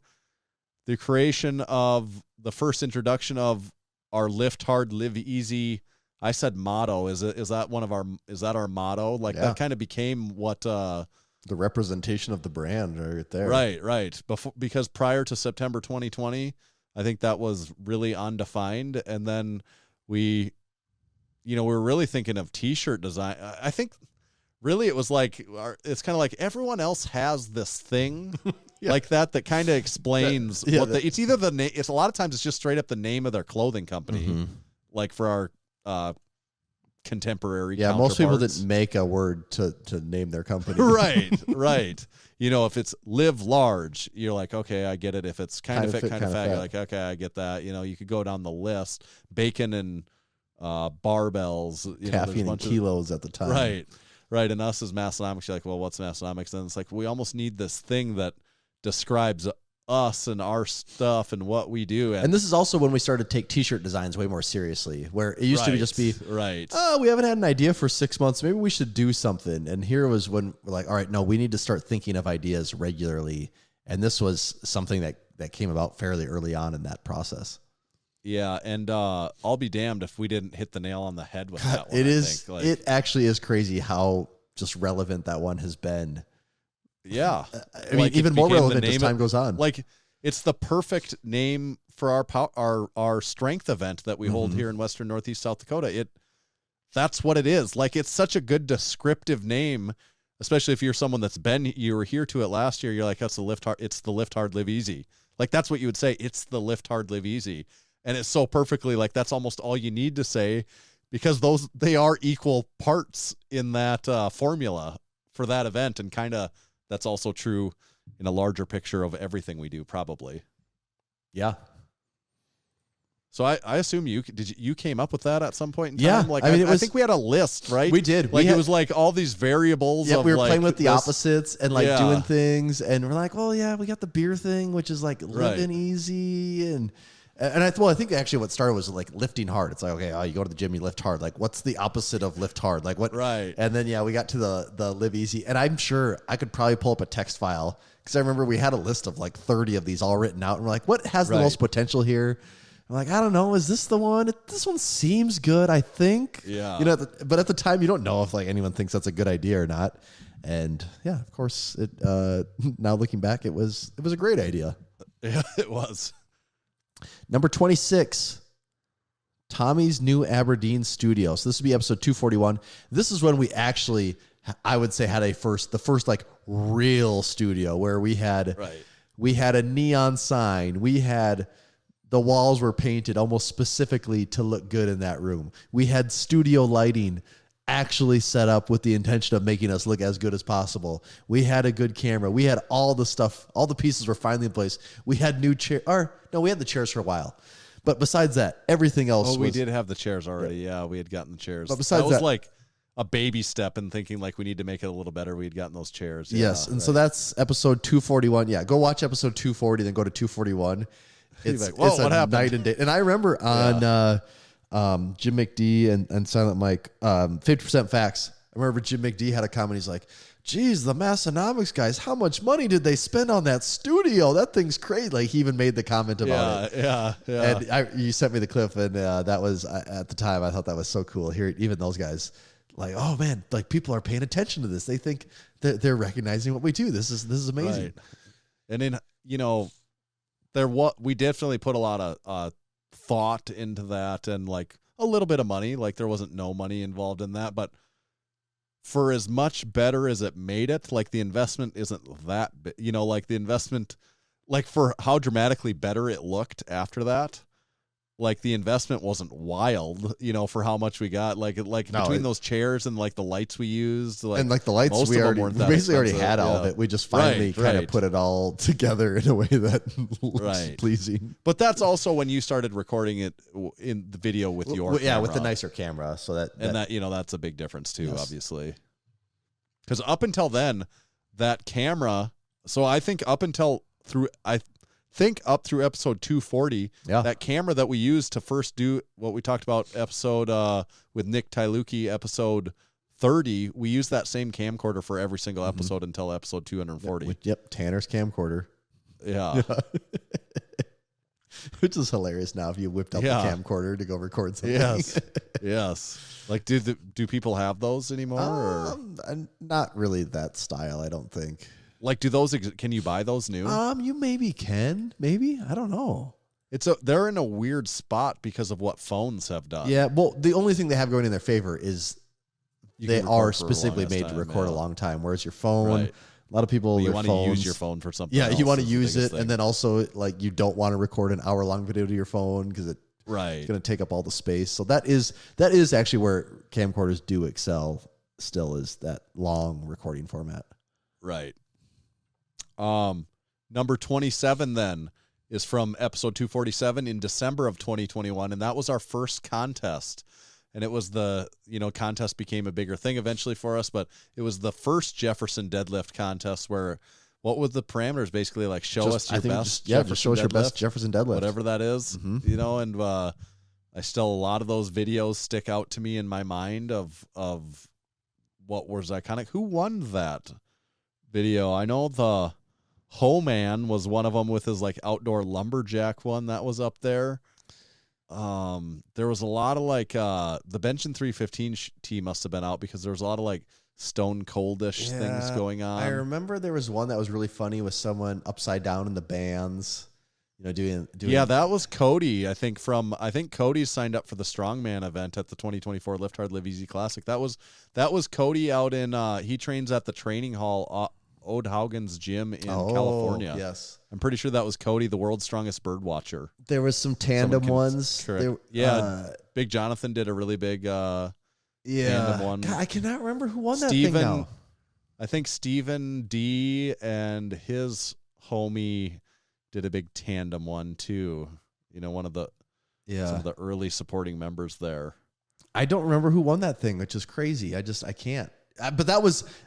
the creation of the first introduction of our Lift Hard, Live Easy. I said motto. Is that our motto? Like that kind of became what the representation of the brand right there. Right. Because prior to September 2020, I think that was really undefined, and then we were really thinking of t-shirt design. I think. Really, it was like it's kind of like everyone else has this thing like that kind of explains it's either the name. It's a lot of times it's just straight up the name of their clothing company, like for our contemporary. Yeah, most people didn't make a word to name their company. Right. If it's live large, you're like, okay, I get it. If it's kind of fit, kind of fat, you're like, okay, I get that. You could go down the list. Bacon and barbells, caffeine and kilos at the time. Right, and us as Massenomics, you're like, well, what's Massenomics? And it's like, we almost need this thing that describes us and our stuff and what we do. And this is also when we started to take t-shirt designs way more seriously, where it used to just be, we haven't had an idea for 6 months. Maybe we should do something. And here was when we're like, all right, no, we need to start thinking of ideas regularly. And this was something that came about fairly early on in that process. Yeah, and I'll be damned if we didn't hit the nail on the head with that one. It actually is crazy how just relevant that one has been. Yeah. I mean, even more relevant as time goes on. Like, it's the perfect name for our strength event that we hold here in Western Northeast South Dakota. That's what it is. Like, it's such a good descriptive name, especially if you're someone you were here to it last year. You're like, that's the Lift Hard. It's the Lift Hard, Live Easy. Like, that's what you would say. It's the Lift Hard, Live Easy. And it's so perfectly, like, that's almost all you need to say, because they are equal parts in that formula for that event. And kind of, that's also true in a larger picture of everything we do, probably. Yeah. So I assume you came up with that at some point in time? Yeah. Like, I think we had a list, right? We did. Like, it was like all these variables. Yeah, of we were like playing with the this, opposites and like doing things, and we're like, well, yeah, we got the beer thing, which is like living easy, and I think actually what started was like lifting hard. It's like, okay, you go to the gym, you lift hard. Like, what's the opposite of lift hard? Like, what? Right. And then we got to the live easy, and I'm sure I could probably pull up a text file, because I remember we had a list of like 30 of these all written out, and we're like, what has the most potential here? I'm like, I don't know. Is this the one? This one seems good, I think. Yeah. But at the time, you don't know if like anyone thinks that's a good idea or not. And yeah, of course, now looking back, it was a great idea. Yeah, it was. Number 26, Tommy's New Aberdeen Studio. So this would be episode 241. This is when we actually, I would say, had the first like real studio where we had a neon sign. We had the walls were painted almost specifically to look good in that room. We had studio lighting actually set up with the intention of making us look as good as possible. We had a good camera. We had all the stuff. All the pieces were finally in place. We had new chairs. We had the chairs for a while. But besides that, everything else we did have the chairs already. Yeah, we had gotten the chairs. But besides that was like a baby step in thinking like we need to make it a little better. We had gotten those chairs. Yes, and so that's episode 241. Yeah, go watch episode 240, then go to 241. It's like, whoa, what happened? Night and day. And I remember on Jim McD and Silent Mike, 50% Facts. I remember Jim McD had a comment. He's like, geez, the Massenomics guys, how much money did they spend on that studio? That thing's crazy. Like, he even made the comment about it. Yeah. And you sent me the clip, and that was, at the time, I thought that was so cool. Here, even those guys, like, oh man, like people are paying attention to this. They think that they're recognizing what we do. This is amazing. Right. And then, we definitely put a lot of thought into that, and like a little bit of money. Like, there wasn't no money involved in that, but for as much better as it made it, like the investment isn't that like the investment, like for how dramatically better it looked after that, like the investment wasn't wild, for how much we got, between those chairs and like the lights we used, like, and like the lights we basically already had all of it. We just finally kind of put it all together in a way that looks pleasing. But that's also when you started recording it in the video with your camera. With the nicer camera, so that that's a big difference too, obviously. Because up until then, that camera. So I think up through episode 240, that camera that we used to first do what we talked about episode with Nick Tyluki, episode 30, we used that same camcorder for every single episode until episode 240. Tanner's camcorder. Yeah. Which is hilarious now if you whipped out the camcorder to go record something. Yes. Like, do people have those anymore? Not really that style, I don't think. Like, can you buy those new? You maybe can. Maybe. I don't know. They're in a weird spot because of what phones have done. Yeah, well, the only thing they have going in their favor is they are specifically made to record a long time, whereas your phone, a lot of people, you want to use your phone for something. Yeah, you want to use it, and then also like you don't want to record an hour-long video to your phone because it's going to take up all the space. So that is actually where camcorders do excel. Still, is that long recording format. Right. Number 27 then is from episode 247 in December of 2021, and that was our first contest. And it was contest became a bigger thing eventually for us, but it was the first Jefferson deadlift contest where, what was the parameters? Basically, like show us your best Jefferson deadlift. Whatever that is, and I still, a lot of those videos stick out to me in my mind of what was iconic. Who won that video? I know the Ho-Man was one of them with his like outdoor lumberjack one that was up there. There was a lot of like the Bench and 315 tee must have been out because there was a lot of like stone coldish things going on. I remember there was one that was really funny with someone upside down in the bands. doing. Yeah, that was Cody. I think Cody signed up for the Strongman event at the 2024 Lift Hard Live Easy Classic. That was Cody out in. He trains at the training hall, Ode Haugen's gym in California. Yes, I'm pretty sure that was Cody, the world's strongest bird watcher. There was some tandem ones. Big Jonathan did a really big tandem one. God, I cannot remember who won that thing now. I think Steven D and his homie did a big tandem one too. One of the some of the early supporting members there. I don't remember who won that thing, which is crazy. I can't. But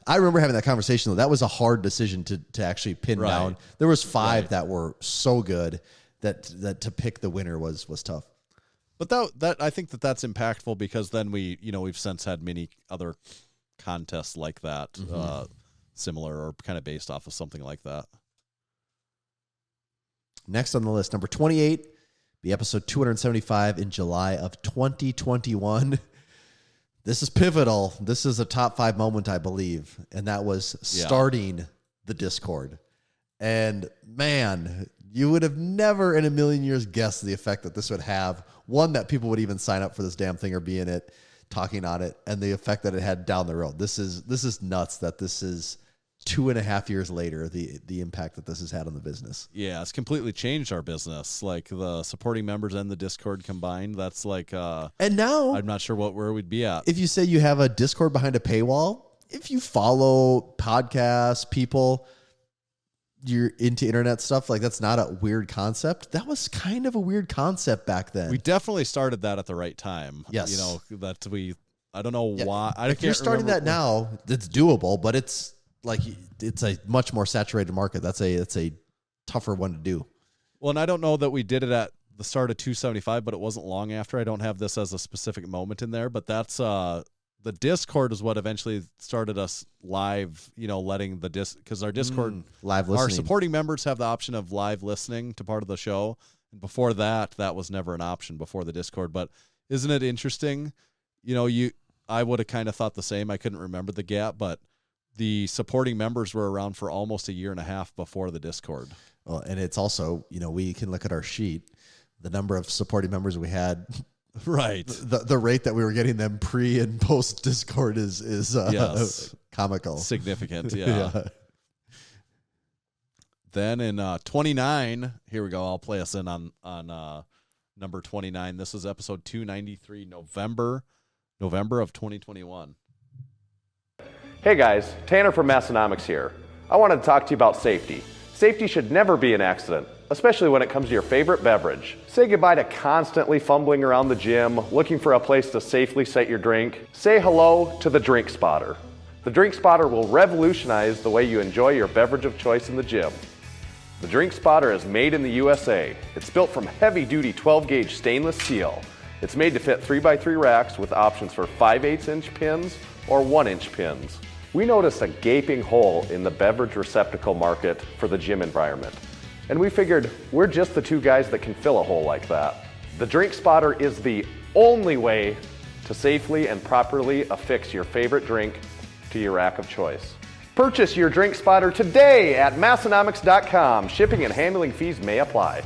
I remember having that conversation though. That was a hard decision to actually pin down. There was 5 that were so good that to pick the winner was tough. But that I think that's impactful because then we've since had many other contests like that, similar or kind of based off of something like that. Next on the list, number 28, be episode 275 in July of 2021. This is pivotal. This is a top 5 moment, I believe, and that was starting the Discord. And man, you would have never in a million years guessed the effect that this would have. One, that people would even sign up for this damn thing or be in it, talking on it, and the effect that it had down the road. This is nuts that this is 2.5 years later, the impact that this has had on the business. Yeah, it's completely changed our business. Like the supporting members and the Discord combined, that's like and now I'm not sure where we'd be at. If you say you have a Discord behind a paywall, if you follow podcasts, people, you're into internet stuff, like that's not a weird concept. That was kind of a weird concept back then. We definitely started that at the right time. Yes. I don't know why. If you're starting that now, it's doable, but it's a much more saturated market. It's a tougher one to do. Well, and I don't know that we did it at the start of 275, but it wasn't long after. I don't have this as a specific moment in there, but that's the Discord is what eventually started us live, letting because our Discord live listening. Our supporting members have the option of live listening to part of the show. And before that was never an option before the Discord. But isn't it interesting? I would have kind of thought the same. I couldn't remember the gap, but the supporting members were around for almost 1.5 years before the Discord. Well, and it's also, we can look at our sheet, the number of supporting members we had. Right. The rate that we were getting them pre and post Discord is comical. Significant, yeah. Then in 29, here we go. I'll play us in on number 29. This is episode 293, November of 2021. Hey guys, Tanner from Massenomics here. I wanted to talk to you about safety. Safety should never be an accident, especially when it comes to your favorite beverage. Say goodbye to constantly fumbling around the gym, looking for a place to safely set your drink. Say hello to the Drink Spotter. The Drink Spotter will revolutionize the way you enjoy your beverage of choice in the gym. The Drink Spotter is made in the USA. It's built from heavy-duty 12-gauge stainless steel. It's made to fit 3x3 racks with options for 5/8-inch pins or 1-inch pins. We noticed a gaping hole in the beverage receptacle market for the gym environment. And we figured we're just the 2 guys that can fill a hole like that. The Drink Spotter is the only way to safely and properly affix your favorite drink to your rack of choice. Purchase your Drink Spotter today at Massenomics.com. Shipping and handling fees may apply.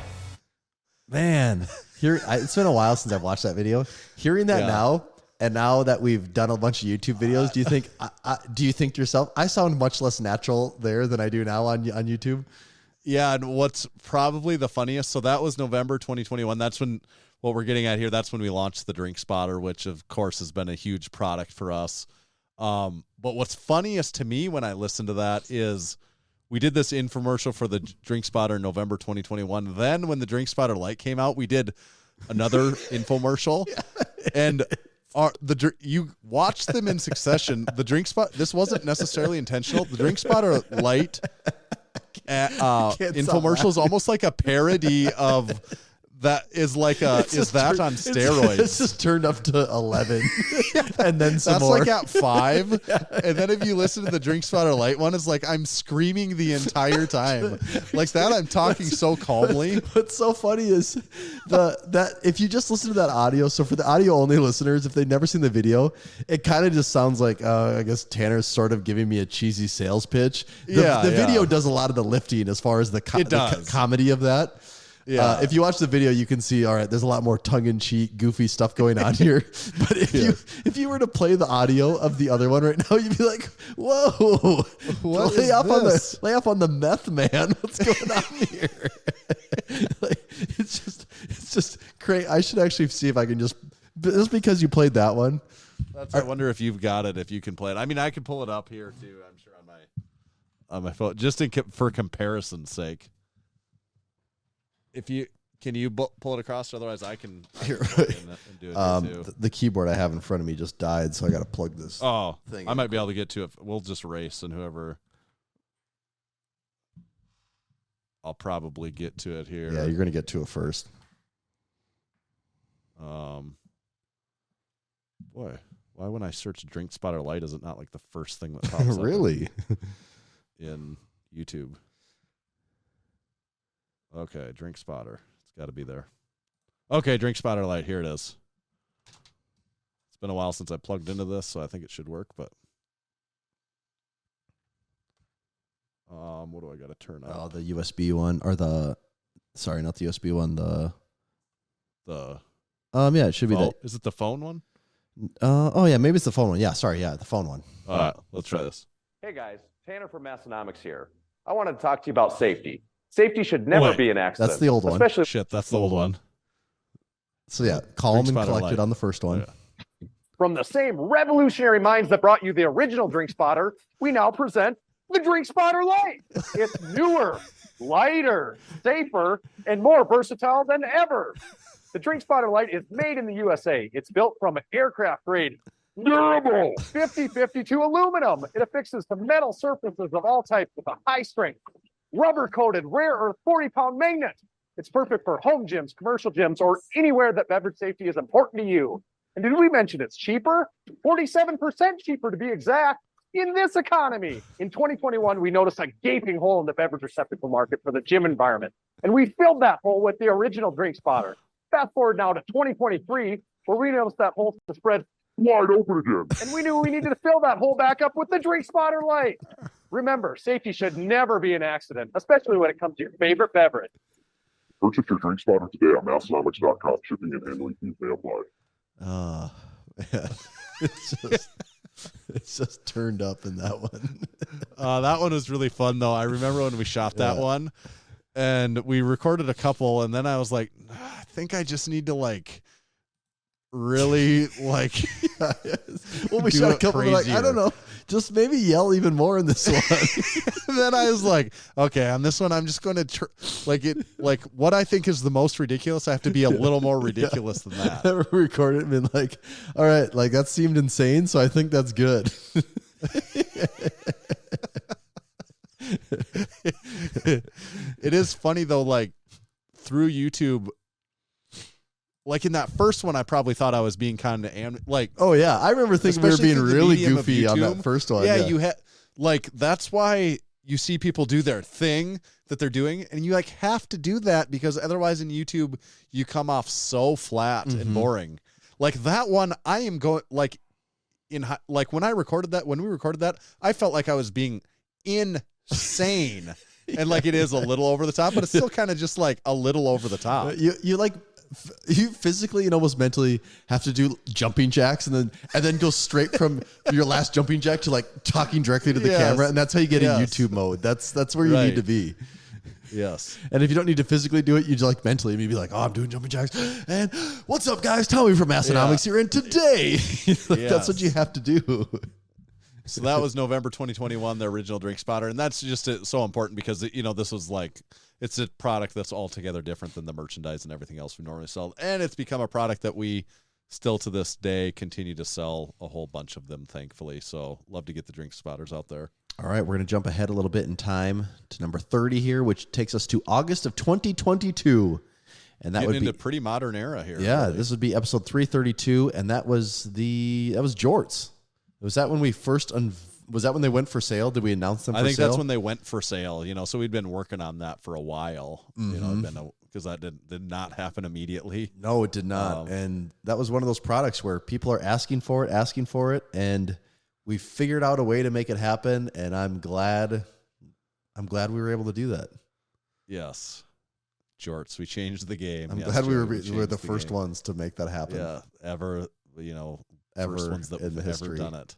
Man, it's been a while since I've watched that video. Hearing that now, and now that we've done a bunch of YouTube videos, do you think to yourself, I sound much less natural there than I do now on YouTube? Yeah, and what's probably the funniest, so that was November 2021. That's when, what we're getting at here, that's when we launched the Drink Spotter, which of course has been a huge product for us. But what's funniest to me when I listen to that is we did this infomercial for the Drink Spotter in November 2021. Then when the Drink Spotter Lite came out, we did another infomercial. And you watched them in succession. The Drink Spot, this wasn't necessarily intentional. The Drink Spotter Lite infomercial is almost like a parody of that is like on steroids. It's just turned up to 11 and then some That's more. like at 5. And then if you listen to the Drink Spotter Light one, it's like I'm screaming the entire time. Like that, I'm talking so calmly. What's so funny is that if you just listen to that audio, so for the audio only listeners, if they've never seen the video, it kind of just sounds like, I guess Tanner's sort of giving me a cheesy sales pitch. The video does a lot of the lifting as far as the comedy of that. Yeah. If you watch the video, you can see, all right, there's a lot more tongue-in-cheek, goofy stuff going on here. But if you were to play the audio of the other one right now, you'd be like, whoa, lay off on the meth, man. What's going on here? Like, it's just crazy. I should actually see if I can just because you played that one. I wonder if you've got it, if you can play it. I mean, I can pull it up here too. I'm sure on my phone, just for comparison's sake. Can you pull it across? Otherwise, I can do it here too. The keyboard I have in front of me just died, so I got to plug this. Oh, thing I might be able to get to it. We'll just race, and I'll probably get to it here. Yeah, you're gonna get to it first. Boy, why when I search Drink Spotter Light is it not like the first thing that pops up? Really? In YouTube. Okay, Drink Spotter. It's got to be there. Okay, Drink Spotter Light. Here it is. It's been a while since I plugged into this, so I think it should work, but what do I got to turn on? Oh, the USB one or sorry, not the USB one, yeah, it should be Is it the phone one? Oh yeah, maybe it's the phone one. Yeah, sorry, yeah, the phone one. All right, let's try this. Hey guys, Tanner from Massenomics here. I wanted to talk to you about safety. Safety should never be an accident. That's the old one. Especially that's the old one. So yeah, calm and collected on the first one. Yeah. From the same revolutionary minds that brought you the original Drink Spotter, we now present the Drink Spotter Light. It's newer, lighter, safer, and more versatile than ever. The Drink Spotter Light is made in the USA. It's built from aircraft grade, durable, 50-52 aluminum. It affixes to metal surfaces of all types with a high strength, rubber coated, rare earth 40-pound magnet. It's perfect for home gyms, commercial gyms, or anywhere that beverage safety is important to you. And did we mention it's cheaper? 47% cheaper to be exact. In this economy, in 2021, we noticed a gaping hole in the beverage receptacle market for the gym environment. And we filled that hole with the original Drink Spotter. Fast forward now to 2023, where we noticed that hole to spread wide open again. And we knew we needed to fill that hole back up with the Drink Spotter Light. Remember, safety should never be an accident, especially when it comes to your favorite beverage. Purchase your Drink Spotter today on Massenomics.com. Shipping and handling fees may apply. Man. It's just turned up in that one. That one was really fun, though. I remember when we shot that one, and we recorded a couple, and then I was like, I think I just need to, really, well, we shot a couple, I don't know, just maybe yell even more in this one. And then I was like, okay, on this one, I'm just going to, what I think is the most ridiculous, I have to be a little more ridiculous than that. I recorded it and been like, all right, that seemed insane, so I think that's good. It is funny, though, through YouTube, in that first one, I probably thought I was being kind of oh yeah, I remember thinking we were being really goofy on that first one. Yeah, you had that's why you see people do their thing that they're doing, and you have to do that because otherwise in YouTube you come off so flat and boring. That one, I am going when we recorded that, I felt like I was being insane, and it is a little over the top, but it's still kind of just a little over the top. You physically and almost mentally have to do jumping jacks and then go straight from your last jumping jack to talking directly to the camera, and that's how you get in YouTube mode. That's where you need to be. Yes. And if you don't need to physically do it, you just mentally maybe oh, I'm doing jumping jacks. And what's up, guys? Tommy from Massenomics here, and today that's what you have to do. So that was November 2021, the original Drink Spotter, and that's just so important because this was it's a product that's altogether different than the merchandise and everything else we normally sell, and it's become a product that we still to this day continue to sell a whole bunch of them, thankfully. So love to get the Drink Spotters out there. All right, we're going to jump ahead a little bit in time to number 30 here, which takes us to August of 2022. And that would be a pretty modern era here. Yeah, really. This would be episode 332, and that was jorts. Was that when we first was that when they went for sale? Did we announce them for sale? I think that's when they went for sale, so we'd been working on that for a while, because that did not happen immediately. No, it did not. And that was one of those products where people are asking for it, and we figured out a way to make it happen, and I'm glad we were able to do that. Yes. jorts. We changed the game. I'm glad we were changed the first game. ones to make that happen. Yeah, ever, first ones that in the have ever history. done it.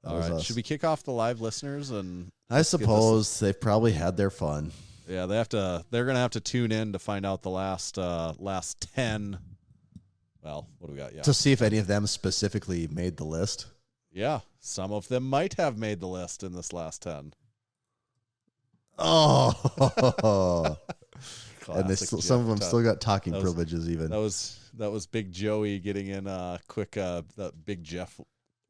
That All was right, us. should we kick off the live listeners? And I suppose they've probably had their fun. yeah, they're gonna have to tune in to find out the last 10. Well, what do we got? Yeah, To see if any of them specifically made the list. yeah, some of them might have made the list in this last 10. Oh, and Classic some of them Jeff still Tuck. got talking That was- privileges. Even That was Big Joey getting in a quick that Big Jeff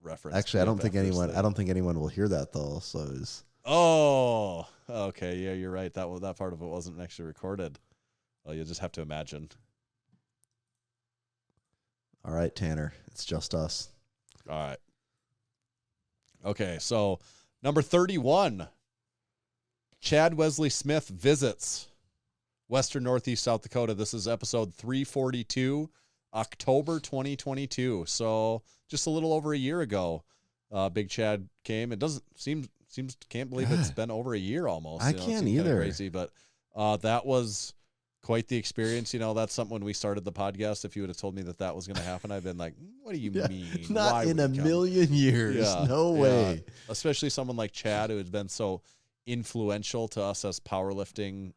reference. actually, I don't think Big Jeff anyone. thing. I don't think anyone will hear that though. So it's Oh, okay. Yeah, you're right. That part of it wasn't actually recorded. Well, you'll just have to imagine. all right, Tanner. It's just us. All right. Okay, so number 31, Chad Wesley Smith visits Western Northeast South Dakota. This is episode 342, October 2022. So just a little over a year ago, Big Chad came. It doesn't can't believe it's been over a year almost. I It can't seems kinda either. Crazy, but that was quite the experience. That's something when we started the podcast. If you would have told me that was going to happen, I'd been like, "What do you mean? Not Why in would a you come?" million years. Yeah, No yeah. way. Especially someone like Chad, who has been so influential to us as powerlifters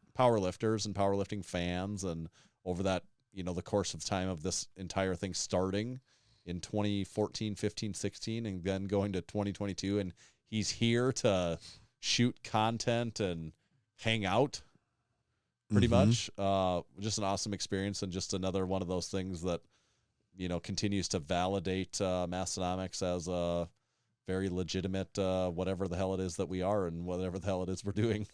and powerlifting fans, and over that, the course of time of this entire thing starting in 2014, 15, 16, and then going to 2022, and he's here to shoot content and hang out pretty much. Just an awesome experience, and just another one of those things that, continues to validate Massenomics as a very legitimate whatever the hell it is that we are and whatever the hell it is we're doing.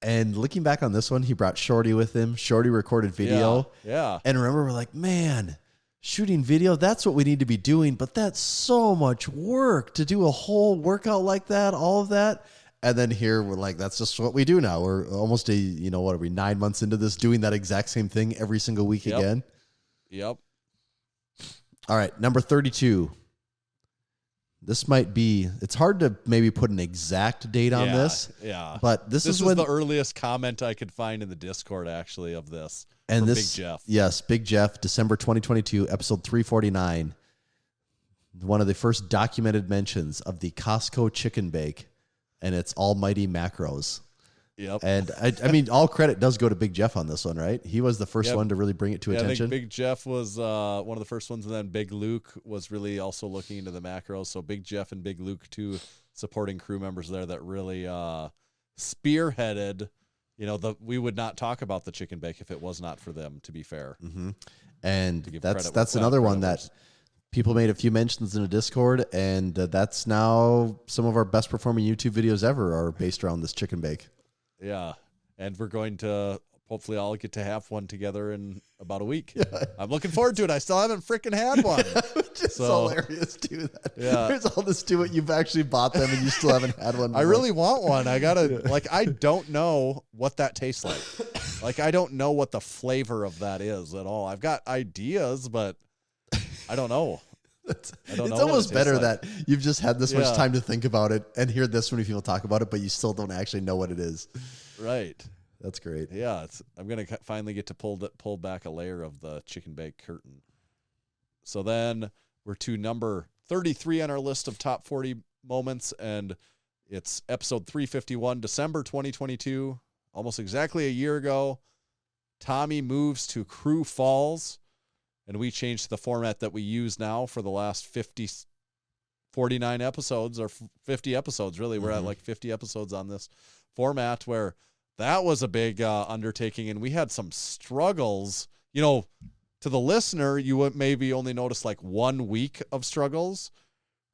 And looking back on this one, he brought Shorty with him. Shorty recorded video. Yeah. And remember, we're like, man, shooting video, that's what we need to be doing. But that's so much work to do a whole workout like that, all of that. And then here we're like, that's just what we do now. We're almost what are we, 9 months into this, doing that exact same thing every single week again. Yep. All right, number 32. This might be, it's hard to maybe put an exact date on this. Yeah. But this is was when the earliest comment I could find in the Discord, actually, of this. And from this, Big Jeff. Yes, Big Jeff, December 2022, episode 349. One of the first documented mentions of the Costco chicken bake and its almighty macros. Yep. And I mean, all credit does go to Big Jeff on this one, right? He was the first one to really bring it to attention. I think Big Jeff was one of the first ones, and then Big Luke was really also looking into the macros. So Big Jeff and Big Luke, two supporting crew members there that really spearheaded. We would not talk about the chicken bake if it was not for them, to be fair. Mm-hmm. And that's credit another where one credit that people made a few mentions in a Discord, and that's now some of our best performing YouTube videos ever are based around this chicken bake. Yeah, and we're going to hopefully all get to have one together in about a week. Yeah. I'm looking forward to it. I still haven't freaking had one. Which is hilarious, too. Yeah. There's all this to it. You've actually bought them and you still haven't had one. I really want one. I gotta I don't know what that tastes like. I don't know what the flavor of that is at all. I've got ideas, but I don't know. It's almost better like. that you've just had this much time to think about it and hear this many people talk about it, but you still don't actually know what it is. Right. That's great. Yeah, I'm gonna finally get to pull back a layer of the chicken bake curtain. So then we're to number 33 on our list of top 40 moments, and it's episode 351, December 2022, almost exactly a year ago. Tommy moves to Crew Falls. And we changed the format that we use now for the last 49 episodes, or 50 episodes, really. We're at like 50 episodes on this format, where that was a big undertaking. And we had some struggles. To the listener, you would maybe only notice like 1 week of struggles.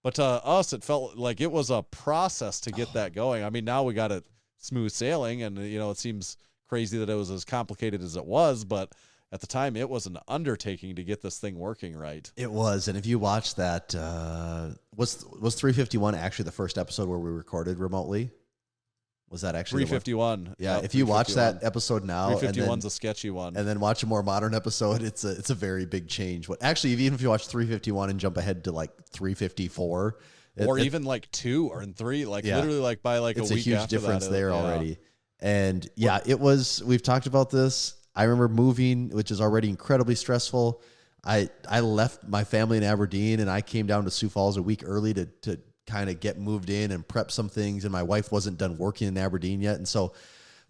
But to us, it felt like it was a process to get that going. I mean, now we got it smooth sailing, and, it seems crazy that it was as complicated as it was, but at the time, it was an undertaking to get this thing working right. It was, and if you watch that, was 351 actually the first episode where we recorded remotely? Was that actually 351? Yeah, if you watch that episode now, 351's a sketchy one, and then watch a more modern episode, it's a very big change. Actually, even if you watch 351 and jump ahead to like 354, or even like 2 or 3, literally by like it's a week huge after difference that, there already. And it was. We've talked about this. I remember moving, which is already incredibly stressful. I left my family in Aberdeen and I came down to Sioux Falls a week early to kind of get moved in and prep some things. And my wife wasn't done working in Aberdeen yet. And so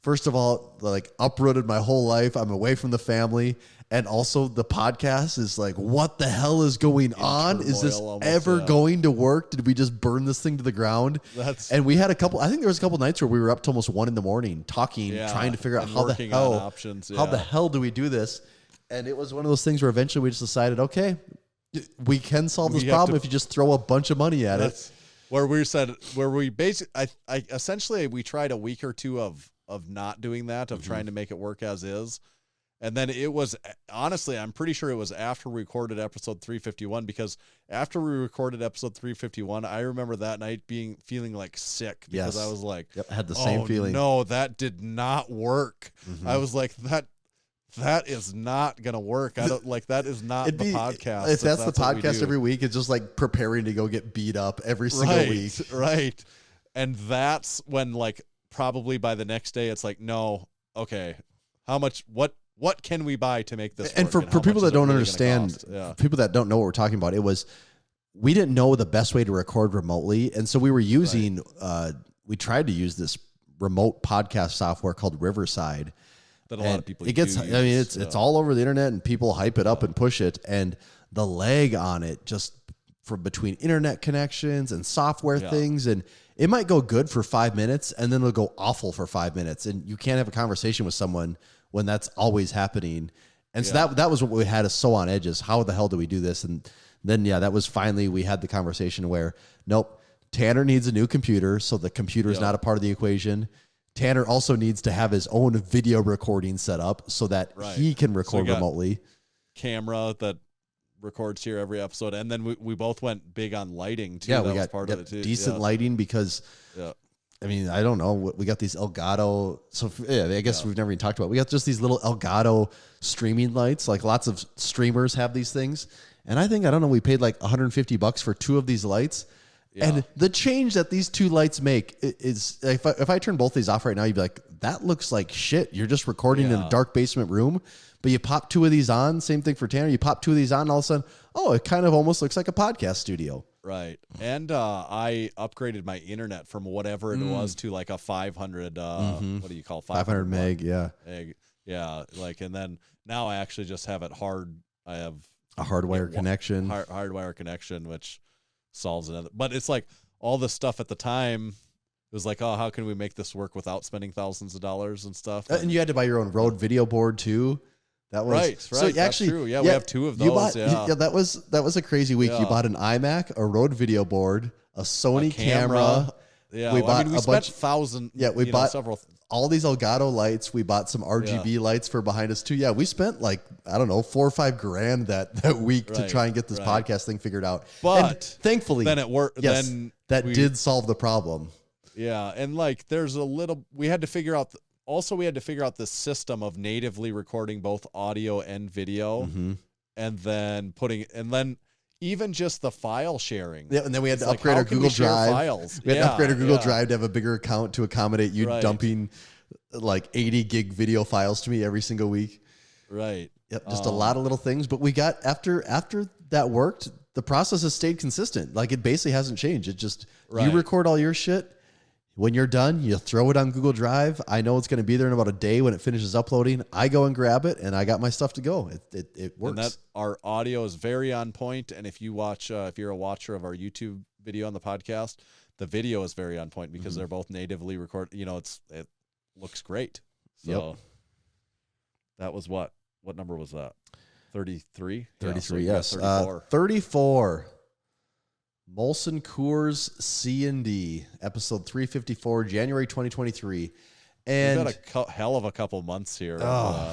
first of all, like uprooted my whole life. I'm away from the family. And also the podcast is like, what the hell is going on? Is this ever going to work? Did we just burn this thing to the ground? And we had I think there was a couple nights where we were up to almost 1 a.m. talking, trying to figure out how the hell do we do this? And it was one of those things where eventually we just decided, okay, we can solve this problem if you just throw a bunch of money at it. Where we basically, essentially we tried a week or two of not doing that, of trying to make it work as is. And then it was, honestly, I'm pretty sure it was after we recorded episode 351, because after we recorded episode 351, I remember that night feeling like sick because I was like, I had the same feeling. No, that did not work. I was like, that is not going to work. I don't like, that is not the podcast. If that's the podcast every week, it's just like preparing to go get beat up every single week. Right. And that's when, like, probably by the next day, it's like, no, okay, how much, what can we buy to make this work? And for people that don't understand, people that don't know what we're talking about, we didn't know the best way to record remotely. And so we were using, we tried to use this remote podcast software called Riverside. That a lot of people it's all over the internet and people hype it up and push it. And the lag on it, just from between internet connections and software things, and it might go good for 5 minutes and then it'll go awful for 5 minutes. And you can't have a conversation with someone when that's always happening. And so that was what we had us so on edge, is how the hell do we do this? And then, that was finally, we had the conversation where, nope, Tanner needs a new computer. So the computer is not a part of the equation. Tanner also needs to have his own video recording set up so that he can record remotely. Camera that records here every episode. And then we both went big on lighting too. Yeah, that we was got part of it too. Decent lighting because I mean, I don't know. We got these Elgato. So I guess we've never even talked about it. We got just these little Elgato streaming lights. Like lots of streamers have these things. And I don't know, we paid like $150 for 2 of these lights. Yeah. And the change that these 2 lights make is, if I turn both these off right now, you'd be like, that looks like shit. You're just recording in a dark basement room. But you pop 2 of these on, same thing for Tanner. You pop 2 of these on, and all of a sudden, it kind of almost looks like a podcast studio. Right. And I upgraded my internet from whatever it was to like a 500, what do you call 500 meg, meg. Yeah. Like, and then now I actually just have it I have a hardwire connection. Hardwire connection, which solves another. But it's like all the stuff at the time, it was like, how can we make this work without spending thousands of dollars and stuff? And you had to buy your own Rode video board too. That was right. So actually, true. Yeah, we have 2 of those. That was a crazy week. You bought an iMac, a Rode video board, a Sony camera. Yeah, we spent thousands. Yeah, we bought several. All these Elgato lights. We bought some RGB lights for behind us too. Yeah, we spent like, I don't know, $4 or $5 grand that week to try and get this podcast thing figured out. But and thankfully, then it worked. Yes, that did solve the problem. Yeah, and like we had to figure out. We had to figure out the system of natively recording both audio and video, and then even just the file sharing. Yeah, and then we had to upgrade our Google Drive. We had to upgrade our Google Drive to have a bigger account to accommodate you dumping like 80 gig video files to me every single week. Right. Yep. Just a lot of little things, but we got after that worked, the process has stayed consistent. Like it basically hasn't changed. It just you record all your shit. When you're done, you throw it on Google Drive. I know it's going to be there in about a day when it finishes uploading. I go and grab it, and I got my stuff to go. It works. And our audio is very on point. And if you watch, if you're a watcher of our YouTube video on the podcast, the video is very on point because they're both natively recorded. It looks great. So that was what number was that? 33? 33, yes. 34. 34. Molson Coors C&D, episode 354, January 2023. And we've got a hell of a couple months here.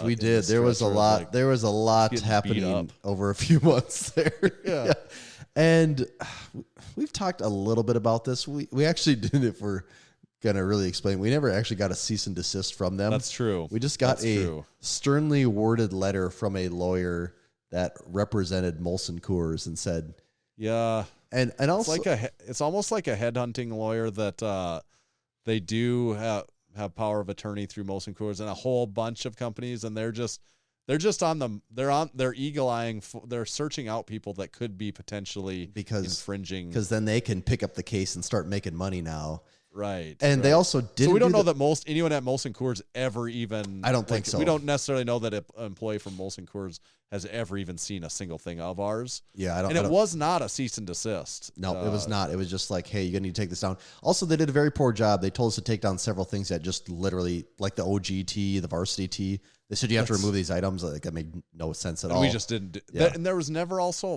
We did. There was a lot. There was a lot happening over a few months there. Yeah. And we've talked a little bit about this. We actually did, if we're going to really explain, we never actually got a cease and desist from them. That's true. We just got sternly worded letter from a lawyer that represented Molson Coors and said, yeah. And also, it's almost like a headhunting lawyer that they do have. have power of attorney through Molson Coors and a whole bunch of companies, and they're eagle eyeing. They're searching out people that could be potentially infringing. Because then they can pick up the case and start making money now. Right. And they also didn't. So we don't know that anyone at Molson Coors ever even. I don't think so. We don't necessarily know that an employee from Molson Coors has ever even seen a single thing of ours. Yeah, I don't. And it was not a cease and desist. No, it was not. It was just like, hey, you're gonna need to take this down. Also, they did a very poor job. They told us to take down several things that just literally, like the OG tee, the varsity tee. They said you have to remove these items. Like that made no sense at all. We just didn't. And there was never also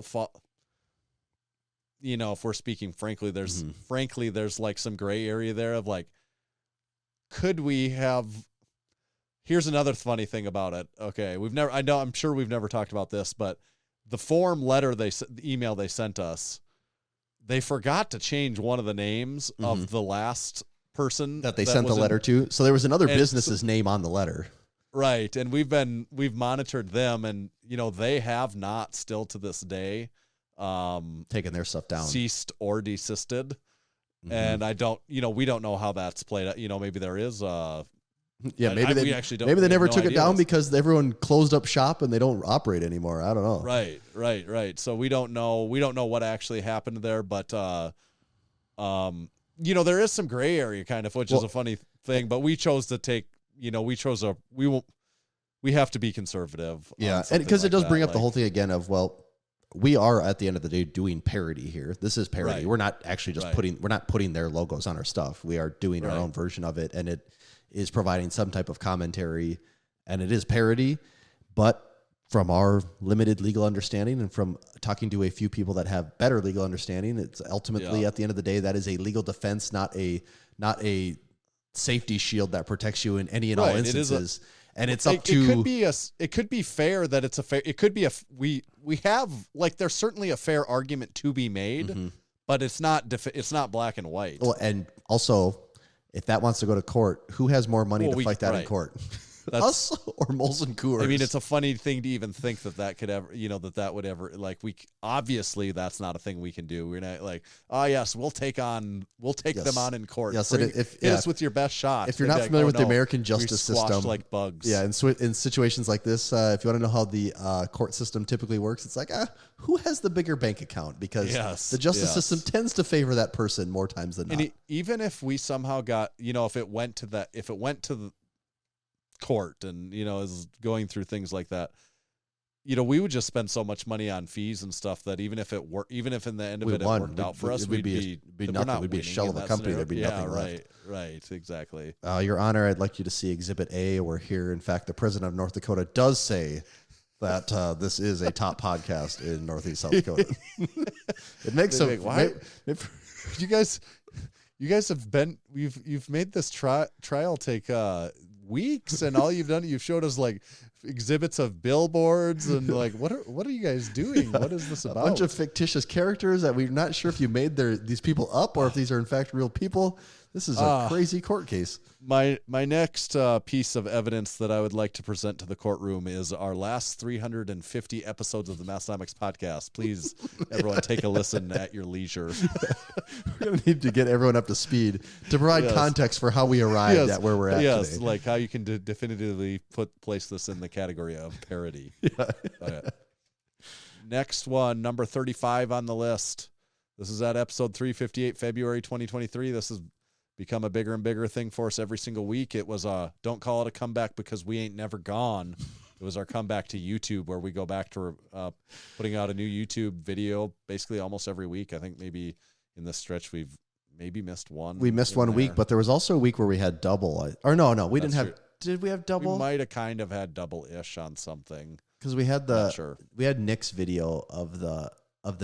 if we're speaking frankly, there's like some gray area there of like, could we have? Here's another funny thing about it. Okay, I'm sure we've never talked about this, but the the email they sent us, they forgot to change one of the names of the last person that they sent the letter to. So there was another business's name on the letter. Right. And we've monitored them, and they have not still to this day taken their stuff down, ceased or desisted. And I don't, we don't know how that's played out. Maybe there is maybe they never took it down because everyone closed up shop and they don't operate anymore. I don't know. Right. So we don't know what actually happened there, but there is some gray area kind of, which is a funny thing, but we chose to take, we have to be conservative. Yeah. And because it does bring up the whole thing again of, we are at the end of the day doing parody here. This is parody. Right. We're not actually just putting their logos on our stuff. We are doing our own version of it, and it is providing some type of commentary, and it is parody. But from our limited legal understanding and from talking to a few people that have better legal understanding, it's ultimately at the end of the day, that is a legal defense, not a safety shield that protects you in any and all instances. And it's up to it could be fair that it's a fair. It could be we have there's certainly a fair argument to be made, but it's not black and white. Well, and also, if that wants to go to court, who has more money to fight that in court? Us or Molson Coors? I mean, it's a funny thing to even think that could ever, that would ever, obviously that's not a thing we can do. We're not yes, we'll take them on in court. Yes, hit us with your best shot. If you're not familiar with the American justice system, like bugs. Yeah, in situations like this, if you want to know how the court system typically works, it's like, who has the bigger bank account? Because the justice system tends to favor that person more times than not. And even if we somehow got, if it went to the court and is going through things like that, we would just spend so much money on fees and stuff that even if in the end of it worked out for us, we'd be nothing. We'd be a shell of a company. There'd be nothing left. Right, exactly. Your Honor, I'd like you to see Exhibit A, where here, in fact, the president of North Dakota does say that this is a top podcast in Northeast South Dakota. It makes some. You guys have been. You've made this trial take weeks, and all you've done, you've showed us exhibits of billboards and what are you guys doing? What is this about? A bunch of fictitious characters that we're not sure if you made these people up or if these are in fact real people. This is a crazy court case. My next piece of evidence that I would like to present to the courtroom is our last 350 episodes of the Massenomics Podcast. Please, everyone, take a listen at your leisure. We're going to need to get everyone up to speed to provide context for how we arrived at where we're at today. Like how you can definitively place this in the category of parody. Next one, number 35 on the list. This is at episode 358, February 2023. This has become a bigger and bigger thing for us every single week. It was don't call it a comeback because we ain't never gone. It was our comeback to YouTube, where we go back to putting out a new YouTube video basically almost every week. I think maybe in this stretch we've maybe missed one. We missed one week, but there was also a week where we had double. Or no, we didn't have. Did we have double? We might have kind of had double-ish on something. Because we had we had Nick's video of the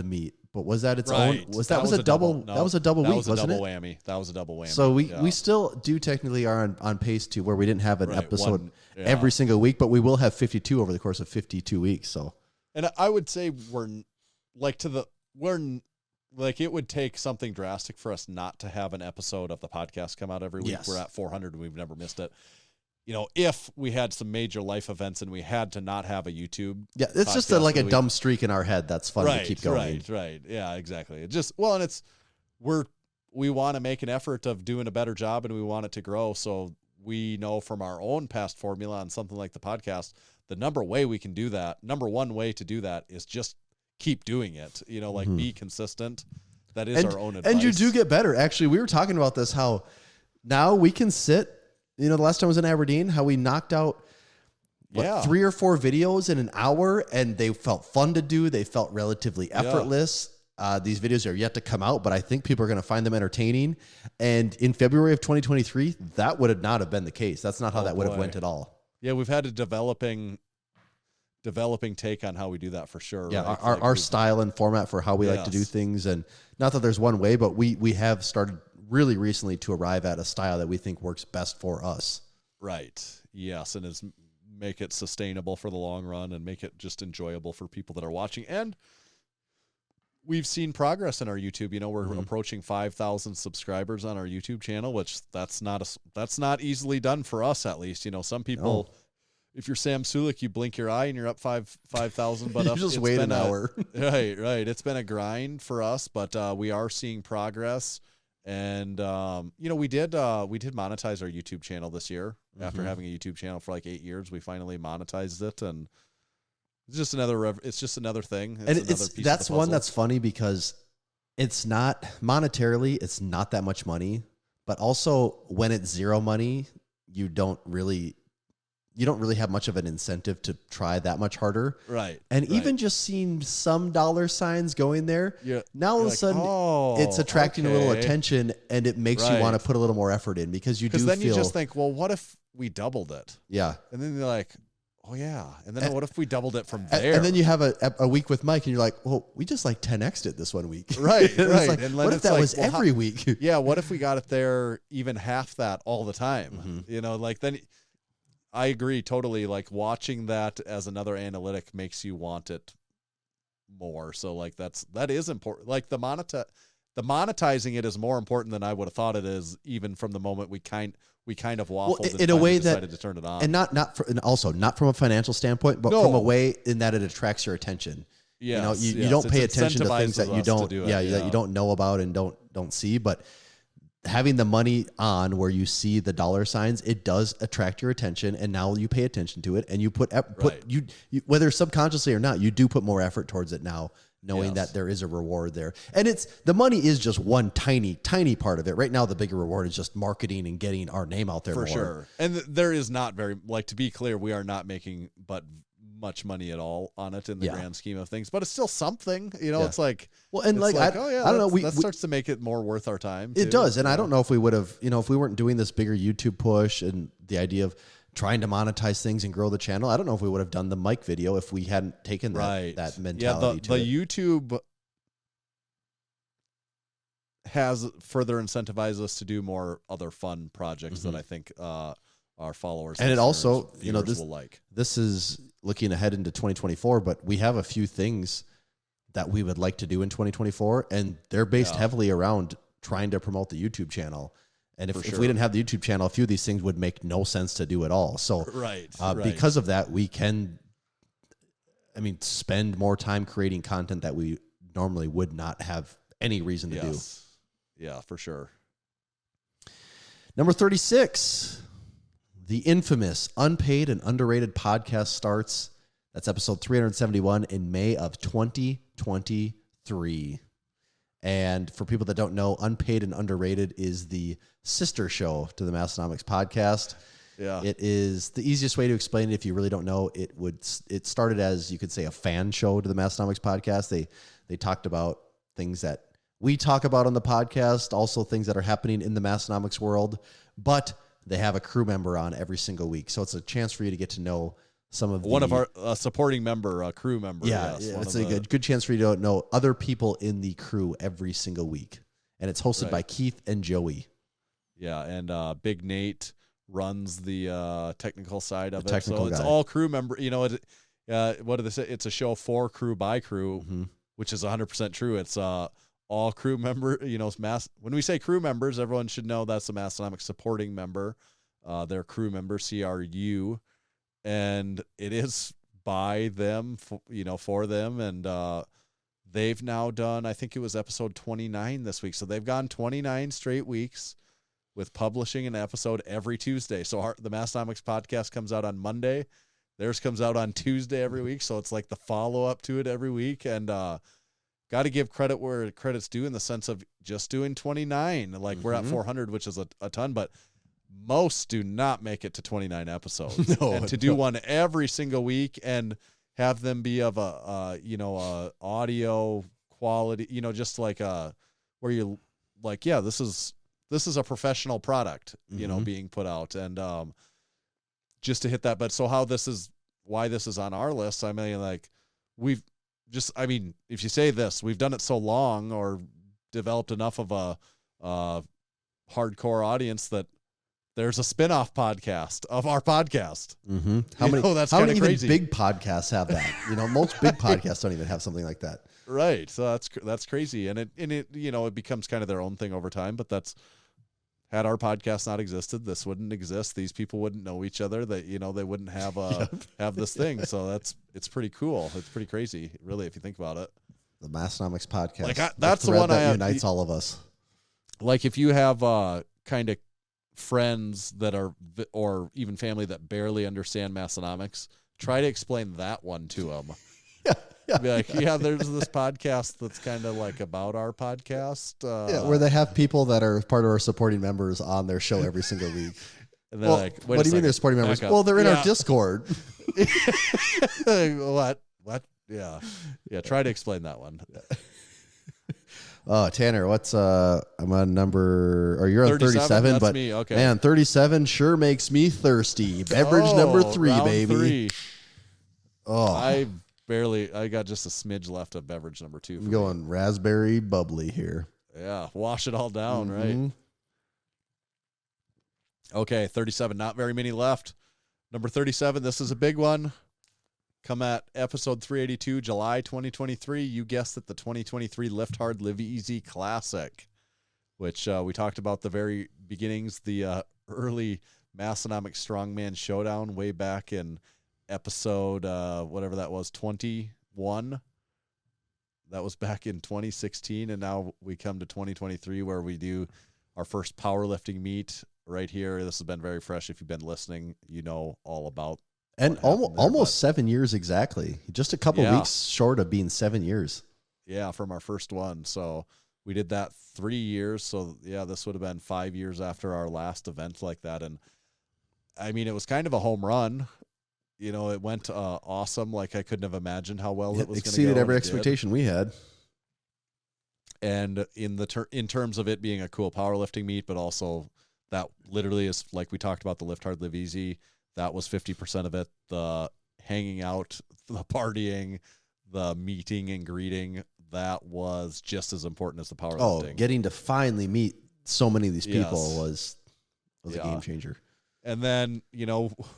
meet. But was that its own? That was a double? That was a double week, wasn't it? That was a double whammy. So we still do technically are on pace to where we didn't have an episode every single week, but we will have 52 over the course of 52 weeks. So, and I would say it would take something drastic for us not to have an episode of the podcast come out every week. Yes. We're at 400 and we've never missed it. If we had some major life events and we had to not have a YouTube. Yeah, it's just a dumb streak in our head that's fun to keep going. Right. Yeah, exactly. And we want to make an effort of doing a better job, and we want it to grow. So we know from our own past formula on something like the podcast, the number one way to do that is just keep doing it, like be consistent. That is our own advice. And you do get better. Actually, we were talking about this, how now we can sit, the last time I was in Aberdeen, how we knocked out 3 or 4 videos in an hour, and they felt fun to do. They felt relatively effortless. These videos are yet to come out, but I think people are going to find them entertaining. And in February of 2023, that would not have been the case. That's not how that would have went at all. Yeah, we've had a developing take on how we do that for sure. Yeah, right? our style and format for how we like to do things. And not that there's one way, but we have started really recently to arrive at a style that we think works best for us. Right. Yes, and make it sustainable for the long run and make it just enjoyable for people that are watching. And we've seen progress in our YouTube. We're approaching 5,000 subscribers on our YouTube channel, which that's not easily done for us, at least. Some people, if you're Sam Sulik, you blink your eye and you're up 5,000. But you just wait an hour. Right. It's been a grind for us, but we are seeing progress. And we did monetize our YouTube channel this year. After having a YouTube channel for like 8 years, we finally monetized it, and it's just another thing. That's one that's funny because it's not monetarily, it's not that much money, but also when it's zero money, you don't really have much of an incentive to try that much harder. Right. And even just seeing some dollar signs going there, now all of a sudden it's attracting a little attention, and it makes you want to put a little more effort in, because you just think, well, what if we doubled it? Yeah. And then you're like, oh yeah. And then what if we doubled it from there? And then you have a week with Mike, and you're like, well, we just like 10x'd it this 1 week. Right. Right. Like, and what if that was every week? Yeah. What if we got it there even half that all the time? Then I agree totally. Like, watching that as another analytic makes you want it more. So that is important. Like the monetizing it is more important than I would have thought it is, even from the moment we kind of waffled in a way that decided to turn it on. And and also not from a financial standpoint, but from a way in that it attracts your attention. Yes, you don't pay attention to things that you don't that you don't know about and don't see, but having the money on where you see the dollar signs, it does attract your attention, and now you pay attention to it, and you put you whether subconsciously or not, you do put more effort towards it now, knowing that there is a reward there. And the money is just one tiny part of it. Right now, the bigger reward is just marketing and getting our name out there for more. Sure. And there is not to be clear, we are not making much money at all on it in the grand scheme of things, but it's still something, it's like, well, and I don't know, that starts to make it more worth our time too. It does. And I don't know if we would have, if we weren't doing this bigger YouTube push and the idea of trying to monetize things and grow the channel, I don't know if we would have done the Mike video if we hadn't taken that mentality to it. The YouTube has further incentivized us to do more other fun projects that I think our followers and it also, will like. This is looking ahead into 2024, but we have a few things that we would like to do in 2024, and they're based heavily around trying to promote the YouTube channel. And if we didn't have the YouTube channel, a few of these things would make no sense to do at all. So because of that, we can, spend more time creating content that we normally would not have any reason to do. Yeah, for sure. Number 36, the infamous Unpaid and Underrated podcast starts. That's episode 371 in May of 2023. And for people that don't know, Unpaid and Underrated is the sister show to the Massenomics Podcast. Yeah. It is the easiest way to explain it. If you really don't know, it started as, you could say, a fan show to the Massenomics Podcast. They talked about things that we talk about on the podcast, also things that are happening in the Massenomics world, but they have a crew member on every single week. So it's a chance for you to get to know some of one of our supporting member, crew member. Yeah, it's a good chance for you to know other people in the crew every single week. And it's hosted by Keith and Joey. Yeah, and Big Nate runs the technical side of it. So it's all crew member. What do they say? It's a show for crew by crew, which is 100% true. It's all crew member. When we say crew members, everyone should know that's the Massenomics supporting member. They're crew member, CRU. And it is by them, for them. And they've now done, I think it was episode 29 this week. So they've gone 29 straight weeks with publishing an episode every Tuesday. So the Massenomics podcast comes out on Monday. Theirs comes out on Tuesday every week. So it's like the follow-up to it every week. And got to give credit where credit's due in the sense of just doing 29. Like we're at 400, which is a ton, but most do not make it to 29 episodes. And to do one every single week and have them be of a audio quality, just like where you like, yeah, this is a professional product, being put out, and just to hit that. But so why this is on our list, I mean, like if you say this, we've done it so long or developed enough of a hardcore audience that there's a spin-off podcast of our podcast. Mm-hmm. How many? That's how many even crazy. big podcasts have that? Most big podcasts don't even have something like that. Right. So that's crazy, and it becomes kind of their own thing over time. But had our podcast not existed, this wouldn't exist. These people wouldn't know each other. That they wouldn't have have this thing. So it's pretty cool. It's pretty crazy, really, if you think about it. The Massenomics podcast. Like that's the one that unites all of us. Like if you have kind of friends that are, or even family that barely understand Massenomics, try to explain that one to them. Be like, there's this podcast that's kind of like about our podcast. Where they have people that are part of our supporting members on their show every single week. And they're like, what do you mean they're supporting members? Well, they're in our Discord. What? Yeah. Try to explain that one. Oh, Tanner, what's I'm on number, or you're on 37, that's but me. Okay. Man, 37 sure makes me thirsty. Beverage number 3, round baby. 3. Oh, I got just a smidge left of beverage number 2. I'm going raspberry bubbly here. Yeah, wash it all down, right? Okay, 37, not very many left. Number 37, this is a big one. Come at episode 382, July 2023. You guessed it, the 2023 Lift Hard, Live Easy Classic, which we talked about the very beginnings, the early Massenomics Strongman Showdown way back in episode, whatever that was, 21. That was back in 2016, and now we come to 2023 where we do our first powerlifting meet right here. This has been very fresh. If you've been listening, you know all about. And almost 7 years exactly. Just a couple weeks short of being 7 years. Yeah, from our first one. So we did that 3 years. So yeah, this would have been 5 years after our last event like that. And I mean, it was kind of a home run. It went awesome. Like I couldn't have imagined how well it was going to go. Exceeded every expectation we had. And in terms of it being a cool powerlifting meet, but also that literally is like we talked about the Lift Hard, Live Easy. That was 50% of it. The hanging out, the partying, the meeting and greeting, that was just as important as the powerlifting. Oh, getting to finally meet so many of these people was a game changer. And then,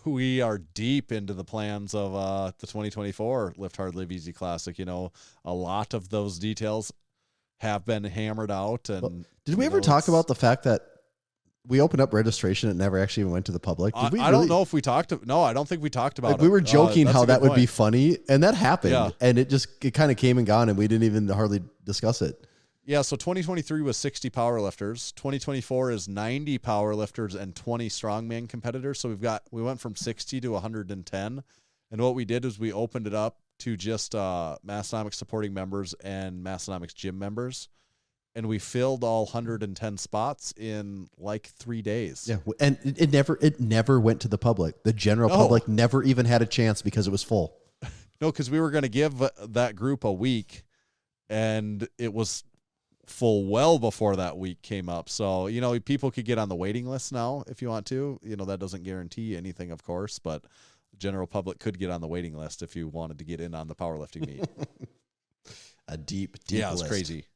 we are deep into the plans of the 2024 Lift Hard, Live Easy Classic. A lot of those details have been hammered out. And did we ever talk about the fact that we opened up registration and never actually even went to the public? I don't know if we talked. No, I don't think we talked about it. We were joking how that would be funny, and that happened. Yeah. And it kind of came and gone, and we didn't even hardly discuss it. Yeah, so 2023 was 60 powerlifters. 2024 is 90 powerlifters and 20 strongman competitors. So we went from 60 to 110. And what we did is we opened it up to just Massenomics supporting members and Massenomics gym members. And we filled all 110 spots in like 3 days. Yeah, and it never went to the public. The general public never even had a chance because it was full. No, because we were going to give that group a week, and it was full well before that week came up. So, people could get on the waiting list now if you want to. That doesn't guarantee anything, of course, but the general public could get on the waiting list if you wanted to get in on the powerlifting meet. A deep yeah, list. It's crazy.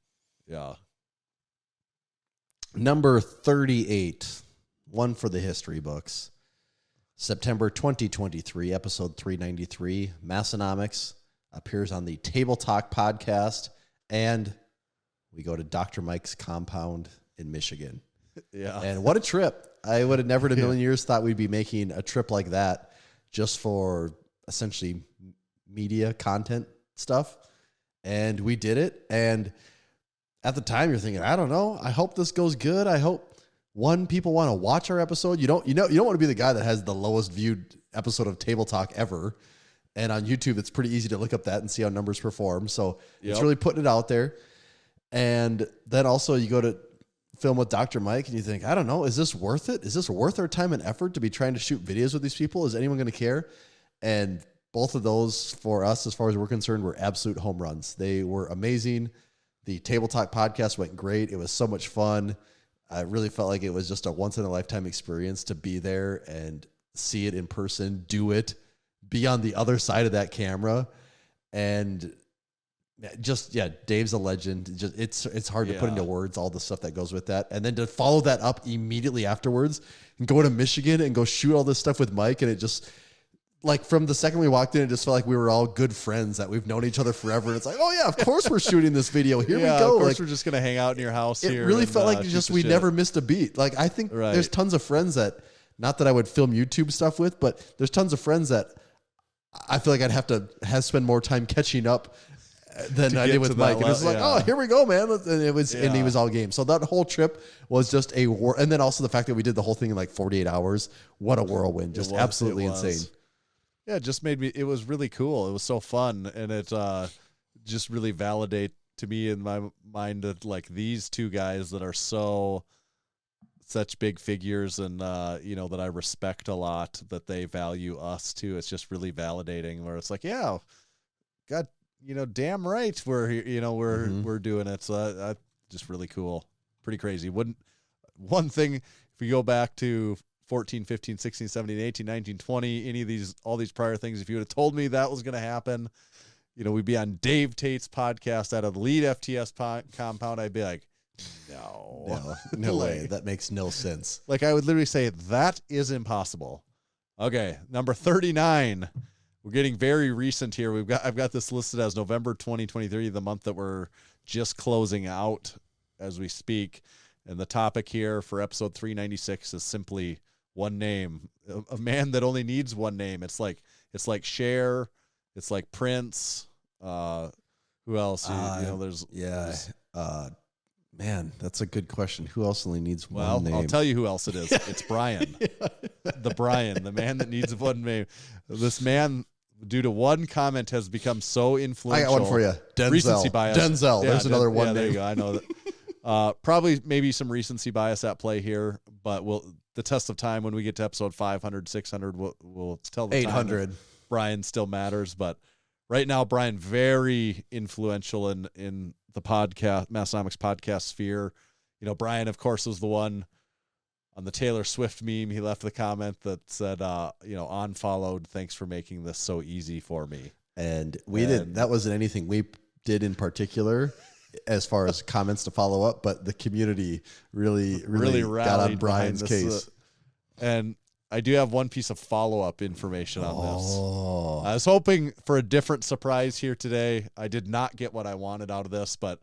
Yeah. Number 38, one for the history books. September 2023, episode 393, Massenomics appears on the Table Talk podcast, and we go to Dr. Mike's compound in Michigan. Yeah. And what a trip. I would have never in a million years thought we'd be making a trip like that just for essentially media content stuff. And we did it. And at the time, you're thinking, I don't know. I hope this goes good. I hope one, people want to watch our episode. You don't want to be the guy that has the lowest viewed episode of Table Talk ever. And on YouTube, it's pretty easy to look up that and see how numbers perform. So it's really putting it out there. And then also you go to film with Dr. Mike and you think, I don't know, is this worth it? Is this worth our time and effort to be trying to shoot videos with these people? Is anyone going to care? And both of those for us, as far as we're concerned, were absolute home runs. They were amazing. The Table Talk podcast went great. It was so much fun. I really felt like it was just a once in a lifetime experience to be there and see it in person, do it, be on the other side of that camera. And Dave's a legend. It's hard to put into words all the stuff that goes with that. And then to follow that up immediately afterwards and go to Michigan and go shoot all this stuff with Mike. And it just, like, from the second we walked in, it just felt like we were all good friends that we've known each other forever. And it's like, oh yeah, of course we're shooting this video. Here we go. Of course we're just going to hang out in your house here. It really felt like we never missed a beat. Like, I think there's tons of friends that, not that I would film YouTube stuff with, but there's tons of friends that I feel like I'd have to spend more time catching up than I did with Mike. And it was like, oh, here we go, man. And it was, and he was all game. So that whole trip was just a war. And then also the fact that we did the whole thing in like 48 hours. What a whirlwind. Just absolutely insane. Yeah. It just it was really cool. It was so fun. And it just really validate to me in my mind that, like, these two guys that are such big figures and, that I respect a lot, that they value us too. It's just really validating, where it's like, yeah, God, damn right. We're doing it. So just really cool. Pretty crazy. One thing, if we go back to 14, 15, 16, 17, 18, 19, 20, all these prior things, if you would have told me that was going to happen, we'd be on Dave Tate's podcast at a Elite FTS compound, I'd be like, no way. That makes no sense. Like, I would literally say that is impossible. Okay. Number 39. We're getting very recent here. I've got this listed as November 2023, the month that we're just closing out as we speak. And the topic here for episode 396 is simply one name. A man that only needs one name. It's like Cher. It's like Prince. Who else? Man, that's a good question. Who else only needs one name? I'll tell you who else it is. It's Brian. The man that needs one name. This man, due to one comment, has become so influential. I got one for you. Denzel. Recency bias. Denzel. There's another one name. There you go. I know that. Probably maybe some recency bias at play here, but the test of time when we get to episode 500, 600, we'll tell the 800. time Brian still matters, but right now, Brian, very influential in the podcast, Massenomics Podcast sphere. Brian, of course, was the one on the Taylor Swift meme. He left the comment that said, unfollowed, thanks for making this so easy for me. And that wasn't anything we did in particular as far as comments to follow up, but the community really got on Brian's case. And I do have one piece of follow-up information on this. I was hoping for a different surprise here today. I did not get what I wanted out of this, but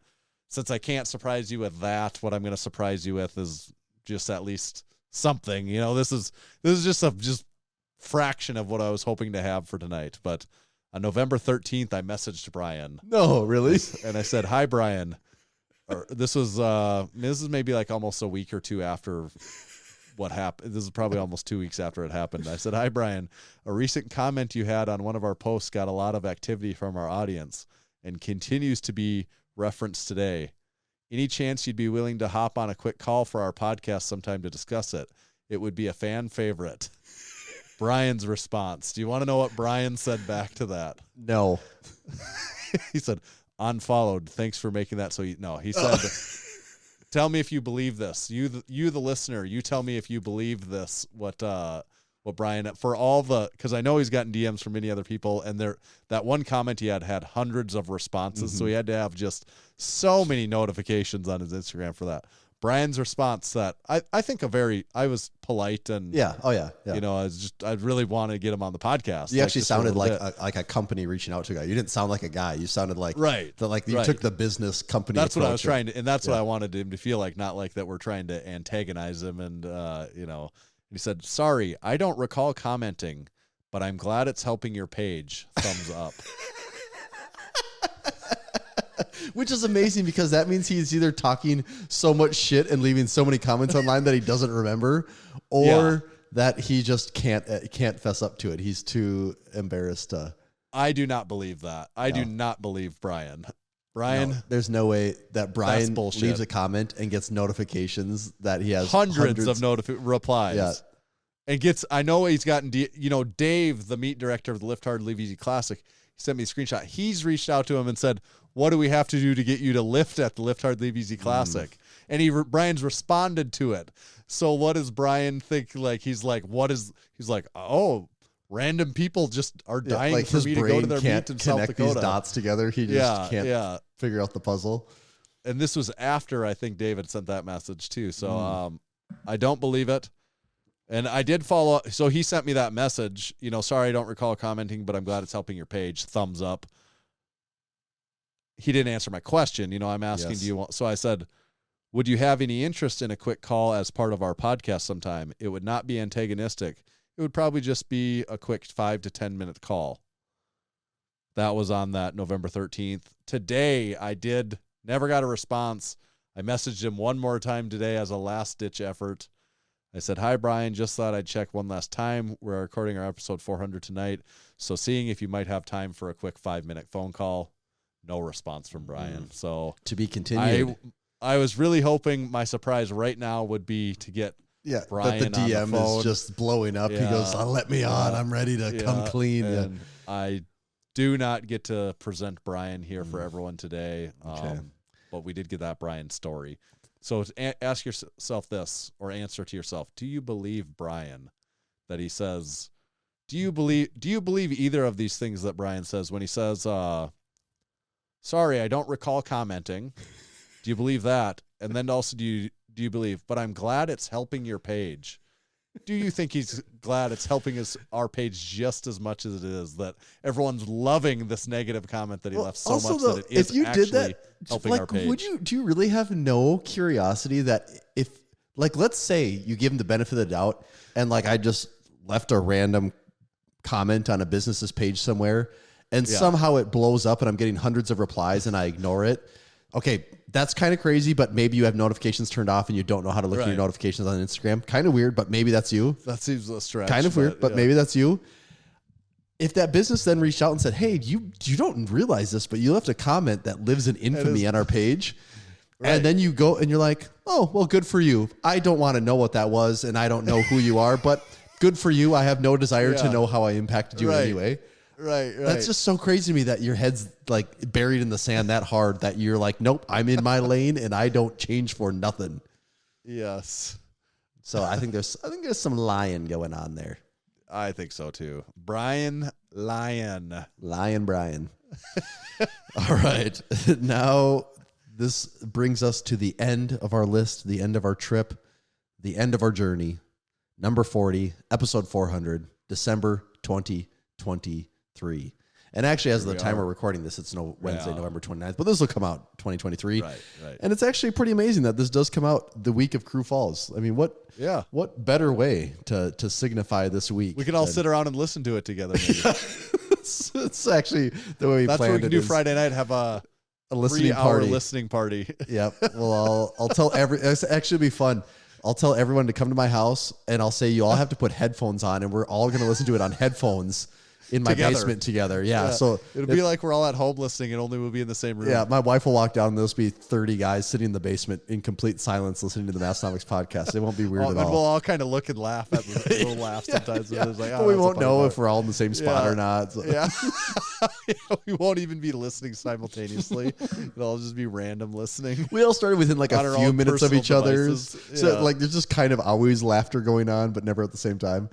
since I can't surprise you with that, what I'm going to surprise you with is just at least something. This is just a fraction of what I was hoping to have for tonight. But on November 13th, I messaged Brian. No, really? And I said, "Hi, Brian." This is maybe like almost a week or two after what happened. This is probably almost 2 weeks after it happened. I said, "Hi, Brian. A recent comment you had on one of our posts got a lot of activity from our audience and continues to be referenced today. Any chance you'd be willing to hop on a quick call for our podcast sometime to discuss it? It would be a fan favorite." Brian's response. Do you want to know what Brian said back to that? No. He said, "Unfollowed. Thanks for making that so he said, tell me if you believe this. You the listener, you tell me if you believe this, what Brian, for all because I know he's gotten DMs from many other people, and that one comment he had hundrds of responses, so he had to have just so many notifications on his Instagram for that. Brian's response that I think I was polite and I really wanted to get him on the podcast. You actually sounded like a company reaching out to a guy. You didn't sound like a guy. You sounded like you took the business company. That's what I was trying to, and that's what I wanted him to feel like, not like that we're trying to antagonize him. And he said, "Sorry, I don't recall commenting, but I'm glad it's helping your page. Thumbs up." Which is amazing because that means he's either talking so much shit and leaving so many comments online that he doesn't remember, or that he just can't fess up to it. He's too embarrassed to. I do not believe that. I do not believe Brian. No, there's no way that Brian leaves a comment and gets notifications that he has hundreds of replies. Yeah. And I know he's gotten, Dave, the meet director of the Lift Hard, Live Easy Classic, he sent me a screenshot. He's reached out to him and said, what do we have to do to get you to lift at the Lift Hard, Live Easy Classic? And Brian's responded to it. So what does Brian think? Like, he's like, oh, random people just are dying for me to go to their meet in South Dakota. These dots together. He just can't figure out the puzzle. And this was after I think David sent that message too. So I don't believe it. And I did follow up. So he sent me that message, sorry, I don't recall commenting, but I'm glad it's helping your page. Thumbs up. He didn't answer my question. I'm asking, do you want, so I said, would you have any interest in a quick call as part of our podcast sometime? It would not be antagonistic. It would probably just be a quick 5 to 10 minute call. That was on that November 13th. Today, I never got a response. I messaged him one more time today as a last ditch effort. I said, hi, Brian, just thought I'd check one last time. We're recording our episode 400 tonight. So seeing if you might have time for a quick 5-minute phone call. No response from Brian. So to be continued. I was really hoping my surprise right now would be to get Brian that the DM on the phone. is just blowing up. He goes, let me on. I'm ready to come clean. And I do not get to present Brian here for everyone today. But we did get that Brian story. So ask yourself this, or answer to yourself. Do you believe Brian that he says, do you believe either of these things that Brian says when he says, sorry, I don't recall commenting. Do you believe that? And then also, do you believe, but I'm glad it's helping your page? Do you think he's glad it's helping our page just as much as it is that everyone's loving this negative comment that he left so much that it is actually helping our page? Do you really have no curiosity that if, let's say you give him the benefit of the doubt and I just left a random comment on a business's page somewhere and somehow it blows up and I'm getting hundreds of replies and I ignore it. Okay, that's kind of crazy, but maybe you have notifications turned off and you don't know how to look at your notifications on Instagram. Kind of weird, but maybe that's you. That seems a stretch. Kind of weird, but maybe that's you. If that business then reached out and said, hey, you don't realize this, but you left a comment that lives in infamy on our page. And then you go and you're like, oh, well, good for you. I don't want to know what that was and I don't know who you are, but good for you. I have no desire to know how I impacted you anyway. Right. That's just so crazy to me that your head's buried in the sand that hard that you're like, nope, I'm in my lane and I don't change for nothing. Yes. So I think there's some lying going on there. I think so too. Brian Lion Brian. All right. Now this brings us to the end of our list, the end of our trip, the end of our journey. Number 40, episode 400, December 2023. And actually, as the time we're recording this, it's Wednesday, November 29th, but this will come out 2023. Right. And it's actually pretty amazing that this does come out the week of Crew Falls. I mean, what better way to signify this week? We can all sit around and listen to it together. Maybe. it's actually the way we planned it. That's what we can do Friday night, have a listening party. Listening party. Yep. Well, I'll tell it's actually be fun. I'll tell everyone to come to my house and I'll say you all have to put headphones on and we're all going to listen to it on headphones in my basement together. Yeah. So it'll be like we're all at home listening and only we'll be in the same room. Yeah. My wife will walk down and there'll be 30 guys sitting in the basement in complete silence listening to the Massenomics podcast. It won't be weird at all. And we'll all kind of look and laugh at the little laugh sometimes. It's like, but we won't know if we're all in the same spot or not. So. Yeah. We won't even be listening simultaneously. It'll all just be random listening. We all started within a few minutes of each other's. So there's just kind of always laughter going on, but never at the same time.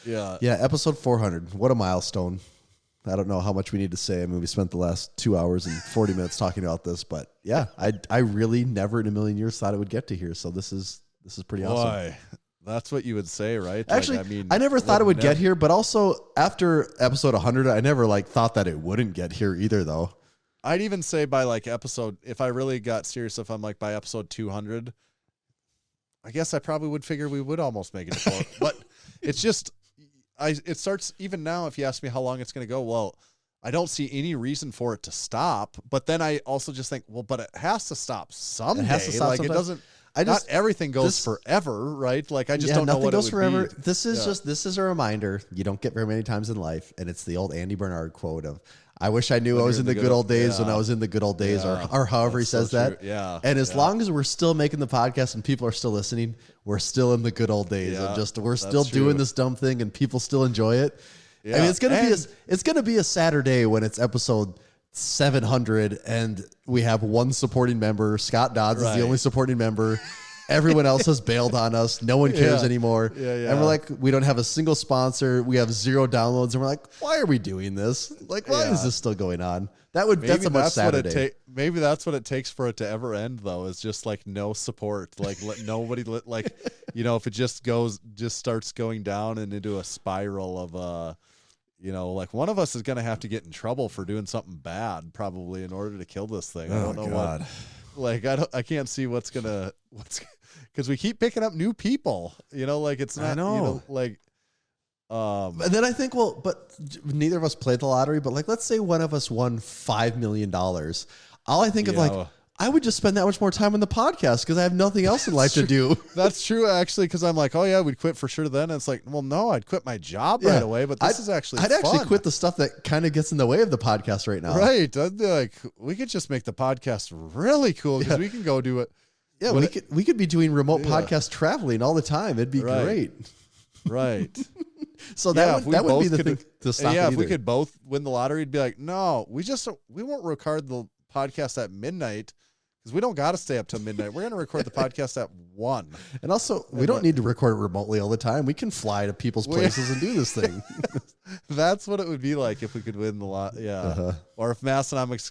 Yeah. Yeah. Episode 400. What a milestone. I don't know how much we need to say. I mean, we spent the last 2 hours and 40 minutes talking about this, but yeah, I really never in a million years thought it would get to here. So this is pretty awesome. That's what you would say, right? Actually, I never thought it would get here, but also after episode 100, I never thought that it wouldn't get here either, though. I'd even say by episode, if I really got serious, if I'm by episode 200, I guess I probably would figure we would almost make it to 4. But it's just, it starts even now. If you ask me how long it's going to go, well, I don't see any reason for it to stop. But then I also just think, well, but it has to stop someday. It has to stop like sometime. it doesn't. I just not everything goes forever, right? Like I just don't know nothing what goes it would forever. be. This is a reminder you don't get very many times in life, and it's the old Andy Bernard quote of, "I wish I knew I was in the good old days when I was in the good old days," or however he says that. Yeah. And as long as we're still making the podcast and people are still listening, we're still in the good old days. Yeah, And we're still doing this dumb thing, and people still enjoy it. Yeah. I mean, it's gonna be a Saturday when it's episode 700 and we have one supporting member. Scott Dodds is the only supporting member. Everyone else has bailed on us. No one cares anymore. And we're like, we don't have a single sponsor. We have 0 downloads. And we're like, why are we doing this? Like, why is this still going on? That's a much Saturday. Maybe that's what it takes for it to ever end, though, is just like no support. Like let nobody like, if it just starts going down and into a spiral of, like one of us is going to have to get in trouble for doing something bad probably in order to kill this thing. I don't know what. Like I can't see what's because we keep picking up new people, like it's not, I know. And then I think, but neither of us played the lottery, but like, let's say one of us won $5 million. All I think of I would just spend that much more time on the podcast because I have nothing else in life to do. That's true, actually, because I'm like, oh yeah, we'd quit for sure then. And it's like, well, no, I'd quit my job right away, but this is actually I'd actually quit the stuff that kind of gets in the way of the podcast right now. Right. I'd be like, we could just make the podcast really cool because we can go do it. Yeah, we could be doing remote podcast traveling all the time. It'd be great. Right. So that would be the thing to stop. Yeah, if we could both win the lottery, it'd be like, no, we won't record the podcast at midnight because we don't got to stay up till midnight. We're going to record the podcast at 1. And also, we don't need to record it remotely all the time. We can fly to people's places and do this thing. That's what it would be like if we could win the lot. Yeah. Or if Massenomics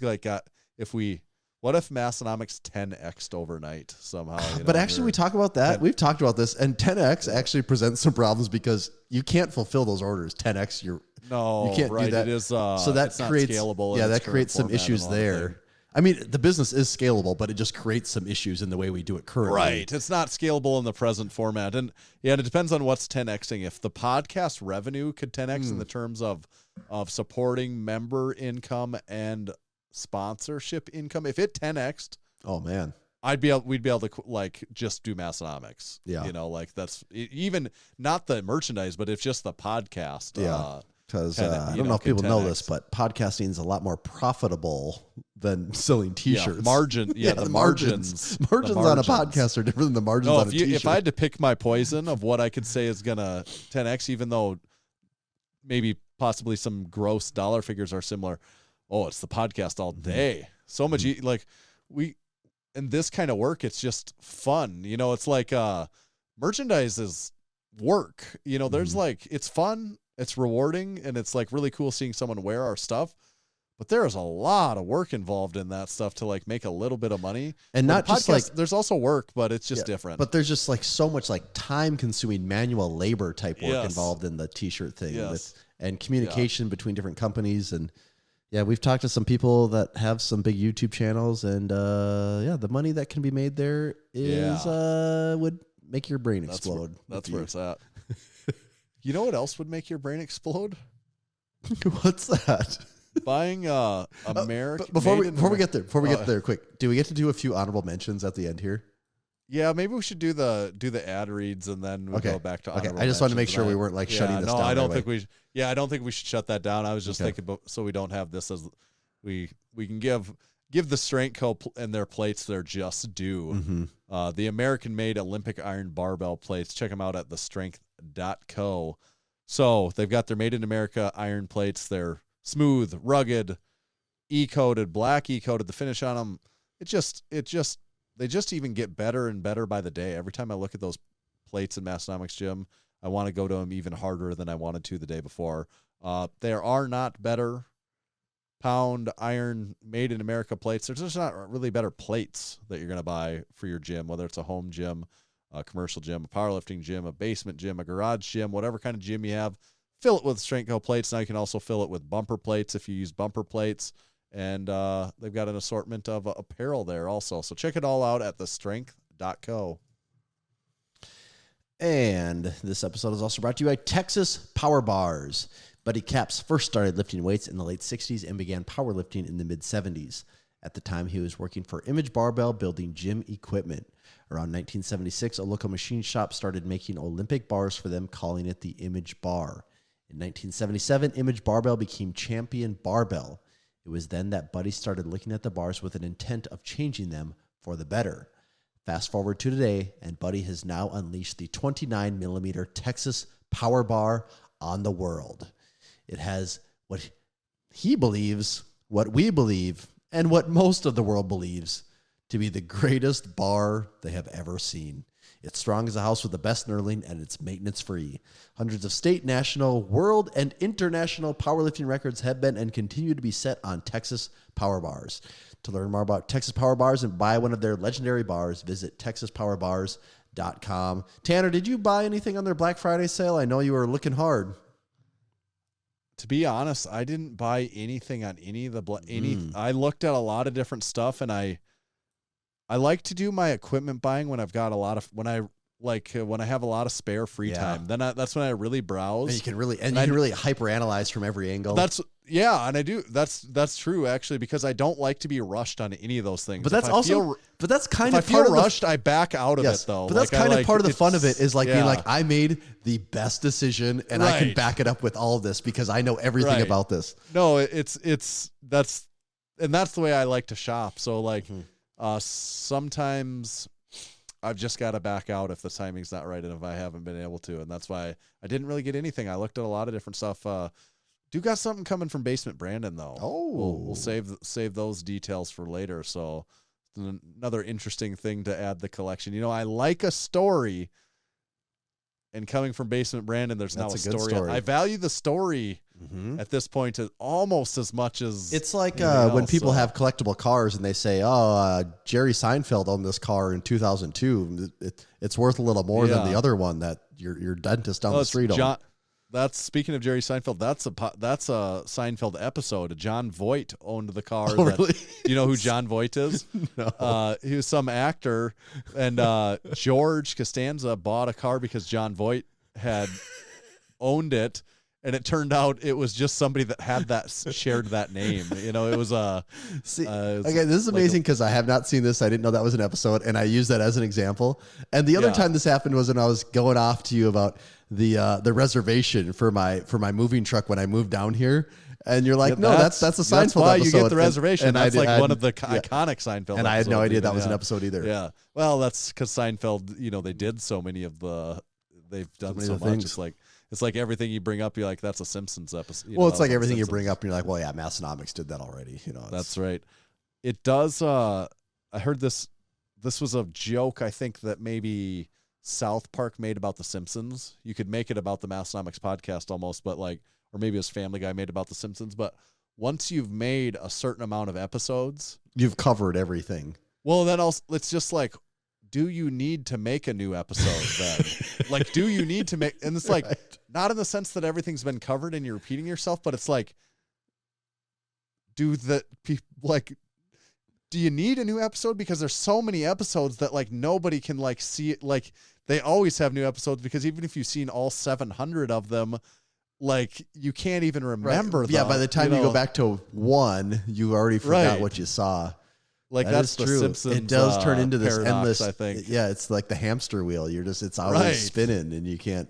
what if Massenomics 10x'd overnight somehow? But actually, we talk about that. We've talked about this, and 10x actually presents some problems because you can't fulfill those orders. 10x, you can't do that. It is, so that creates scalable. Yeah, that creates some issues there. I mean, the business is scalable, but it just creates some issues in the way we do it currently. Right. It's not scalable in the present format. And it depends on what's 10xing. If the podcast revenue could 10x in the terms of supporting member income and sponsorship income, if it 10x'd, oh man, we'd be able to like just do Massenomics. Yeah. That's even not the merchandise, but it's just the podcast. Yeah. Because I don't know if people know this, but podcasting is a lot more profitable than selling T-shirts. The margins. Margins on a podcast are different than the margins on a T-shirt. If I had to pick my poison of what I could say is going to 10x, even though maybe possibly some gross dollar figures are similar, it's the podcast all day. So much in this kind of work, it's just fun. It's like merchandise is work. There's it's fun. It's rewarding, and it's like really cool seeing someone wear our stuff. But there is a lot of work involved in that stuff to like make a little bit of money. And not just like there's also work, but it's just different. But there's just like so much like time consuming manual labor type work involved in the T-shirt thing and communication between different companies. And we've talked to some people that have some big YouTube channels, and the money that can be made there is would make your brain explode. That's where it's at. You know what else would make your brain explode? What's that? Buying American. Before we get there, quick. Do we get to do a few honorable mentions at the end here? Yeah, maybe we should do the ad reads and then we'll go back to honorable I just wanted to make sure we weren't like shutting this down. I don't think I don't think we should shut that down. I was just thinking about so we don't have this as we can give the Strength Co. and their plates their just due. The American-made Olympic iron barbell plates. Check them out at thestrength.co. So they've got their made in America iron plates. They're smooth, rugged, E-coated, black E-coated. The finish on them, they just even get better and better by the day. Every time I look at those plates in Massenomics Gym, I want to go to them even harder than I wanted to the day before. There are not better pound iron made in America plates. There's just not really better plates that you're going to buy for your gym, whether it's a home gym, a commercial gym, a powerlifting gym, a basement gym, a garage gym, whatever kind of gym you have. Fill it with Strength Co plates. Now you can also fill it with bumper plates if you use bumper plates. And they've got an assortment of apparel there also. So check it all out at thestrength.co. And this episode is also brought to you by Texas Power Bars. Buddy Capps first started lifting weights in the late 60s and began powerlifting in the mid-70s. At the time, he was working for Image Barbell building gym equipment. Around 1976, a local machine shop started making Olympic bars for them, calling it the Image Bar. In 1977, Image Barbell became Champion Barbell. It was then that Buddy started looking at the bars with an intent of changing them for the better. Fast forward to today, and Buddy has now unleashed the 29mm Texas Power Bar on the world. It has what he believes, what we believe, and what most of the world believes to be the greatest bar they have ever seen. It's strong as a house with the best knurling, and it's maintenance-free. Hundreds of state, national, world, and international powerlifting records have been and continue to be set on Texas Power Bars. To learn more about Texas Power Bars and buy one of their legendary bars, visit texaspowerbars.com. Tanner, did you buy anything on their Black Friday sale? I know you were looking hard. To be honest, I didn't buy anything on any of the I looked at a lot of different stuff, and I like to do my equipment buying when I've got a lot of when I have a lot of spare free time. Then that's when I really browse. And you can really really hyperanalyze from every angle. And I do. That's true actually, because I don't like to be rushed on any of those things. But that's kind of if I feel rushed, I back out of it though. But that's kind of part of the fun of it is like being like, I made the best decision and I can back it up with all of this because I know everything about this. No, that's the way I like to shop. So like sometimes I've just got to back out if the timing's not right and if I haven't been able to, and that's why I didn't really get anything. I looked at a lot of different stuff. Do got something coming from Basement Brandon though. We'll save those details for later. So another interesting thing to add the collection. You know, I like a story, and coming from Basement Brandon, there's now a story. I value the story at this point almost as much as it's like when people have collectible cars and they say, Jerry Seinfeld owned this car in 2002. It's worth a little more than the other one that your dentist down the street owned. That's speaking of Jerry Seinfeld. That's a Seinfeld episode. John Voight owned the car. Really? You know who John Voight is? No. He was some actor, and George Costanza bought a car because John Voight had owned it, and it turned out it was just somebody that had shared that name. You know, it was okay, this is amazing because I have not seen this. I didn't know that was an episode, and I use that as an example. And the other time this happened was when I was going off to you about the reservation for my moving truck when I moved down here, and you're like, no, that's a Seinfeld that's why episode. You get the reservation. And that's one of the iconic Seinfeld. And I had no idea that was an episode either. Yeah, well, that's because Seinfeld, you know, they did so many of they've done so much. It's like everything you bring up, you're like, that's a Simpsons episode. Well, it's like everything you bring up, and you're like, well, yeah, Massenomics did that already. You know, that's right. It does. I heard this was a joke. I think that maybe South Park made about the Simpsons. You could make it about the Massenomics podcast almost, but or maybe it was Family Guy made about the Simpsons. But once you've made a certain amount of episodes, you've covered everything. Well, then it's just like, do you need to make a new episode then? Do you need to make, and it's like, not in the sense that everything's been covered and you're repeating yourself, but it's like, do you need a new episode? Because there's so many episodes that nobody can see it. They always have new episodes because even if you've seen all 700 of them, you can't even remember them. Yeah, by the time you go back to one, you already forgot what you saw. That's true. Simpsons, it does turn into this paradox, endless. I think. Yeah, it's like the hamster wheel. It's always spinning, and you can't.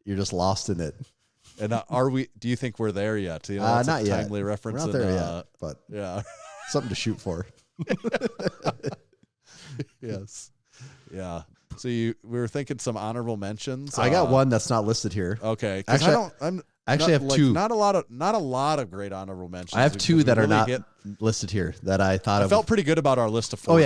You're just lost in it. And do you think we're there yet? You know, not yet. Timely reference. We're not there yet, but yeah, something to shoot for. Yes. Yeah. So we were thinking some honorable mentions. I got one that's not listed here. Okay. Actually, I have two. Not a lot of great honorable mentions. I have two that are not listed here that I thought I felt pretty good about our list of 40. Oh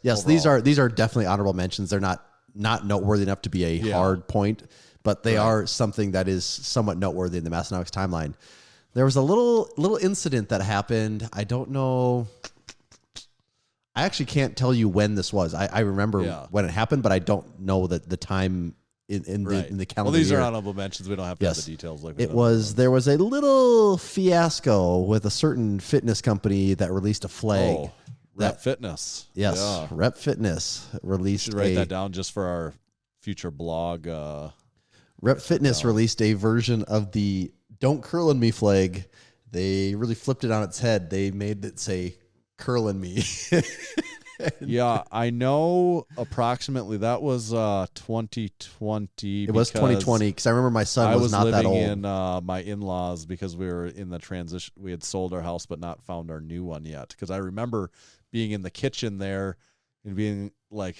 yes. Overall. These are definitely honorable mentions. They're not noteworthy enough to be a hard point, but they are something that is somewhat noteworthy in the Massenomics timeline. There was a little incident that happened. I don't know. I actually can't tell you when this was. I remember when it happened, but I don't know the time in the calendar. Well, these year. are honorable mentions. We don't have to have the details. There was a little fiasco with a certain fitness company that released a flag. Oh, Rep Fitness. Yes, yeah. Rep Fitness released. You should write that down just for our future blog. Rep Fitness released a version of the "Don't curl in me" flag, they really flipped it on its head. They made it say "curl in me." Yeah, I know approximately that was 2020. It was 2020 because I remember my son was not that old. I was living in my in-laws because we were in the transition. We had sold our house but not found our new one yet. Because I remember being in the kitchen there and being like,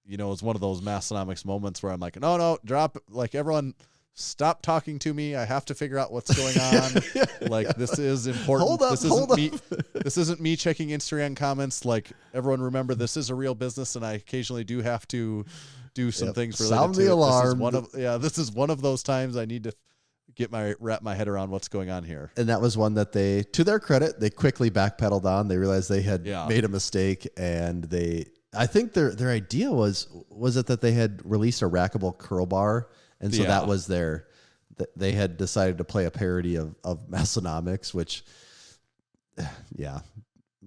you know, it's one of those Massenomics moments where I'm like, no, drop, like everyone. Stop talking to me. I have to figure out what's going on. Like, this is important. Hold up. This isn't me checking Instagram comments. Like, everyone remember, this is a real business, and I occasionally do have to do some things related sound to the it. alarm. This is one of those times I need to wrap my head around what's going on here. And that was one that they, to their credit, they quickly backpedaled on. They realized they had made a mistake, and I think their idea was it that they had released a rackable curl bar. And so that was they had decided to play a parody of Massenomics, which,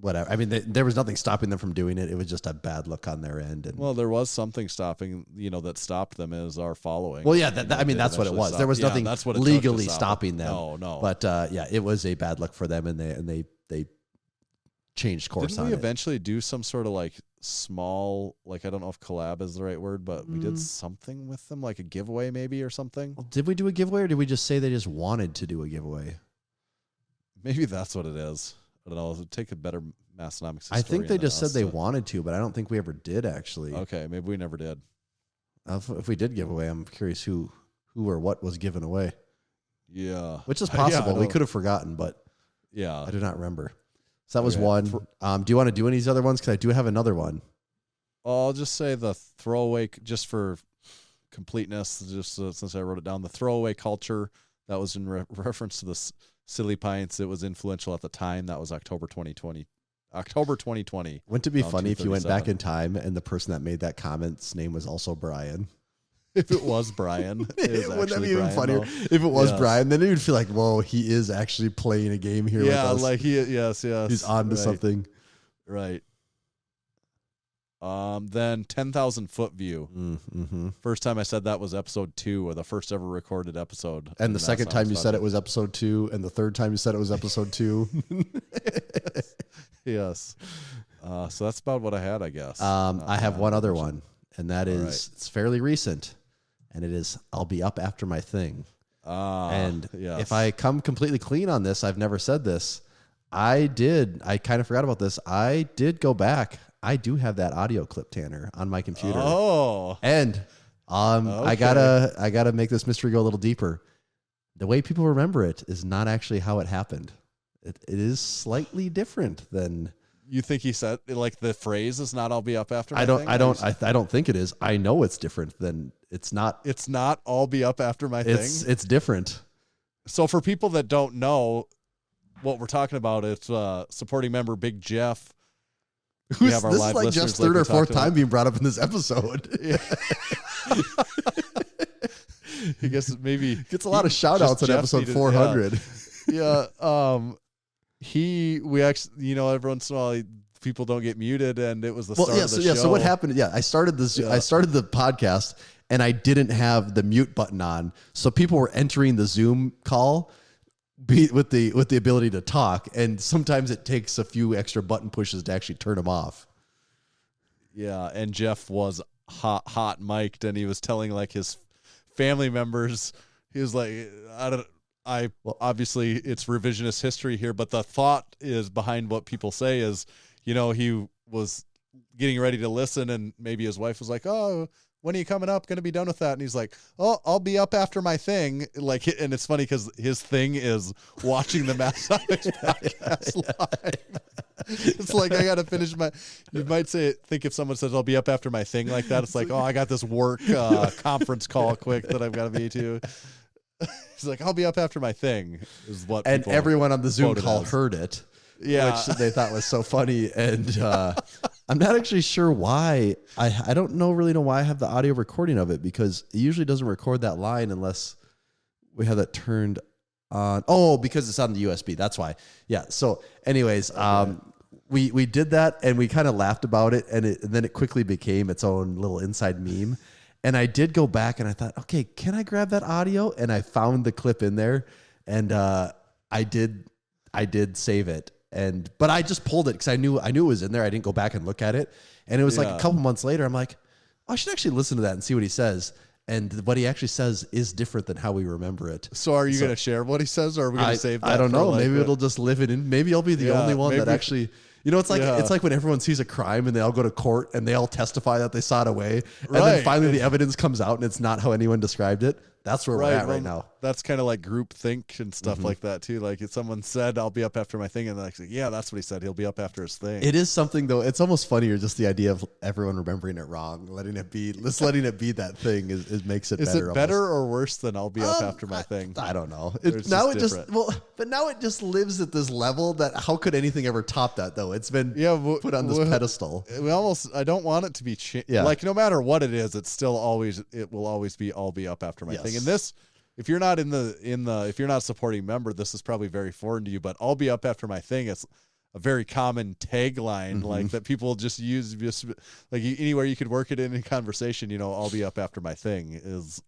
whatever. I mean, there was nothing stopping them from doing it. It was just a bad look on their end. And well, there was something stopping, that stopped them is our following. Well, yeah, that's what it was. There was nothing legally stopping them. No. But it was a bad look for them, and they changed course. Didn't we eventually do some sort of like small, like, I don't know if collab is the right word, but we did something with them, like a giveaway maybe or something? Well, did we do a giveaway, or did we just say they just wanted to do a giveaway? Maybe that's what it is. I don't know. It would take a better Massenomics. I think they just said they wanted to, but I don't think we ever did actually. Okay, maybe we never did. If we did give away, I'm curious who or what was given away. Yeah. Which is possible. We could have forgotten, but I do not remember. So that was one. Do you want to do any of these other ones? Because I do have another one. I'll just say the throwaway, just for completeness, just since I wrote it down, the throwaway culture, that was in reference to the Silly Pints. It was influential at the time. That was October 2020. Wouldn't it be funny if you went back in time and the person that made that comment's name was also Brian? If it was Brian, wouldn't that be even funnier? If it was Brian, then you'd feel like, whoa, he is actually playing a game here. Yeah, with us. like he's on to something. Right. Then 10,000 foot view. Mm-hmm. First time I said that was episode 2, or the first ever recorded episode. And the second time you said it was episode 2, and the third time you said it was episode 2. Yes. So that's about what I had, I guess. I have one other one, and that is it's fairly recent, and it is I'll be up after my thing. And if I come completely clean on this, I've never said this. I kind of forgot about this. I did go back. I do have that audio clip, Tanner, on my computer. Oh. And I gotta make this mystery go a little deeper. The way people remember it is not actually how it happened. It is slightly different than. You think he said, like, the phrase is not "I'll be up after my thing"? I don't think it is. I know it's different than it's not. It's not "I'll be up after my thing." It's different. So for people that don't know what we're talking about, it's supporting member Big Jeff. This is like Jeff's third or fourth time being brought up in this episode. Yeah. I guess maybe gets a lot of shout outs in episode 400. Yeah. We actually, every once in a while people don't get muted, and it was the start of the show. So what happened? Yeah, I started the podcast, and I didn't have the mute button on, so people were entering the Zoom call with the ability to talk, and sometimes it takes a few extra button pushes to actually turn them off. Yeah, and Jeff was hot mic'd, and he was telling like his family members, he was like, obviously it's revisionist history here, but the thought is behind what people say is, he was getting ready to listen, and maybe his wife was like, "Oh, when are you coming up? Going to be done with that?" And he's like, "Oh, I'll be up after my thing." Like, and it's funny because his thing is watching the Massenomics podcast live. It's like, I got to finish you might think if someone says I'll be up after my thing like that, it's like, oh, I got this work conference call quick that I've got to be to. He's like, I'll be up after my thing is what. And everyone on the Zoom call heard it. Yeah. Which they thought was so funny. And I'm not actually sure why. I don't really know why I have the audio recording of it, because it usually doesn't record that line unless we have that turned on. Oh, because it's on the USB. That's why. Yeah. So anyways, we did that, and we kind of laughed about it, and then it quickly became its own little inside meme. And I did go back, and I thought, okay, can I grab that audio? And I found the clip in there. and I did save it, but I just pulled it because I knew it was in there. I didn't go back and look at it, and it was like a couple months later. I'm like, I should actually listen to that and see what he says. And what he actually says is different than how we remember it. So are you going to share what he says, or are we going to save that? I don't know. Maybe it'll just live it in. Maybe I'll be the only one that actually. It's like when everyone sees a crime and they all go to court and they all testify that they saw it away, and then finally the evidence comes out and it's not how anyone described it. That's where we're at right now. That's kind of like group think and stuff like that too. Like if someone said, "I'll be up after my thing," and they're like, "Yeah, that's what he said. He'll be up after his thing." It is something though. It's almost funnier just the idea of everyone remembering it wrong, letting it be that thing is makes it better. Is it better or worse than "I'll be up after my thing"? I don't know. Now it just lives at this level that how could anything ever top that though? It's been put on this pedestal. I don't want it to be like no matter what it is, it will always be "I'll be up after my thing." And this, if you're not if you're not a supporting member, this is probably very foreign to you. But "I'll be up after my thing" is a very common tagline, like that people just use, just like anywhere you could work it in a conversation. "I'll be up after my thing" is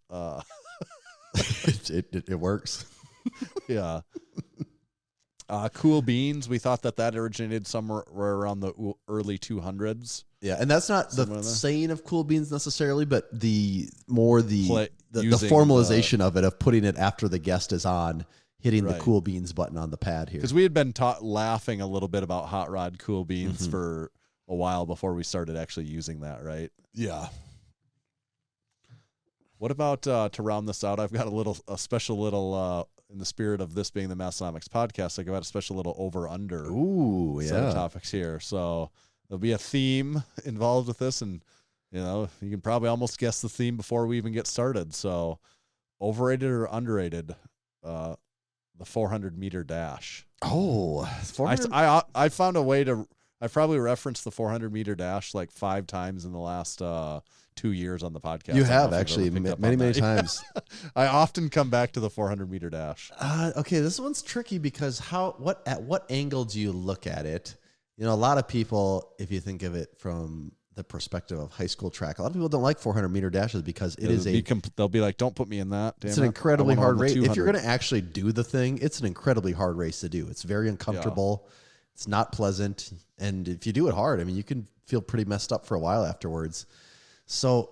it works. Yeah. Cool beans. We thought that originated somewhere around the early 200s. Yeah, and that's not the saying of cool beans necessarily, but the formalization of it, of putting it after the guest is on, hitting the cool beans button on the pad here. Because we had been laughing a little bit about hot rod cool beans for a while before we started actually using that, right? Yeah. What about to round this out? I've got a special little. In the spirit of this being the Massenomics podcast, I got a special little over-under set of topics here. So there'll be a theme involved with this, and you can probably almost guess the theme before we even get started. So overrated or underrated, the 400-meter dash. Oh, I found a way to. I probably referenced the 400-meter dash like 5 times in the last 2 years on the podcast. You have actually many times. I often come back to the 400-meter dash. Okay, this one's tricky because at what angle do you look at it? A lot of people, if you think of it from the perspective of high school track, a lot of people don't like 400-meter dashes because they'll be like, "Don't put me in that." It's an incredibly hard race. If you're going to actually do the thing, it's an incredibly hard race to do. It's very uncomfortable. Yeah. It's not pleasant. And if you do it hard, you can feel pretty messed up for a while afterwards. So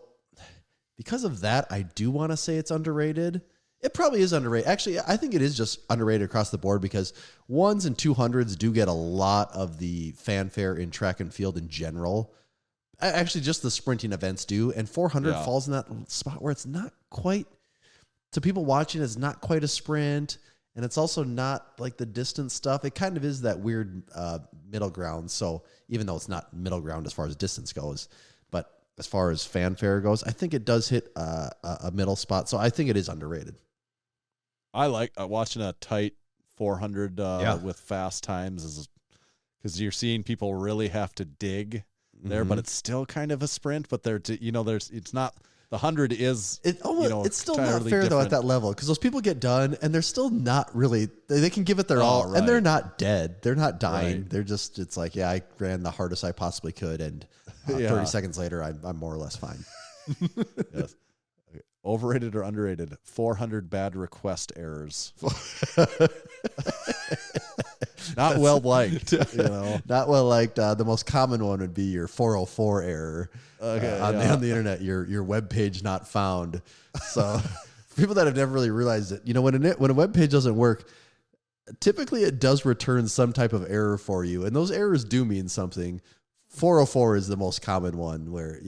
because of that, I do want to say it's underrated. It probably is underrated. Actually, I think it is just underrated across the board because 1s and 200s do get a lot of the fanfare in track and field in general. Actually, just the sprinting events do. And 400 falls in that spot where it's not quite, to people watching, it's not quite a sprint. And it's also not like the distance stuff. It kind of is that weird middle ground. So even though it's not middle ground as far as distance goes, but as far as fanfare goes, I think it does hit a middle spot. So I think it is underrated. I like watching a tight 400 with fast times because you're seeing people really have to dig there, but it's still kind of a sprint. But it's not. The 100 is it's still not fair though at that level because those people get done and they're still not really, they can give it their all and they're not dead, they're not dying, they're just, it's like, I ran the hardest I possibly could and 30 seconds later I'm more or less fine. Yes. Okay. Overrated or underrated? 400 bad request errors. Not well liked. Not well liked. The most common one would be your 404 error. On the internet, your web page not found. So for people that have never really realized it, when a web page doesn't work, typically it does return some type of error for you, and those errors do mean something. 404 is the most common one, where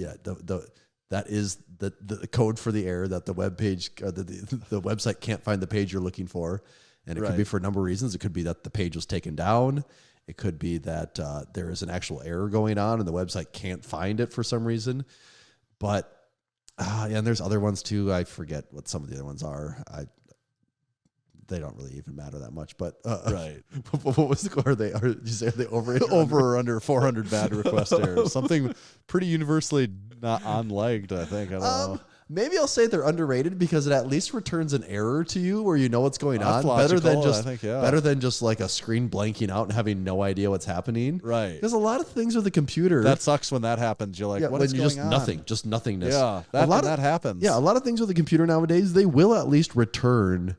that is the code for the error, that the web page, the website can't find the page you're looking for. And it could be for a number of reasons. It could be that the page was taken down. It could be that there is an actual error going on and the website can't find it for some reason. But, and there's other ones too. I forget what some of the other ones are. They don't really even matter that much. But what was the, are they overrated? Over or under 400 bad request errors? Something pretty universally not unliked, I think. I don't know. Maybe I'll say they're underrated because it at least returns an error to you where you know what's going on. Logical, better than just like a screen blanking out and having no idea what's happening. Right. Because a lot of things with the computer. That sucks when that happens. You're like, what is going on? Just nothingness. Yeah, that happens. Yeah, a lot of things with the computer nowadays, they will at least return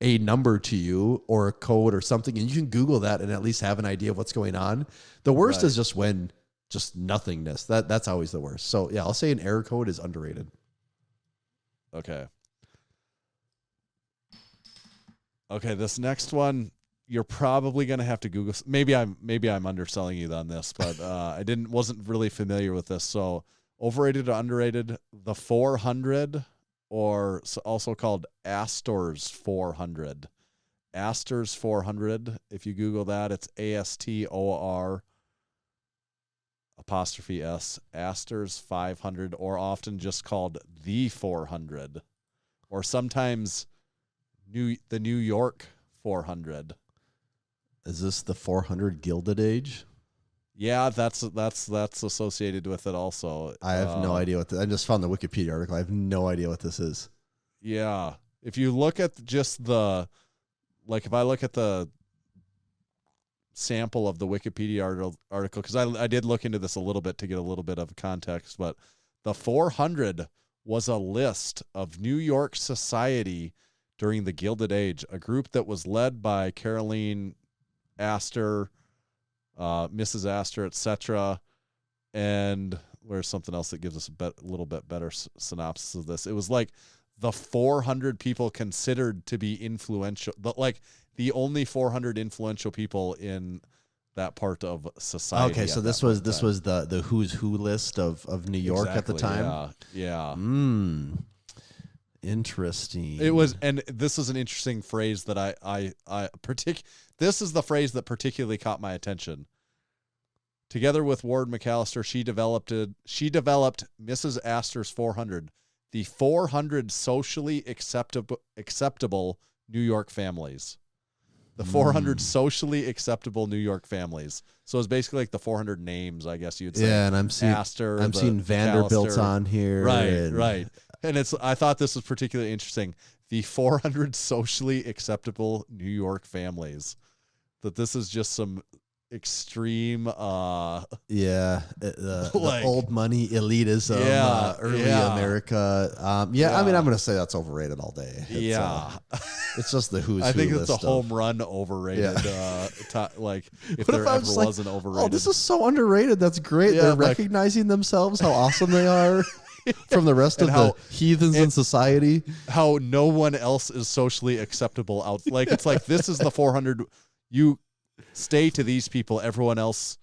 a number to you or a code or something, and you can Google that and at least have an idea of what's going on. The worst is just when just nothingness. That's always the worst. So yeah, I'll say an error code is underrated. Okay. Okay, this next one you're probably gonna have to Google. Maybe I'm underselling you on this, but I wasn't really familiar with this. So overrated or underrated? The 400, or also called Astor's 400. Astor's 400. If you Google that, it's ASTOR apostrophe S. Astor's 500, or often just called the 400, or sometimes the New York 400. Is this the 400 Gilded Age? Yeah, that's associated with it also. I have no idea what I just found the Wikipedia article. I have no idea what this is. Yeah. If you look at just if I look at the sample of the Wikipedia article, because I did look into this a little bit to get a little bit of context, but the 400 was a list of New York society during the Gilded Age, a group that was led by Caroline Astor, Mrs. Astor, etc. And where's something else that gives us a little bit better synopsis of this? It was like the 400 people considered to be influential, but like the only 400 influential people in that part of society. Okay, so this was the who's who list of New York at the time. Yeah. Interesting. It was, and this is an interesting phrase that this is the phrase that particularly caught my attention. Together with Ward McAllister, she developed Mrs. Astor's 400, the 400 socially acceptable New York families. The 400 socially acceptable New York families. So it's basically like the 400 names, I guess you'd say. Yeah, and I'm seeing Vanderbilt's on here. Right. And I thought this was particularly interesting. The 400 socially acceptable New York families. That this is just some extreme the old money elitism, early America. I mean, I'm gonna say that's overrated all day. It's just the who's who. I think it's a list home run overrated. If there ever was an overrated. Oh, this is so underrated. That's great. They're recognizing themselves, how awesome they are from the rest of the heathens in society. How no one else is socially acceptable out. It's like this is the 400. You stay to these people. Everyone else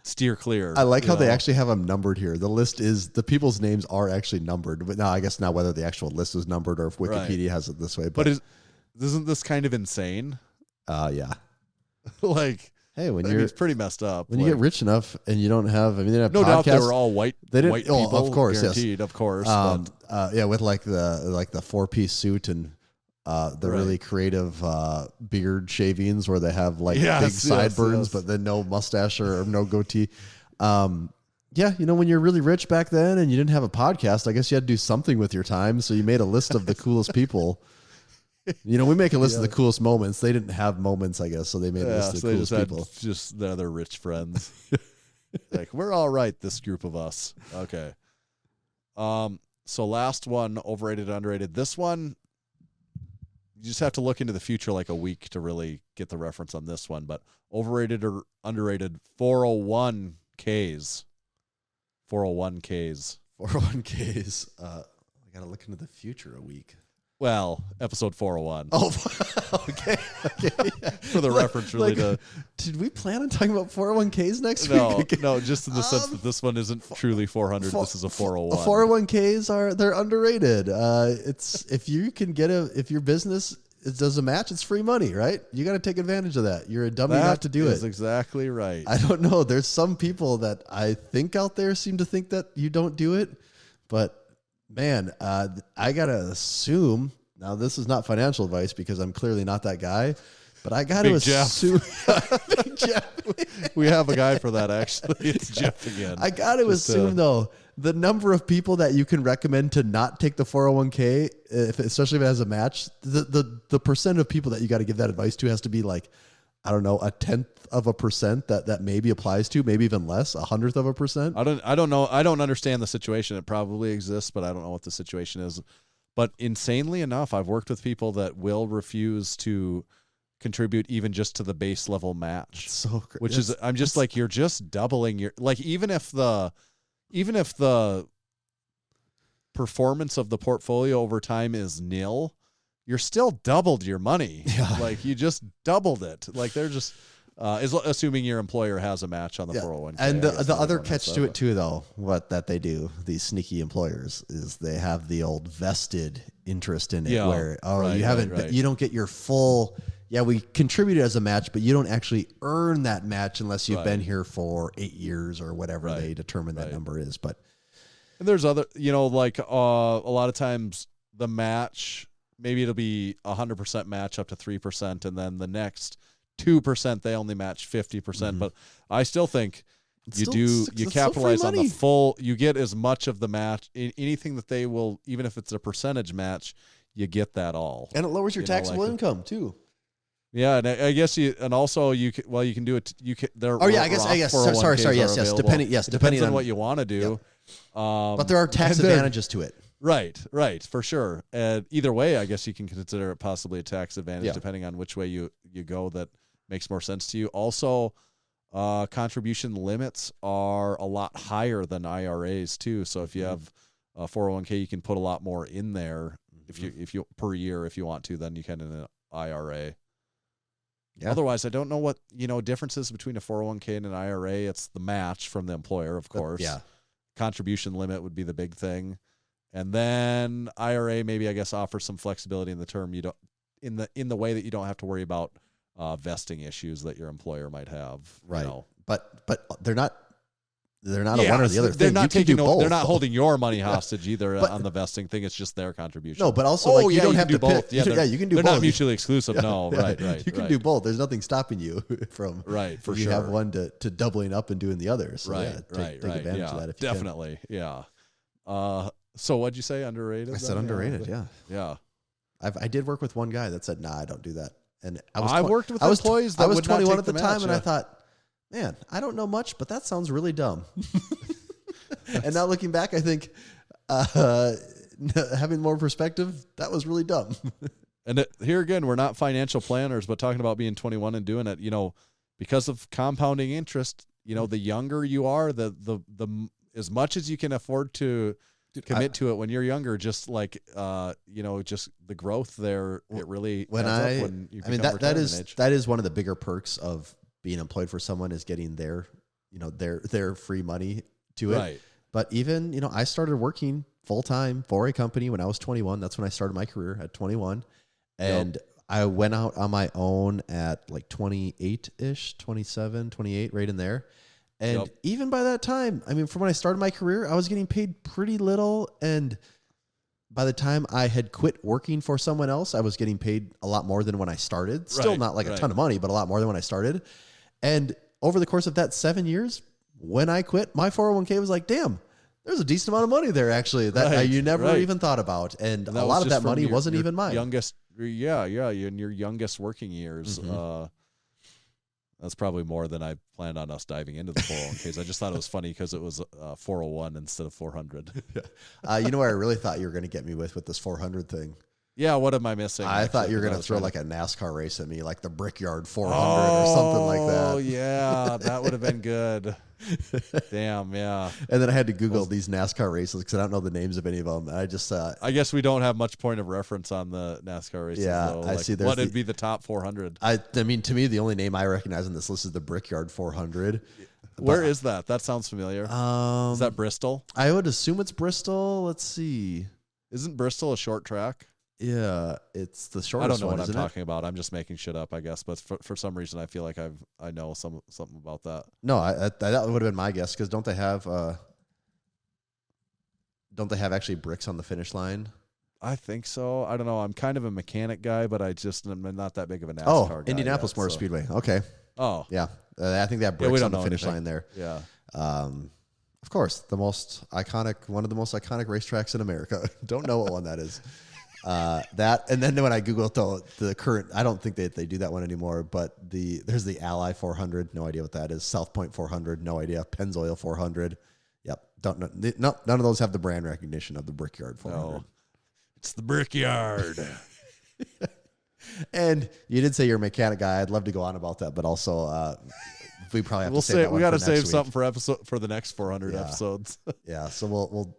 steer clear. I like how they actually have them numbered here. The list is, the people's names are actually numbered, but now I guess not whether the actual list is numbered or if Wikipedia has it this way. But isn't this kind of insane? Yeah. Hey, it's pretty messed up. When you get rich enough and you don't have, they didn't have no podcasts. doubt they were all white. They didn't. White people, of course, guaranteed, yes, of course. With the 4-piece suit and the really creative beard shavings where they have big sideburns, but then no mustache or no goatee. When you're really rich back then and you didn't have a podcast, I guess you had to do something with your time. So you made a list of the coolest people. We make a list of the coolest moments. They didn't have moments, I guess, so they made a list of the coolest people. Just the other rich friends. We're all right, this group of us. Okay. So last one, overrated, underrated. This one, you just have to look into the future like a week to really get the reference on this one. But overrated or underrated, 401ks. 401ks. 401ks. I got to look into the future a week. Well, episode 401. Oh, okay. Yeah. For the reference, really. Did we plan on talking about 401ks next week? No, just in the sense that this one isn't truly 400. This is a 401. 401ks they're underrated. It's if your business does a match, it's free money, right? You got to take advantage of that. You're a dummy not to do it. That's exactly right. I don't know. There's some people that I think out there seem to think that you don't do it, but. Man, I got to assume, now this is not financial advice because I'm clearly not that guy, but I got to assume. Big Jeff. We have a guy for that, actually. It's Jeff again. I got to assume, though, the number of people that you can recommend to not take the 401k, especially if it has a match, the percent of people that you got to give that advice to has to be like, I don't know, 0.1% that maybe applies to, maybe even less, 0.1%. I don't know. I don't understand the situation. It probably exists, but I don't know what the situation is. But insanely enough, I've worked with people that will refuse to contribute even just to the base level match. So which is, I'm just like, you're just doubling your, like, even if the performance of the portfolio over time is nil, you're still doubled your money. Yeah. Like, you just doubled it. Like, they're just assuming your employer has a match on the 401k. And the other catch to it too, though, that they do, these sneaky employers, is they have the old vested interest in it, where you don't get your full. Yeah, we contributed as a match, but you don't actually earn that match unless you've been here for 8 years or whatever they determine that number is. But and there's other, like a lot of times the match, maybe it'll be 100% match up to 3%, and then the next 2% they only match 50%. But I still think you capitalize on the full. You get as much of the match, anything that they will, even if it's a percentage match, you get that all, and it lowers your taxable income too. Yeah, and I guess you can do it. You can. I guess. Sorry. Yes. Depending on what you want to do. Yeah. But there are tax advantages to it. Right, for sure. Either way, I guess you can consider it possibly a tax advantage, depending on which way you go. That makes more sense to you. Also, contribution limits are a lot higher than IRAs too. So if you have a 401k, you can put a lot more in there if you per year if you want to. Then you can in an IRA. Yeah. Otherwise, I don't know what differences between a 401k and an IRA. It's the match from the employer, of course. Contribution limit would be the big thing, and then IRA maybe, I guess, offers some flexibility in the term. You don't in the way that you don't have to worry about vesting issues that your employer might have. Right. But they're not a one or the other thing. They're not holding your money hostage either on the vesting thing. It's just their contribution. No, but also you don't have to do both. You can do both. They're not mutually exclusive. No, right. You can do both. There's nothing stopping you from for you sure. have one to doubling up and doing the other. So take advantage of that if you definitely. Can. Yeah. So what'd you say? Underrated? I said underrated. Yeah. I did work with one guy that said, "Nah, I don't do that." And I worked with employees. I was 21 at the time, and I thought, man, I don't know much, but that sounds really dumb. And now looking back, I think having more perspective, that was really dumb. And here again, we're not financial planners, but talking about being 21 and doing it, because of compounding interest, the younger you are, the as much as you can afford to commit to it when you're younger, just like just the growth there, it really adds up when you become retirement age. That is one of the bigger perks of being employed for someone, is getting their free money to it. Right. But even, I started working full time for a company when I was 21. That's when I started my career, at 21. And I went out on my own at like 28-ish, 27, 28, right in there. And even by that time, from when I started my career, I was getting paid pretty little. And by the time I had quit working for someone else, I was getting paid a lot more than when I started. Still not like a ton of money, but a lot more than when I started. And over the course of that 7 years, when I quit, my 401k was like, damn, there's a decent amount of money there, actually, that you never even thought about. And a lot of that money wasn't even mine. In your youngest working years. That's probably more than I planned on us diving into the 401ks. I just thought it was funny because it was 401 instead of 400. You know where I really thought you were going to get me with this 400 thing? Yeah, what am I missing? I thought you were going to throw like a NASCAR race at me, like the Brickyard 400 or something like that. Oh, yeah, that would have been good. Damn, yeah. And then I had to Google these NASCAR races because I don't know the names of any of them. I just I guess we don't have much point of reference on the NASCAR races. Yeah, though. I see. What would be the top 400? To me, the only name I recognize on this list is the Brickyard 400. Where is that? That sounds familiar. Is that Bristol? I would assume it's Bristol. Let's see. Isn't Bristol a short track? Yeah, it's the shortest one. I don't know what I'm isn't talking about. I'm just making shit up, I guess. But for some reason, I feel like I know something about that. No, that would have been my guess, because don't they have actually bricks on the finish line? I think so. I don't know. I'm kind of a mechanic guy, but I'm not that big of a NASCAR guy. Indianapolis Motor Speedway. Okay. Oh, yeah. I think they have bricks on the finish line there. Yeah. Of course, one of the most iconic racetracks in America. Don't know what one that is. That, and then when I Googled the current, I don't think they do that one anymore, but there's the Ally 400, no idea what that is. South Point 400, no idea. Pennzoil 400. Yep. Don't know. No, none of those have the brand recognition of the Brickyard 400. No. It's the Brickyard. And you did say you're a mechanic guy. I'd love to go on about that, but also we probably have to save that one we got to for next save week. something for the next 400 episodes. Yeah, so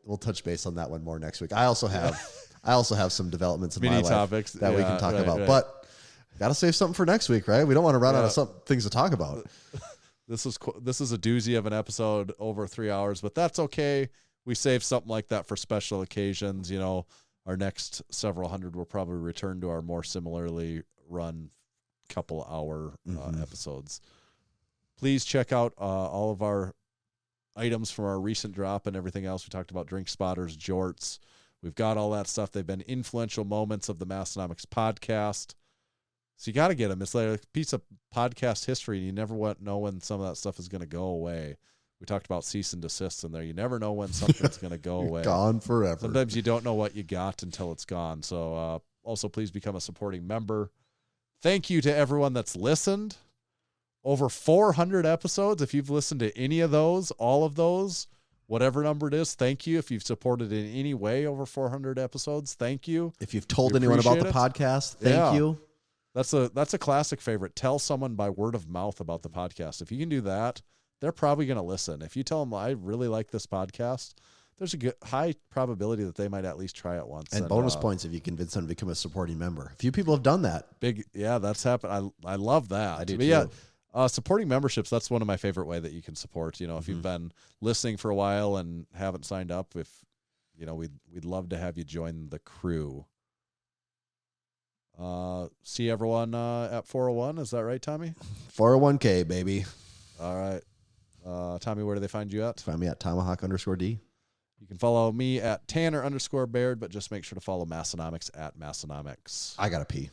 we'll touch base on that one more next week. I also have some developments in my life topics that we can talk about, right. but got to save something for next week, right? We don't want to run out of some things to talk about. This is a doozy of an episode, over 3 hours, but that's okay. We save something like that for special occasions. You know, our next several hundred will probably return to our more similarly run couple hour episodes. Please check out all of our items from our recent drop and everything else. We talked about drink spotters, jorts. We've got all that stuff. They've been influential moments of the Massenomics podcast. So you got to get them. It's like a piece of podcast history, and you never know when some of that stuff is going to go away. We talked about cease and desist in there. You never know when something's going to go away. Gone forever. Sometimes you don't know what you got until it's gone. So also please become a supporting member. Thank you to everyone that's listened. Over 400 episodes. If you've listened to any of those, all of those, whatever number it is, thank you. If you've supported in any way over 400 episodes, thank you. If you've told anyone about the podcast, thank you. That's a classic favorite. Tell someone by word of mouth about the podcast. If you can do that, they're probably going to listen. If you tell them, I really like this podcast, there's a high probability that they might at least try it once. And bonus points if you convince them to become a supporting member. A few people have done that. That's happened. I love that. I do but too. Yeah, supporting memberships, that's one of my favorite way that you can support. You know, if you've been listening for a while and haven't signed up, we'd love to have you join the crew. See everyone at 401. Is that right, Tommy? 401k, baby. All right. Tommy, where do they find you at? Find me at Tomahawk_D. You can follow me at Tanner_Baird, but just make sure to follow Massenomics at Massenomics. I got to pee.